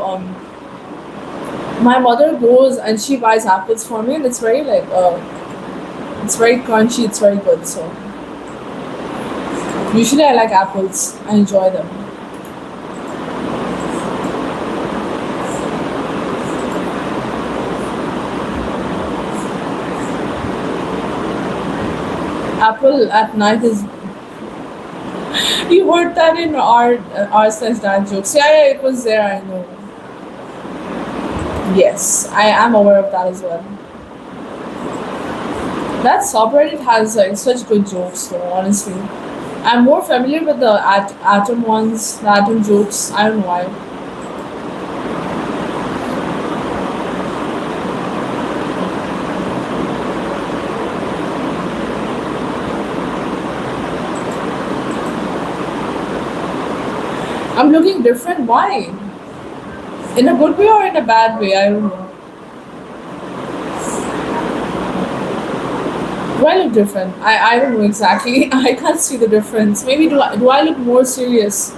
My mother goes and she buys apples for me, and it's very like it's very crunchy. It's very good. So usually I like apples. I enjoy them. Apple at night is. You heard that in our slash dad jokes. Yeah, yeah, it was there. I know. Yes, I am aware of that as well. That subreddit has like such good jokes, though. Honestly, I'm more familiar with the atom ones, the atom jokes. I don't know why. I'm looking different. Why? In a good way or in a bad way? I don't know. Do I look different? I don't know exactly. I can't see the difference. Maybe do I look more serious?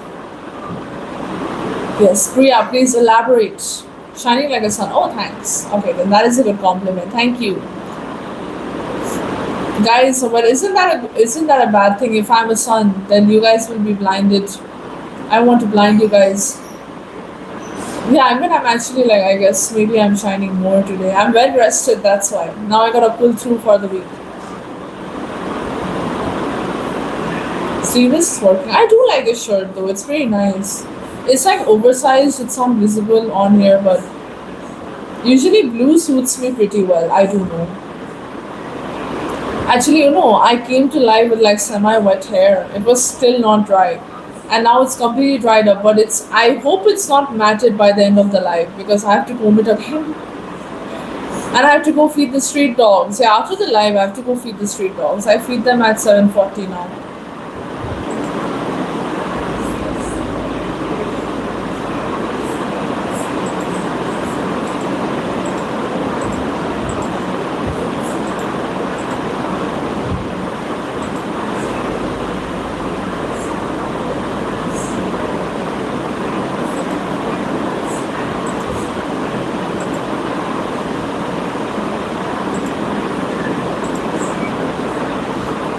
Yes, Priya, please elaborate. Shining like a sun. Oh, thanks. Okay, then that is a good compliment. Thank you, guys. But isn't that a bad thing? If I'm a sun, then you guys will be blinded. I want to blind you guys. Yeah, I mean, I'm actually like, I guess maybe I'm shining more today. I'm well rested, that's why. Now I gotta pull through for the week. See, this is working. I do like this shirt though, it's very nice. It's like oversized, it's not visible on here, but usually blue suits me pretty well. I do know. Actually, I came to life with like semi-wet hair. It was still not dry, and now it's completely dried up. But it's. I hope it's not matted by the end of the life because I have to comb it again, and I have to go feed the street dogs. Yeah, after the live, I have to go feed the street dogs. I feed them at 7:40 now.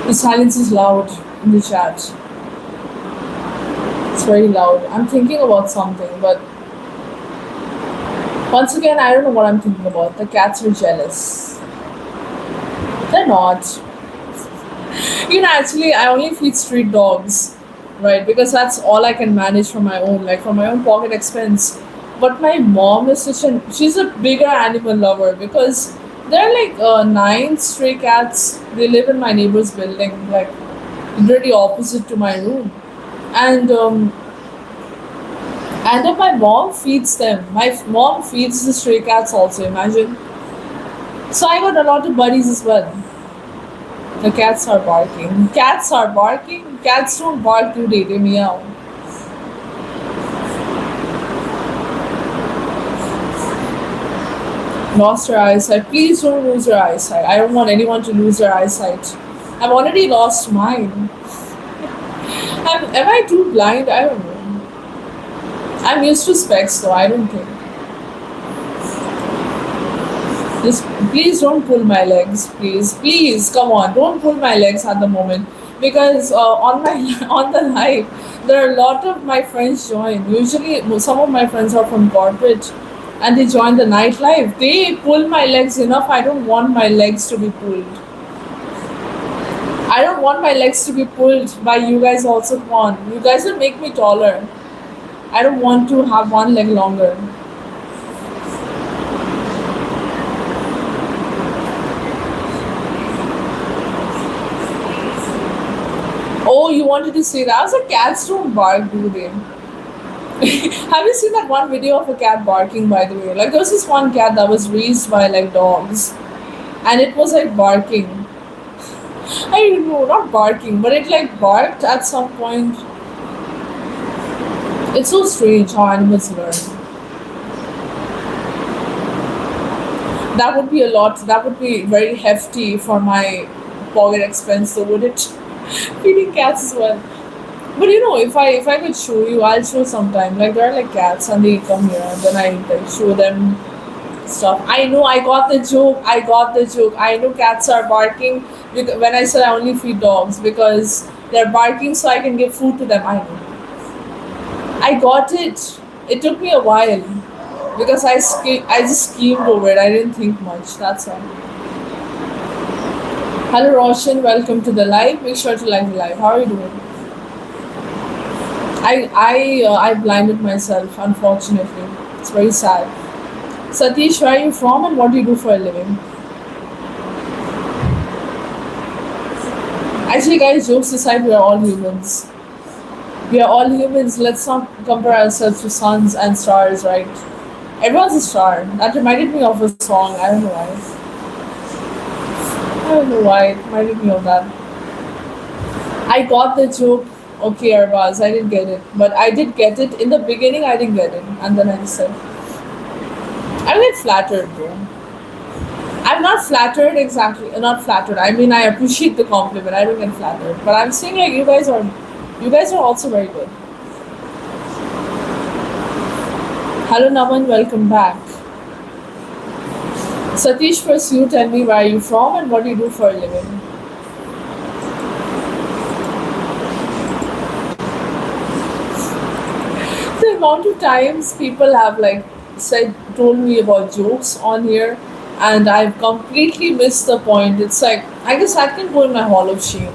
The silence is loud in the chat. It's very loud. I'm thinking about something, but once again, I don't know what I'm thinking about. The cats are jealous. They're not. Actually, I only feed street dogs, right? Because that's all I can manage from my own, like from my own pocket expense. But my mom is she's a bigger animal lover because there are like nine stray cats. They live in my neighbor's building, like really opposite to my room. And then my mom feeds them. My mom feeds the stray cats also. Imagine. So I got a lot of buddies as well. The cats are barking. Cats are barking. Cats don't bark today. They meow. Lost her eyesight. Please don't lose your eyesight. I don't want anyone to lose their eyesight. I've already lost mine. Am I too blind? I don't know. I'm used to specs though. I don't think. Just please don't pull my legs, please, come on, don't pull my legs at the moment because on my on the live there are a lot of my friends join. Usually, some of my friends are from corporate, and they join the night live. They pull my legs enough. I don't want my legs to be pulled. I don't want my legs to be pulled by you guys. Also, come on, you guys will make me taller. I don't want to have one leg longer. Oh, you wanted to say that? I was like, cats don't bark, do they? Have you seen that one video of a cat barking, by the way? Like, there was this one cat that was raised by, like, dogs, and it was, like, barking. I don't know, not barking, but it, like, barked at some point. It's so strange how animals learn. That would be a lot. That would be very hefty for my pocket expense, so would it? Feeding cats as well. But if I could show you, I'll show sometime. Like there are like cats and they come here and then I like show them stuff. I know I got the joke. I got the joke. I know cats are barking when I said I only feed dogs because they're barking so I can give food to them. I know. I got it. It took me a while because I just schemed over it. I didn't think much. That's all. Hello Roshan, welcome to the live. Make sure to like the live. How are you doing? I blinded myself, unfortunately. It's very sad. Satish, where are you from and what do you do for a living? Actually, guys, jokes aside, we are all humans. We are all humans. Let's not compare ourselves to suns and stars, right? Everyone's a star. That reminded me of a song. I don't know why. I don't know why. It reminded me of that. I got the joke. Okay, Arbaz, I didn't get it. But I did get it. In the beginning, I didn't get it. And then I just said, I get flattered, bro. I'm not flattered exactly. Not flattered. I mean, I appreciate the compliment. I don't get flattered. But I'm saying, like, you guys are also very good. Hello, Naman. Welcome back. Satish, first you tell me where are you from and what do you do for a living? amount of times people have like said told me about jokes on here, and I've completely missed the point. It's like I guess I can go in my hall of shame.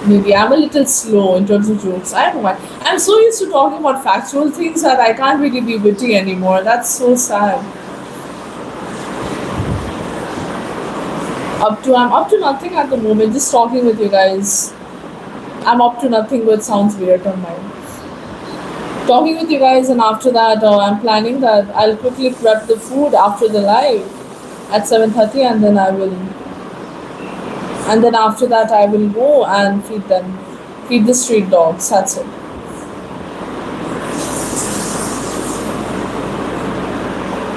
Maybe I'm a little slow in terms of jokes. I don't know why. I'm so used to talking about factual things that I can't really be witty anymore. That's so sad. I'm up to nothing at the moment. Just talking with you guys. I'm up to nothing, but sounds weird on mine. Talking with you guys, and after that, I'm planning that I'll quickly prep the food after the live at 7:30, and then after that I will go and feed them, feed the street dogs. That's it.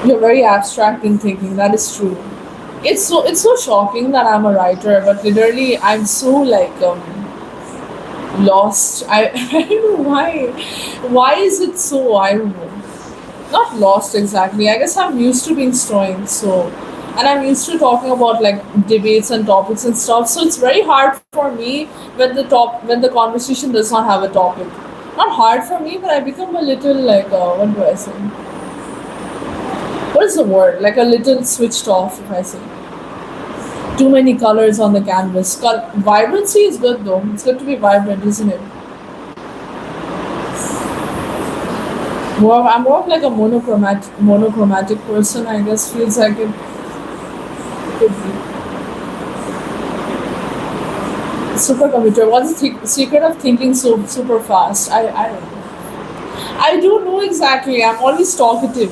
You're very abstract in thinking. That is true. It's so shocking that I'm a writer, but literally I'm so like lost. I don't know why. Why is it so? I don't know. Not lost exactly. I guess I'm used to being stoic, so and I'm used to talking about like debates and topics and stuff. So it's very hard for me when the conversation does not have a topic. Not hard for me, but I become a little like what do I say? What is the word? Like a little switched off, if I say. Too many colors on the canvas. Vibrancy is good though. It's good to be vibrant, isn't it? I'm more of like a monochromatic person. I guess feels like it could be. Super computer. What's the secret of thinking so super fast? I don't know. I don't know exactly. I'm always talkative.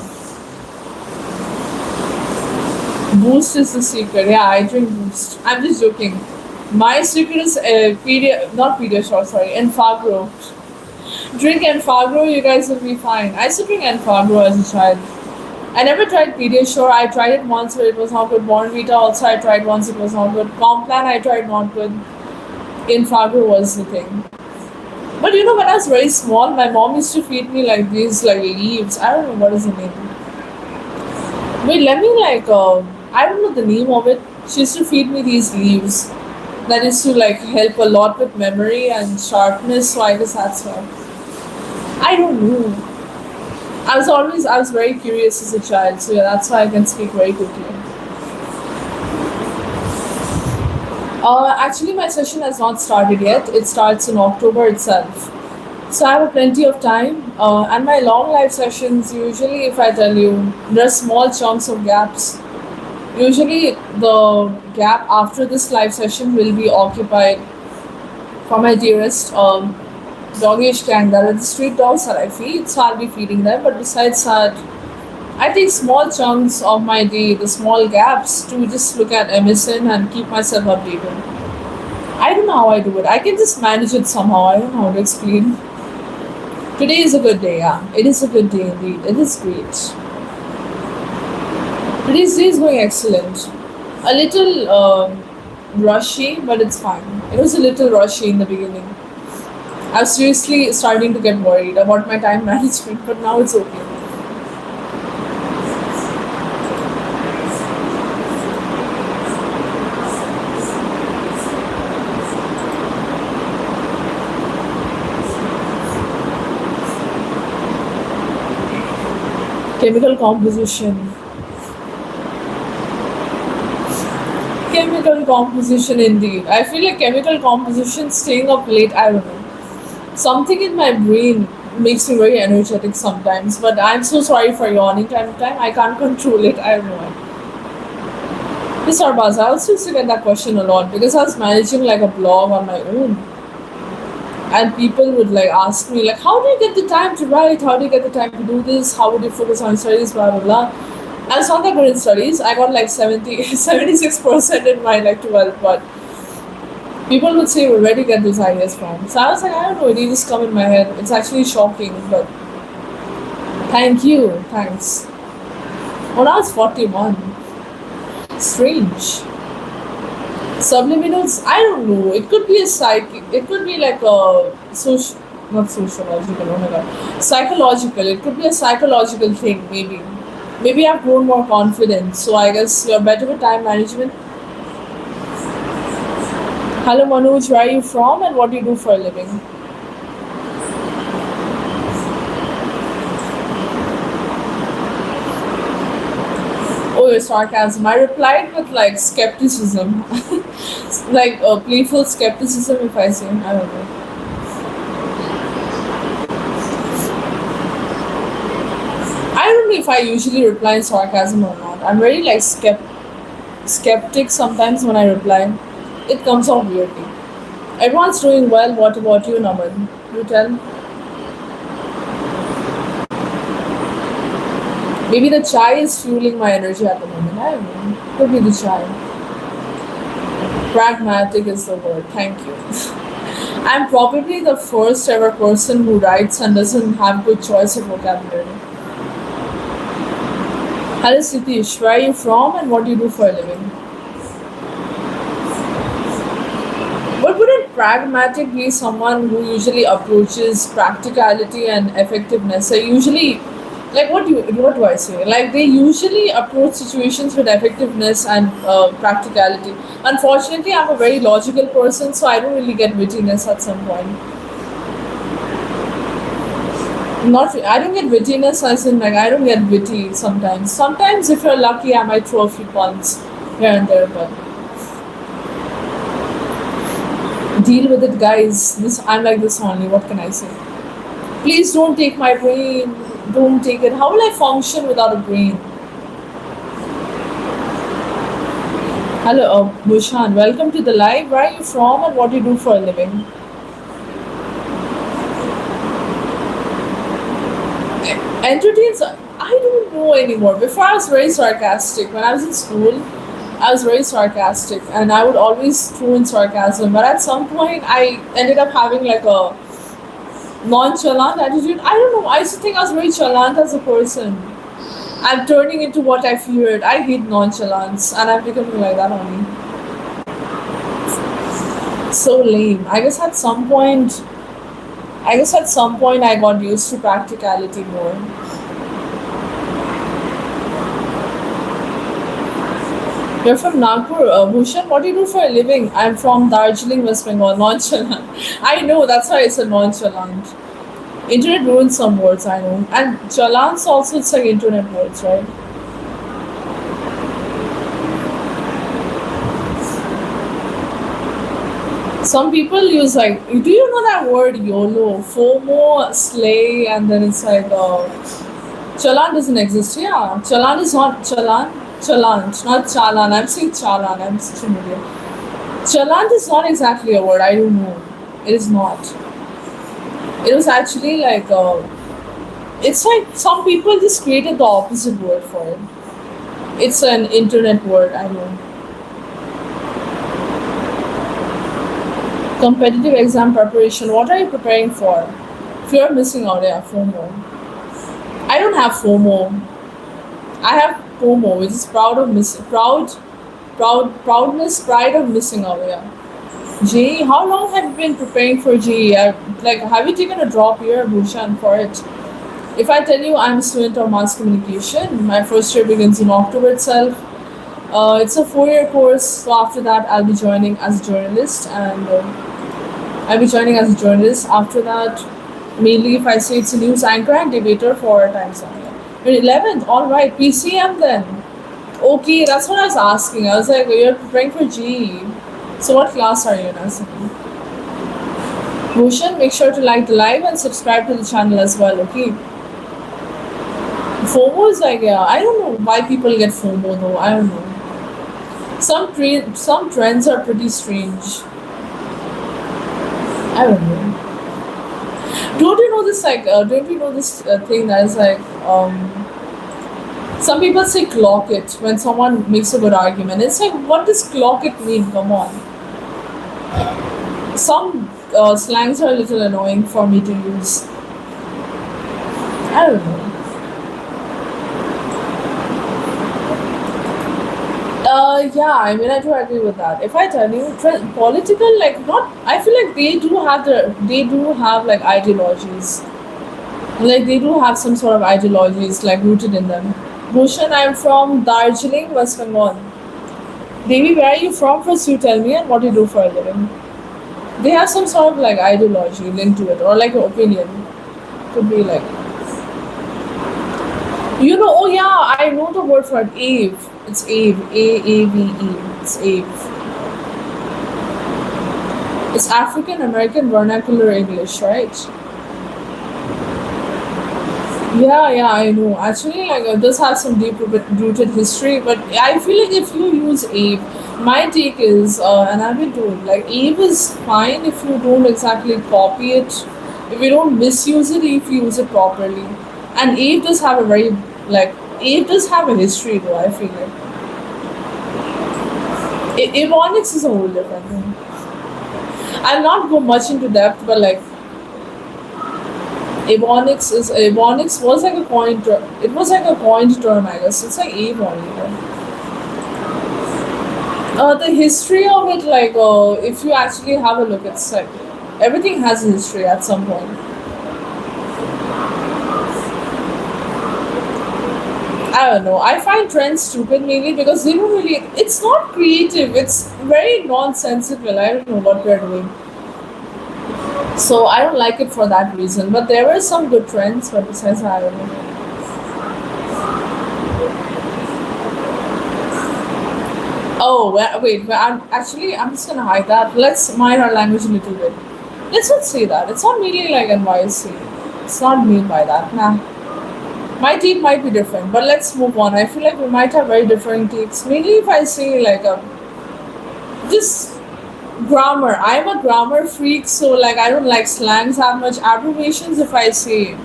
Boost is the secret. Yeah, I drink Boost. I'm just joking. My secret is not Pediasure, sorry, Enfagro. Drink Enfagro, you guys will be fine. I used to drink Enfagro as a child. I never tried Pediasure. I tried it once, but it was not good. Bornvita also I tried once, it was not good. Complan I tried, not good. Enfagro was the thing. But you know, when I was very small, my mom used to feed me like these like leaves. I don't know what is the name. Wait, let me like I don't know the name of it. She used to feed me these leaves that used to like help a lot with memory and sharpness. So I guess that's why. I don't know. I was very curious as a child, so yeah, that's why I can speak very quickly. Actually, my session has not started yet. It starts in October itself. So I have plenty of time. And my long live sessions, usually, if I tell you, there are small chunks of gaps. Usually, the gap after this live session will be occupied for my dearest doggish gang. That are the street dogs that I feed, so I'll be feeding them. But besides that, I take small chunks of my day, the small gaps, to just look at MSN and keep myself updated. I don't know how I do it. I can just manage it somehow. I don't know how to explain. Today is a good day, yeah. It is a good day indeed. It is great. Today's day is going excellent. A little rushy, but it's fine. It was a little rushy in the beginning. I was seriously starting to get worried about my time management, but now it's okay. Chemical composition. Chemical composition indeed. I feel like chemical composition staying up late, I don't know. Something in my brain makes me very energetic sometimes, but I'm so sorry for yawning time to time. I can't control it. I don't know why. Yes, Arbaz, I also used to get that question a lot because I was managing like a blog on my own. And people would like ask me like, how do you get the time to write? How do you get the time to do this? How would you focus on studies? Blah blah blah. I was not that good in studies. I got like 76% in my like 12th, but people would say, well, where do you get those ideas from? So I was like, I don't know, they just come in my head. It's actually shocking, but thank you, thanks. When I was 41, strange. Subliminals, I don't know. It could be a psychic, it could be like a social, not sociological, oh my god, psychological. It could be a psychological thing, maybe. Maybe I've grown more confident, so I guess you're better with time management. Hello Manoj, where are you from and what do you do for a living? with sarcasm. I replied with like skepticism, like playful skepticism. If I say, I don't know. I don't know if I usually reply in sarcasm or not. I'm very like skeptic sometimes when I reply. It comes off weirdly. Everyone's doing well. What about you, Naman? You tell. Maybe the chai is fueling my energy at the moment. I don't know. Could be the chai. Pragmatic is the word. Thank you. I'm probably the first ever person who writes and doesn't have good choice of vocabulary. Hello, Sitish. Where are you from and what do you do for a living? But wouldn't pragmatic be someone who usually approaches practicality and effectiveness? So usually, like what do I say? Like they usually approach situations with effectiveness and practicality. Unfortunately, I'm a very logical person, so I don't really get wittiness at some point. Not I don't get wittiness as in like I don't get witty sometimes. Sometimes if you're lucky, I might throw a few puns here and there, but deal with it, guys. This I'm like this only. What can I say? Please don't take my brain. Don't take it. How will I function without a brain? Hello, Bushan. Welcome to the live. Where are you from and what do you do for a living? Entertains. I don't know anymore. Before I was very sarcastic. When I was in school, I was very sarcastic, and I would always throw in sarcasm. But at some point, I ended up having like a nonchalant attitude. I don't know. I used to think I was very chalant as a person. I'm turning into what I feared. I hate nonchalance, and I'm becoming like that only. So lame. I guess at some point I got used to practicality more. You're from Nagpur, Bhushan. What do you do for a living? I'm from Darjeeling, West Bengal. Nonchalant. I know, that's why it's a nonchalant. Internet ruins some words, I know. And chalans also, it's like internet words, right? Some people use like, do you know that word YOLO? FOMO, slay, and then it's like, chalan doesn't exist. Yeah, chalan is not chalan. Chalant, not chalan. I'm saying chalan. I'm such an idiot. Chalant is not exactly a word. I don't know. It is not. It was actually like it's like some people just created the opposite word for it. It's an internet word. I know. Competitive exam preparation. What are you preparing for? Fear of missing out. Yeah, FOMO. I don't have FOMO. I have FOMO, which is proudness, pride of missing out. Yeah. JE, how long have you been preparing for JE? Like, have you taken a drop year, Bhushan, for it? If I tell you I'm a student of mass communication, my first year begins in October itself. It's a 4-year course, so after that I'll be joining as a journalist, and I'll be joining as a journalist. After that, mainly if I say it's a news anchor and debater for Times Online. 11th, all right, PCM then. Okay, that's what I was asking. I was like, you're preparing for GE. So what class are you in? Bhushan, make sure to like the live and subscribe to the channel as well, okay? FOMO is like, yeah, I don't know why people get FOMO though. I don't know. Some trends are pretty strange. I don't know. Don't you know this like? Don't you know this thing that is like? Some people say clock it when someone makes a good argument. It's like, what does clock it mean? Come on. Some slangs are a little annoying for me to use. I don't know. Yeah, I mean, I do agree with that. If I tell you, political, like, not, I feel like they do have like ideologies. Like, they do have some sort of ideologies, like, rooted in them. Bhushan, I'm from Darjeeling, West Bengal. Devi, where are you from? First, you tell me, and what do you do for a living? They have some sort of like ideology linked to it, or like an opinion. Could be like. You know, oh yeah, I know the word for it. Ave. It's Ave. A-A-V-E. It's Ave. It's African American Vernacular English, right? Yeah, yeah, I know. Actually, like this has some deep rooted history, but I feel like if you use Ape, my take is, and I've been told, like Ape is fine if you don't exactly copy it, if you don't misuse it, if you use it properly. And Ape does have a very like Ape does have a history though. I feel like Ebonics is a whole different thing. I'll not go much into depth, but like Ebonics was like a coined it was like a coined term, I guess. It's like Avon even. The history of it, like if you actually have a look, it's like everything has a history at some point. I don't know. I find trends stupid mainly because they don't really. It's not creative. It's very nonsensical. I don't know what they're doing. So I don't like it for that reason. But there were some good trends, but besides, I don't know. Oh, I'm just gonna hide that. Let's mind our language a little bit. Let's not say that. It's not really like NYC. It's not mean by that. Nah. My take might be different, but let's move on. I feel like we might have very different takes. Mainly if I say like this grammar. I'm a grammar freak, so like I don't like slangs that much. Abbreviations, if I say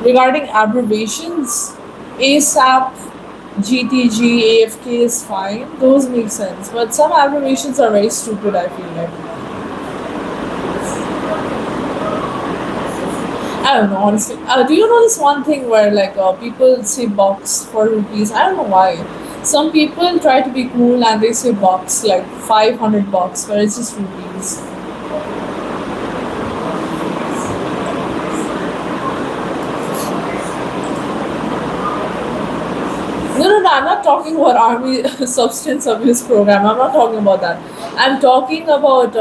regarding abbreviations, ASAP, GTG, AFK is fine. Those make sense. But some abbreviations are very stupid, I feel like. I don't know, honestly. Do you know this one thing where like people say box for rupees? I don't know why. Some people try to be cool and they say box, like 500 bucks, where it's just rupees. No, no, no, I'm not talking about army substance abuse program. I'm not talking about that. I'm talking about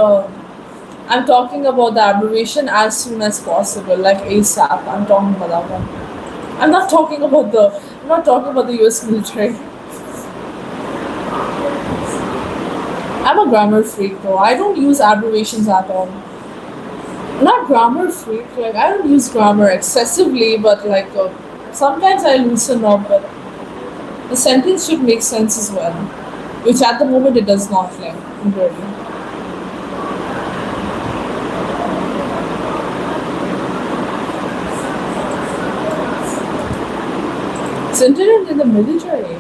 I'm talking about the abbreviation as soon as possible, like ASAP. I'm talking about that one. I'm not talking about the US military. I'm a grammar freak though. I don't use abbreviations at all. Not grammar freak, like I don't use grammar excessively, but like sometimes I loosen up, but the sentence should make sense as well. Which at the moment it does not, like, really. Centered in the military.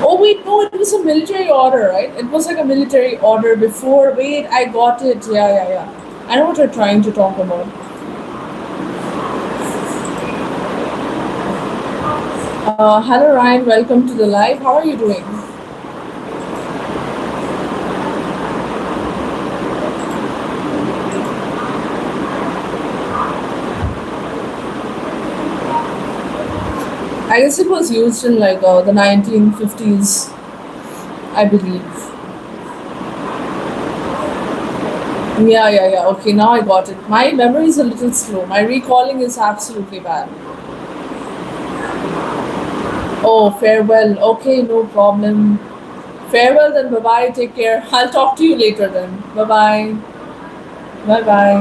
Oh wait, no, it was a military order, right? It was like a military order before. Wait, I got it. Yeah, yeah, yeah. I know what you're trying to talk about. Hello Ryan, welcome to the live. How are you doing? I guess it was used in like the 1950s, I believe. Yeah, yeah, yeah. Okay, now I got it. My memory is a little slow. My recalling is absolutely bad. Oh, farewell. Okay, no problem. Farewell then. Bye bye. Take care. I'll talk to you later then. Bye bye. Bye bye.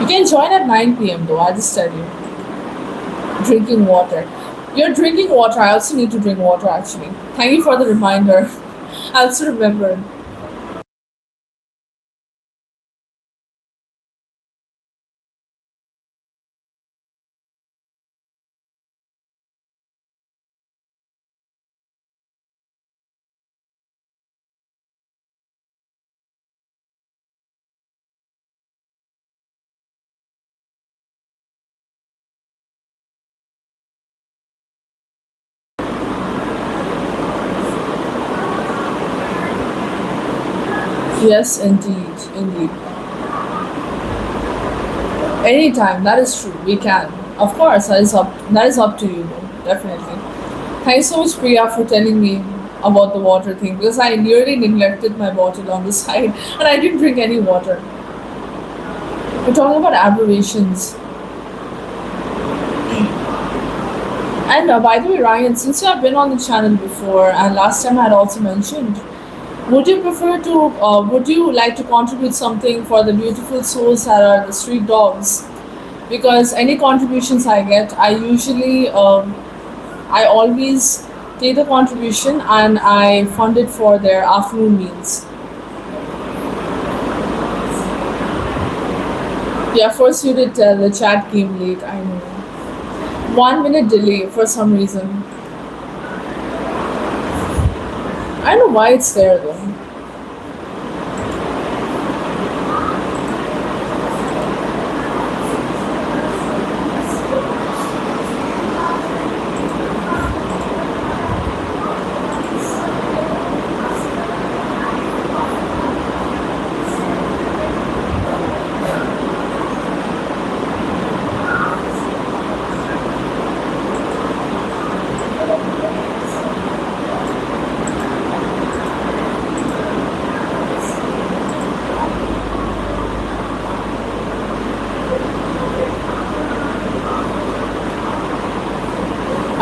You can join at 9 p.m. though. I'll just tell you. Drinking water. You're drinking water. I also need to drink water actually. Thank you for the reminder. I'll also remember. Yes, indeed. Indeed. Anytime. That is true. We can. Of course, that is up to you though. Definitely. Thanks so much, Priya, for telling me about the water thing because I nearly neglected my bottle on the side and I didn't drink any water. We're talking about abbreviations. And by the way, Ryan, since you have been on the channel before, and last time I had also mentioned, would you prefer to, would you like to contribute something for the beautiful souls that are the street dogs? Because any contributions I get, I always take the contribution and I fund it for their afternoon meals. Yeah, first you did tell the chat came late, I know. 1 minute delay for some reason. I don't know why it's there though.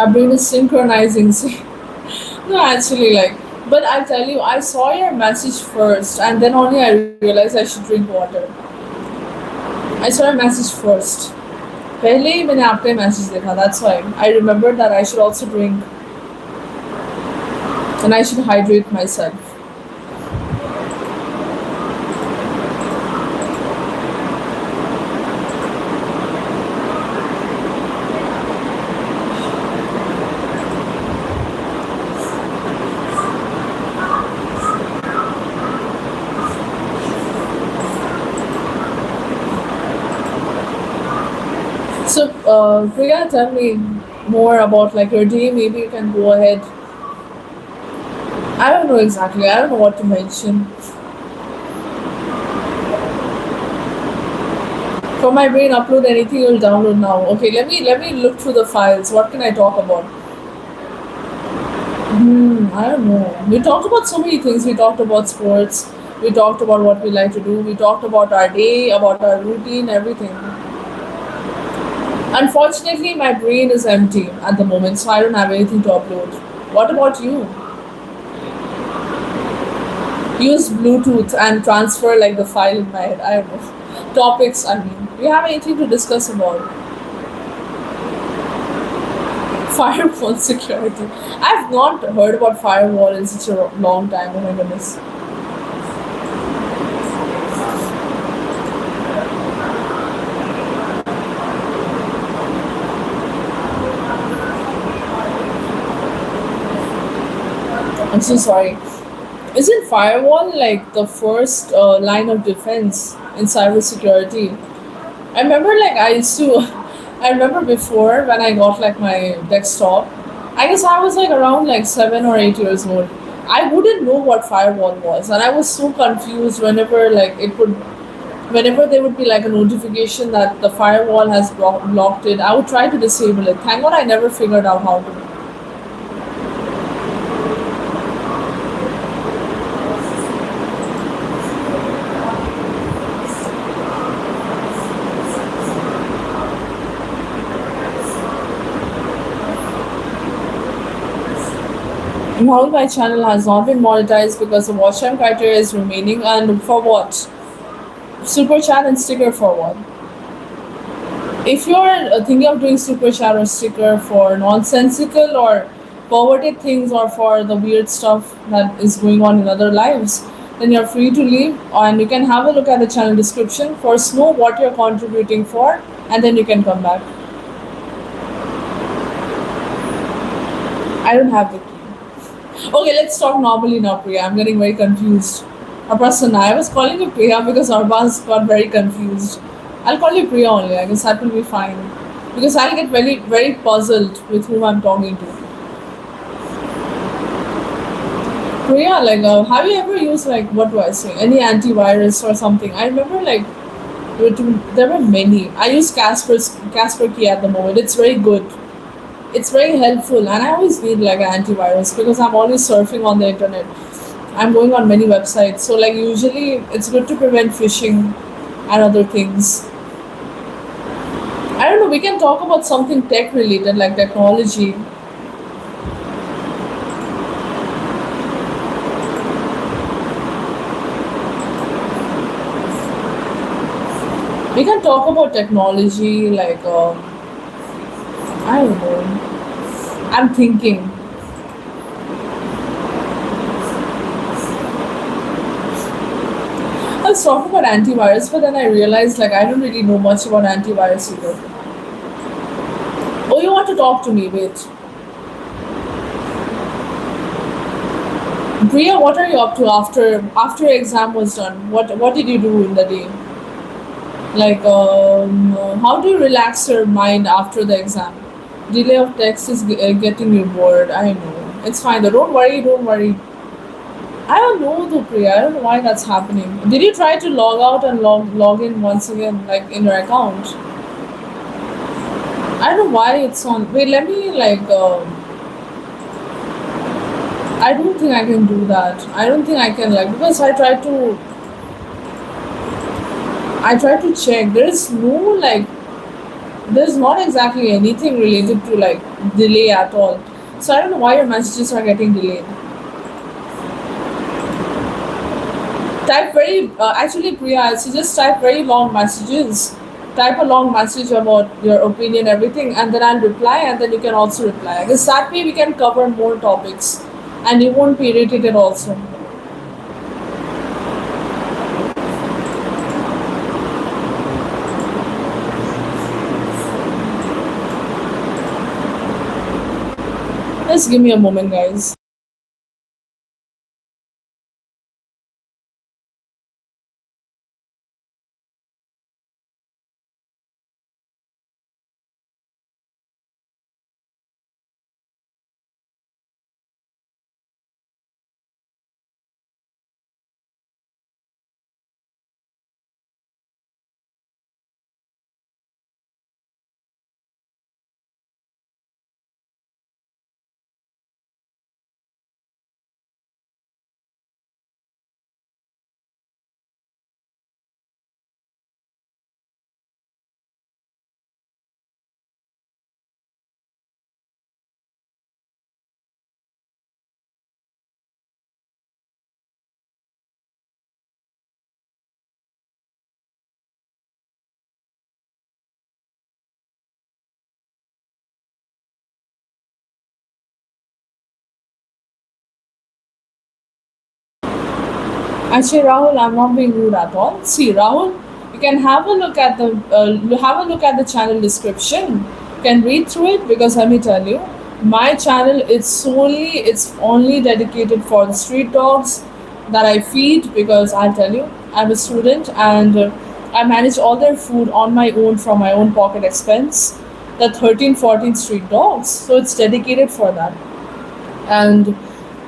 Our brain is synchronizing. No, actually, like, but I'll tell you, I saw your message first, and then only I realized I should drink water. I saw your message first. पहले ही मैंने आपका message देखा. That's why I remembered that I should also drink and I should hydrate myself. So, Priya, tell me more about like your day. Maybe you can go ahead. I don't know exactly. I don't know what to mention. For my brain, upload anything you'll download now. Okay, let me look through the files. What can I talk about? I don't know. We talked about so many things. We talked about sports. We talked about what we like to do. We talked about our day, about our routine, everything. Unfortunately, my brain is empty at the moment, so I don't have anything to upload. What about you? Use Bluetooth and transfer like the file in my head. I don't know. Topics, I mean. Do you have anything to discuss about? Firewall security. I've not heard about firewall in such a long time. Oh my goodness. I'm so sorry. Isn't firewall like the first line of defense in cybersecurity? I remember like I used to I remember before when I got like my desktop, I guess I was like around like 7 or 8 years old. I wouldn't know what firewall was and I was so confused whenever there would be like a notification that the firewall has blocked it, I would try to disable it. Thank God I never figured out how to. Now my channel has not been monetized because the watch time criteria is remaining and for what? Super chat and sticker for what? If you're thinking of doing super chat or sticker for nonsensical or perverted things or for the weird stuff that is going on in other lives, then you're free to leave and you can have a look at the channel description. First know what you're contributing for and then you can come back. I don't have the key. Okay, let's talk normally now, Priya. I'm getting very confused. Prasanna, I was calling you Priya because Arbaz got very confused. I'll call you Priya only. I guess that will be fine. Because I'll get very, very puzzled with whom I'm talking to. Priya, like, have you ever used, like, what do I say, any antivirus or something? I remember, like, there were many. I use Casper key at the moment. It's very good. It's very helpful, and I always need like an antivirus because I'm always surfing on the internet. I'm going on many websites, so like usually it's good to prevent phishing and other things. I don't know we can talk about something tech related like technology. We can talk about technology like I don't know. I'm thinking. I was talking about antivirus, but then I realized like I don't really know much about antivirus either. Oh, you want to talk to me? Wait, Priya, what are you up to after your exam was done? What did you do in the day? Like, how do you relax your mind after the exam? Delay of text is getting you bored. I know. It's fine though. Don't worry. Don't worry. I don't know though, Priya. I don't know why that's happening. Did you try to log out and log in once again, like in your account? I don't know why it's on. Wait, let me like. I don't think I can do that. I don't think I can like because I tried to check. There's no like there's not exactly anything related to like delay at all. So I don't know why your messages are getting delayed. Type very actually Priya, I suggest type very long messages. Type a long message about your opinion, everything, and then I'll reply, and then you can also reply. Because that way we can cover more topics, and you won't be irritated also. Just give me a moment, guys. Actually, Rahul, I'm not being rude at all. See, Rahul, you can have a look at the channel description. You can read through it because let me tell you, my channel it's only dedicated for the street dogs that I feed because I'll tell you, I'm a student and I manage all their food on my own from my own pocket expense. The 13, 14 street dogs, so it's dedicated for that. And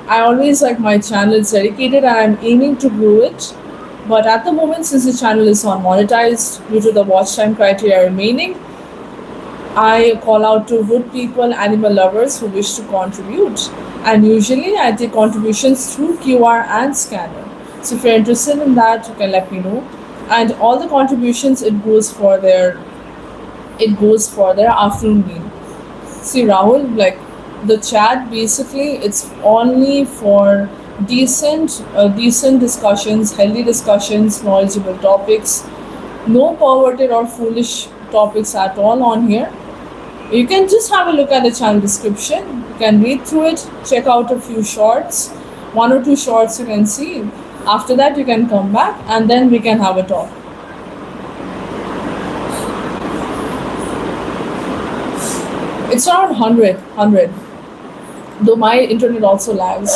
I always like my channel is dedicated and I'm aiming to grow it. But at the moment, since the channel is not monetized due to the watch time criteria remaining, I call out to good people, animal lovers who wish to contribute. And usually I take contributions through QR and scanner. So if you're interested in that, you can let me know. And all the contributions it goes for their afternoon meal. See, Rahul, like the chat basically, it's only for decent discussions, healthy discussions, knowledgeable topics. No perverted or foolish topics at all on here. You can just have a look at the channel description. You can read through it, check out a few shorts, one or two shorts you can see. After that, you can come back and then we can have a talk. It's around 100, though my internet also lags.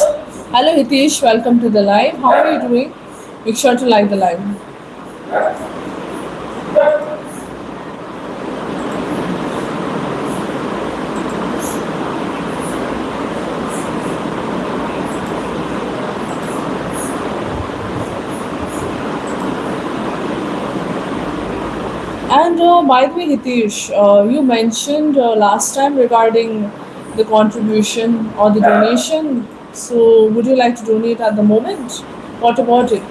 Hello Hitesh, welcome to the live. How are you doing? Make sure to like the live. And by the way, Hitesh, you mentioned last time regarding the contribution or the donation. So, would you like to donate at the moment? What about it?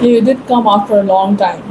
You did come after a long time.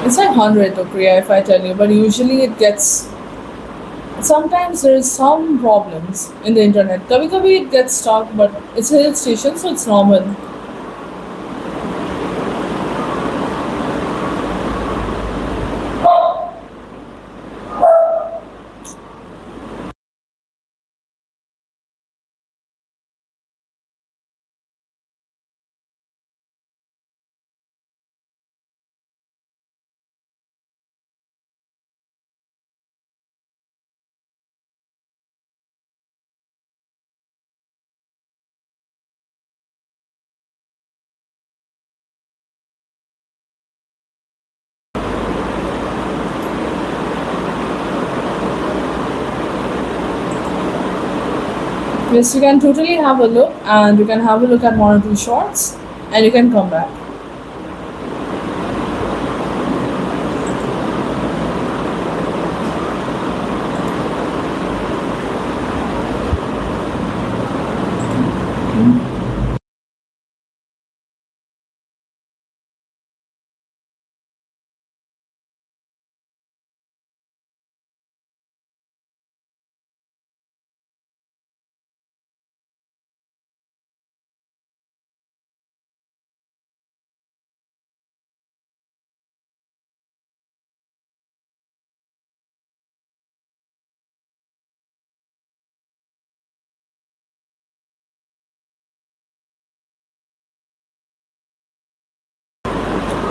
It's like 100 to Priya if I tell you, but usually it gets. Sometimes there is some problems in the internet. Kabhi kabhi it gets stuck, but it's a hill station, so it's normal. Yes, you can totally have a look, and you can have a look at one or two shorts, and you can come back.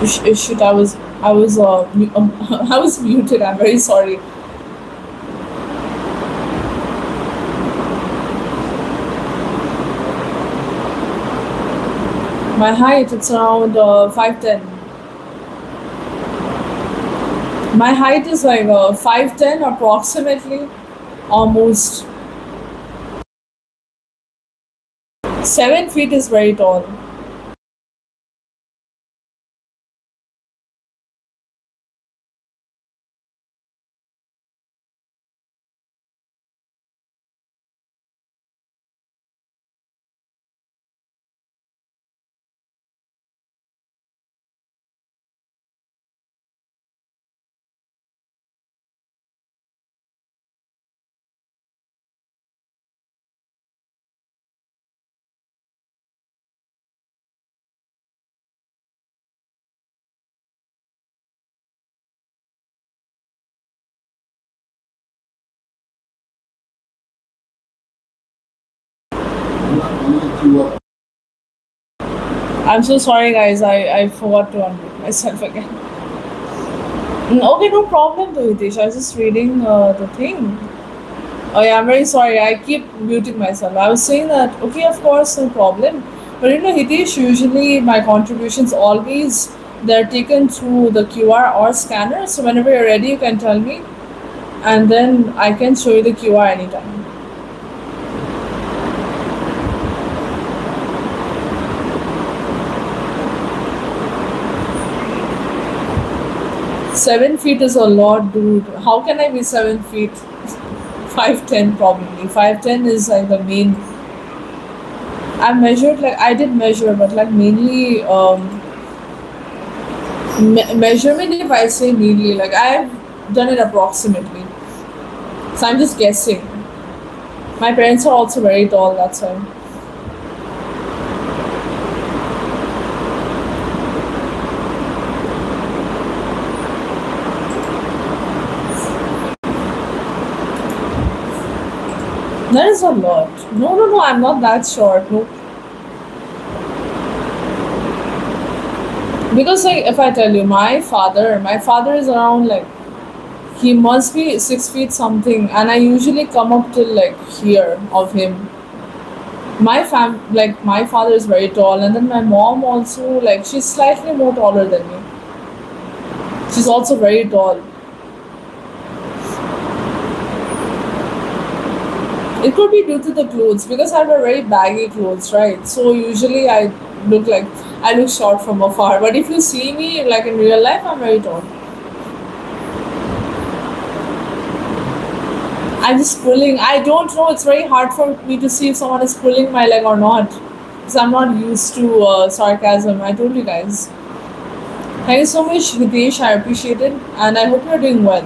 Shoot, I was muted. I'm very sorry. My height, it's around 5'10". My height is like 5'10" approximately, almost 7 feet is very tall. I'm so sorry, guys. I forgot to unmute myself again. Okay, no problem, though, Hitesh. I was just reading the thing. Oh yeah, I'm very sorry. I keep muting myself. I was saying that okay, of course, no problem. But Hitesh, usually my contributions always they're taken through the QR or scanner. So whenever you're ready, you can tell me, and then I can show you the QR anytime. 7 feet is a lot, dude. How can I be 7 feet? 5'10" probably. 5'10" is like the main. I measured like I did measure, but like mainly measurement. If I say mainly, like I've done it approximately, so I'm just guessing. My parents are also very tall. That's why. That is a lot. No, no, no. I'm not that short. No, because like if I tell you, my father is around like He must be 6 feet something, and I usually come up till like here of him. Like my father is very tall, and then my mom also, like, she's slightly more taller than me. She's also very tall. It could be due to the clothes because I wear very baggy clothes, right? So usually look like I look short from afar. But if you see me like in real life, I'm very tall. I'm just pulling. I don't know. It's very hard for me to see if someone is pulling my leg or not, because I'm not used to sarcasm. I told you guys. Thank you so much, Hitesh. I appreciate it, and I hope you're doing well.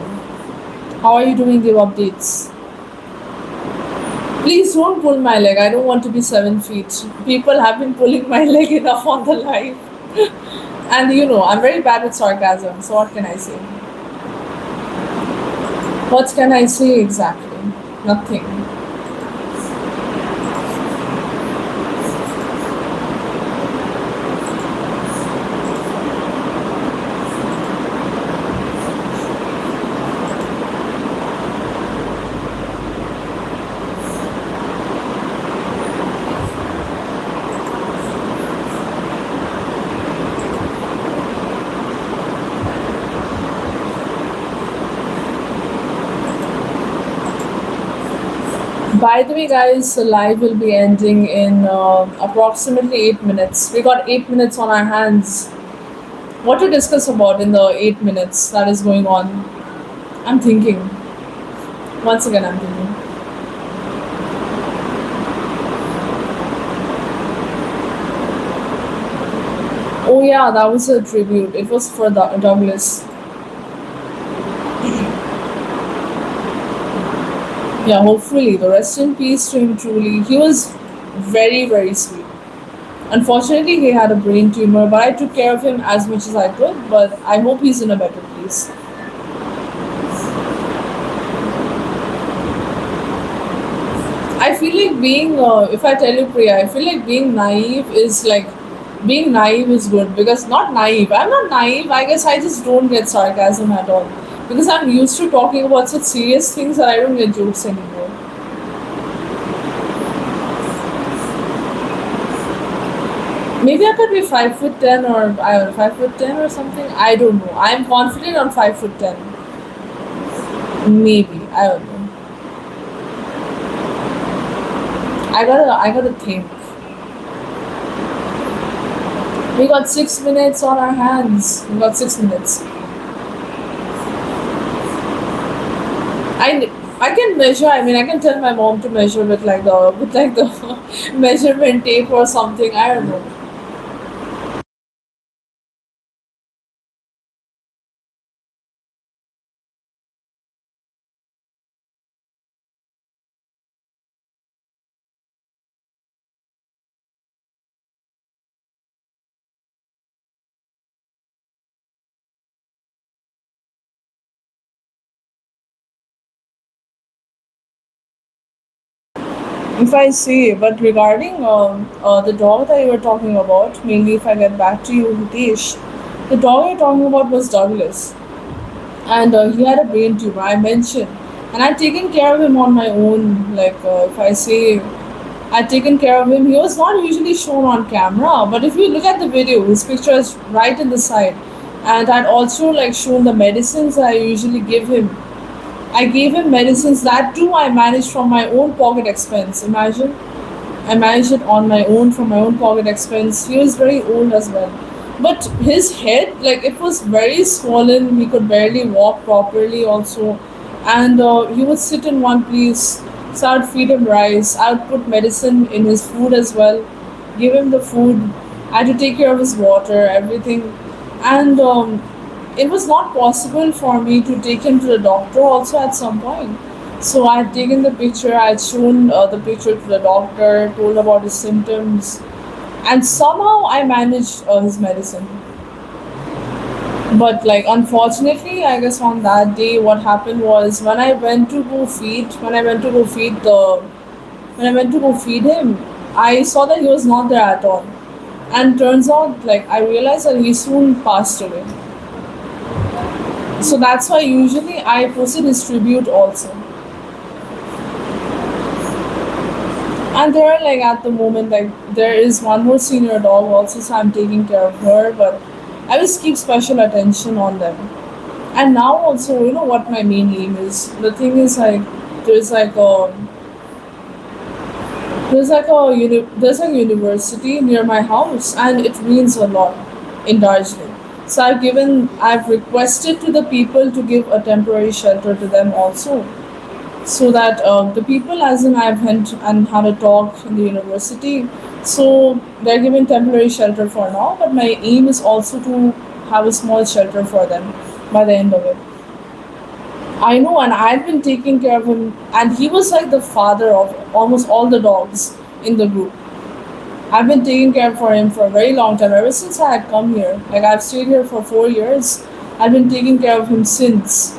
How are you doing? Give updates. Please don't pull my leg. I don't want to be 7 feet. People have been pulling my leg enough on the live. And I'm very bad with sarcasm, so what can I say? What can I say exactly? Nothing. By the way, guys, the live will be ending in approximately 8 minutes. We got 8 minutes on our hands. What to discuss about in the 8 minutes that is going on? I'm thinking. Once again, I'm thinking. Oh yeah, that was a tribute. It was for Douglas. Yeah, hopefully. The rest in peace to him truly. He was very, very sweet. Unfortunately, he had a brain tumor, but I took care of him as much as I could. But I hope he's in a better place. I feel like if I tell you Priya, I feel like being naive is good because not naive. I'm not naive. I guess I just don't get sarcasm at all because I'm used to talking about such serious things that I don't get jokes anymore. Maybe I could be 5'10" or I don't know, 5'10" or something. I don't know. I'm confident on 5'10". Maybe I don't know. I gotta think. We got 6 minutes on our hands. We got 6 minutes. I can measure. I mean, I can tell my mom to measure with like the measurement tape or something. I don't know. If I say, but regarding the dog that you were talking about, mainly if I get back to you, Hitesh, the dog you're talking about was Douglas, and he had a brain tumor. I mentioned, and I'd taken care of him on my own. Like if I say, I'd taken care of him. He was not usually shown on camera, but if you look at the video, his picture is right in the side, and I'd also like shown the medicines I usually give him. I gave him medicines that too I managed from my own pocket expense. Imagine. I managed it on my own from my own pocket expense. He was very old as well. But his head, like it was very swollen. He could barely walk properly also. And he would sit in one place. So I would feed him rice. I would put medicine in his food as well. Give him the food. I had to take care of his water, everything. And it was not possible for me to take him to the doctor also at some point. So I had taken the picture, I had shown the picture to the doctor, told about his symptoms, and somehow I managed his medicine. But like unfortunately, I guess on that day, what happened was when I went to go feed him, I saw that he was not there at all, and turns out like I realized that he soon passed away. So that's why usually I also distribute also. And there are like at the moment like there is one more senior dog also, so I'm taking care of her, but I just keep special attention on them. And now also, you know what my main aim is. The thing is like there's like a there's a university near my house, and it means a lot in Darjeeling. So I've requested to the people to give a temporary shelter to them also, so that the people, as in I've went and had a talk in the university, so they're given temporary shelter for now. But my aim is also to have a small shelter for them by the end of it. I know, and I've been taking care of him, and he was like the father of almost all the dogs in the group. I've been taking care for him for a very long time, ever since I had come here. Like, I've stayed here for 4 years. I've been taking care of him since.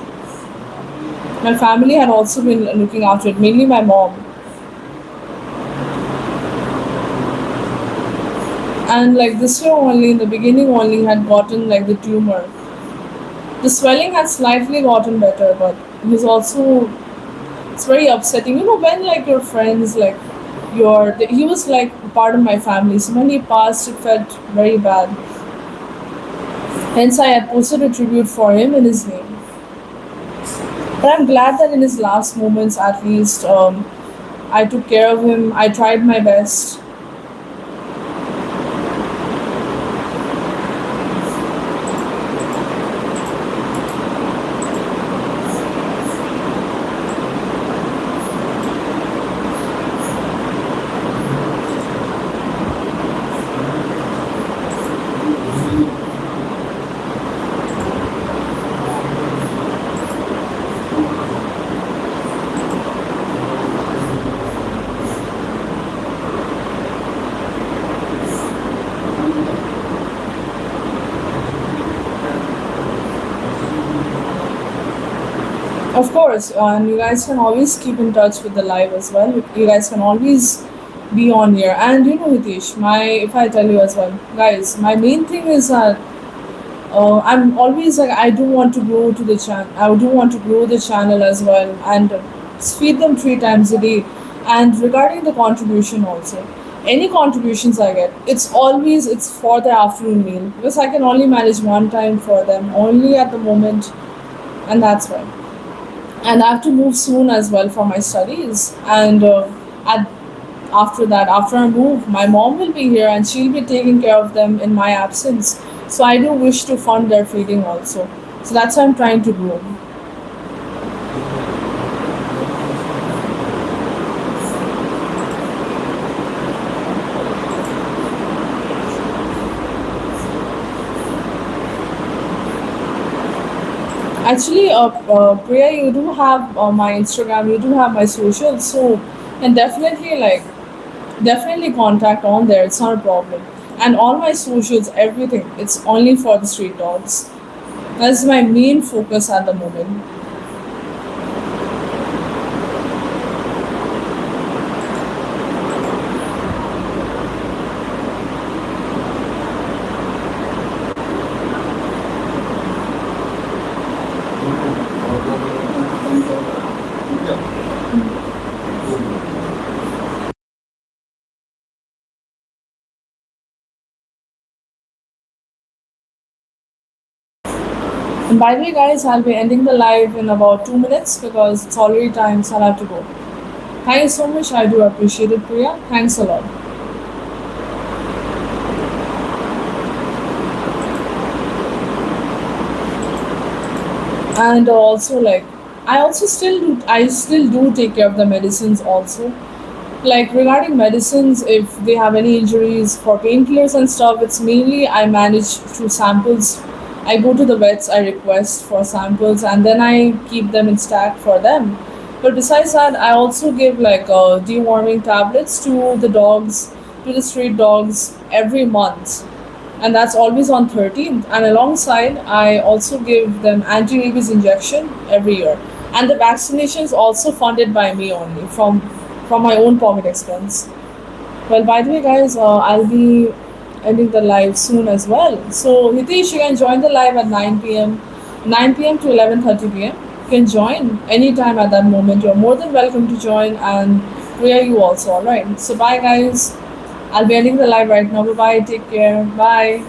My family had also been looking after it, mainly my mom. And like this year only, in the beginning only, had gotten like the tumor. The swelling had slightly gotten better, but he's also, it's very upsetting. You know, when like your friends, like he was like part of my family. So when he passed, it felt very bad. Hence, I had posted a tribute for him in his name. But I'm glad that in his last moments, at least, I took care of him. I tried my best. Of course, and you guys can always keep in touch with the live as well. You guys can always be on here. And you know, Hitesh, my if I tell you as well, guys, my main thing is that I'm always like I do want to grow to the channel. I do want to grow the channel as well, and feed them 3 times a day. And regarding the contribution also, any contributions I get, it's for the afternoon meal because I can only manage one time for them only at the moment, and that's why. And I have to move soon as well for my studies. And at after that, after I move, my mom will be here and she'll be taking care of them in my absence. So I do wish to fund their feeding also. So that's what I'm trying to do. Actually, Priya, you do have my Instagram, you do have my socials, so and definitely contact on there. It's not a problem. And all my socials, everything, it's only for the street dogs. That's my main focus at the moment. And by the way, guys, I'll be ending the live in about 2 minutes because it's already time, so I'll have to go. Thank you so much. I do appreciate it, Priya. Thanks a lot. And also, like, I still do take care of the medicines also. Like regarding medicines, if they have any injuries for painkillers and stuff, it's mainly I manage through samples. I go to the vets, I request for samples, and then I keep them in stack for them. But besides that, I also give like deworming tablets to the dogs, to the street dogs every month, and that's always on 13th. And alongside, I also give them anti-rabies injection every year, and the vaccination is also funded by me only from my own pocket expense. Well, by the way, guys, I'll be ending the live soon as well. So Hitesh, you can join the live at 9 p.m. 9 p.m. to 11:30 p.m. You can join anytime at that moment. You're more than welcome to join, and we are you also. All right. So bye, guys. I'll be ending the live right now. Bye bye. Take care. Bye.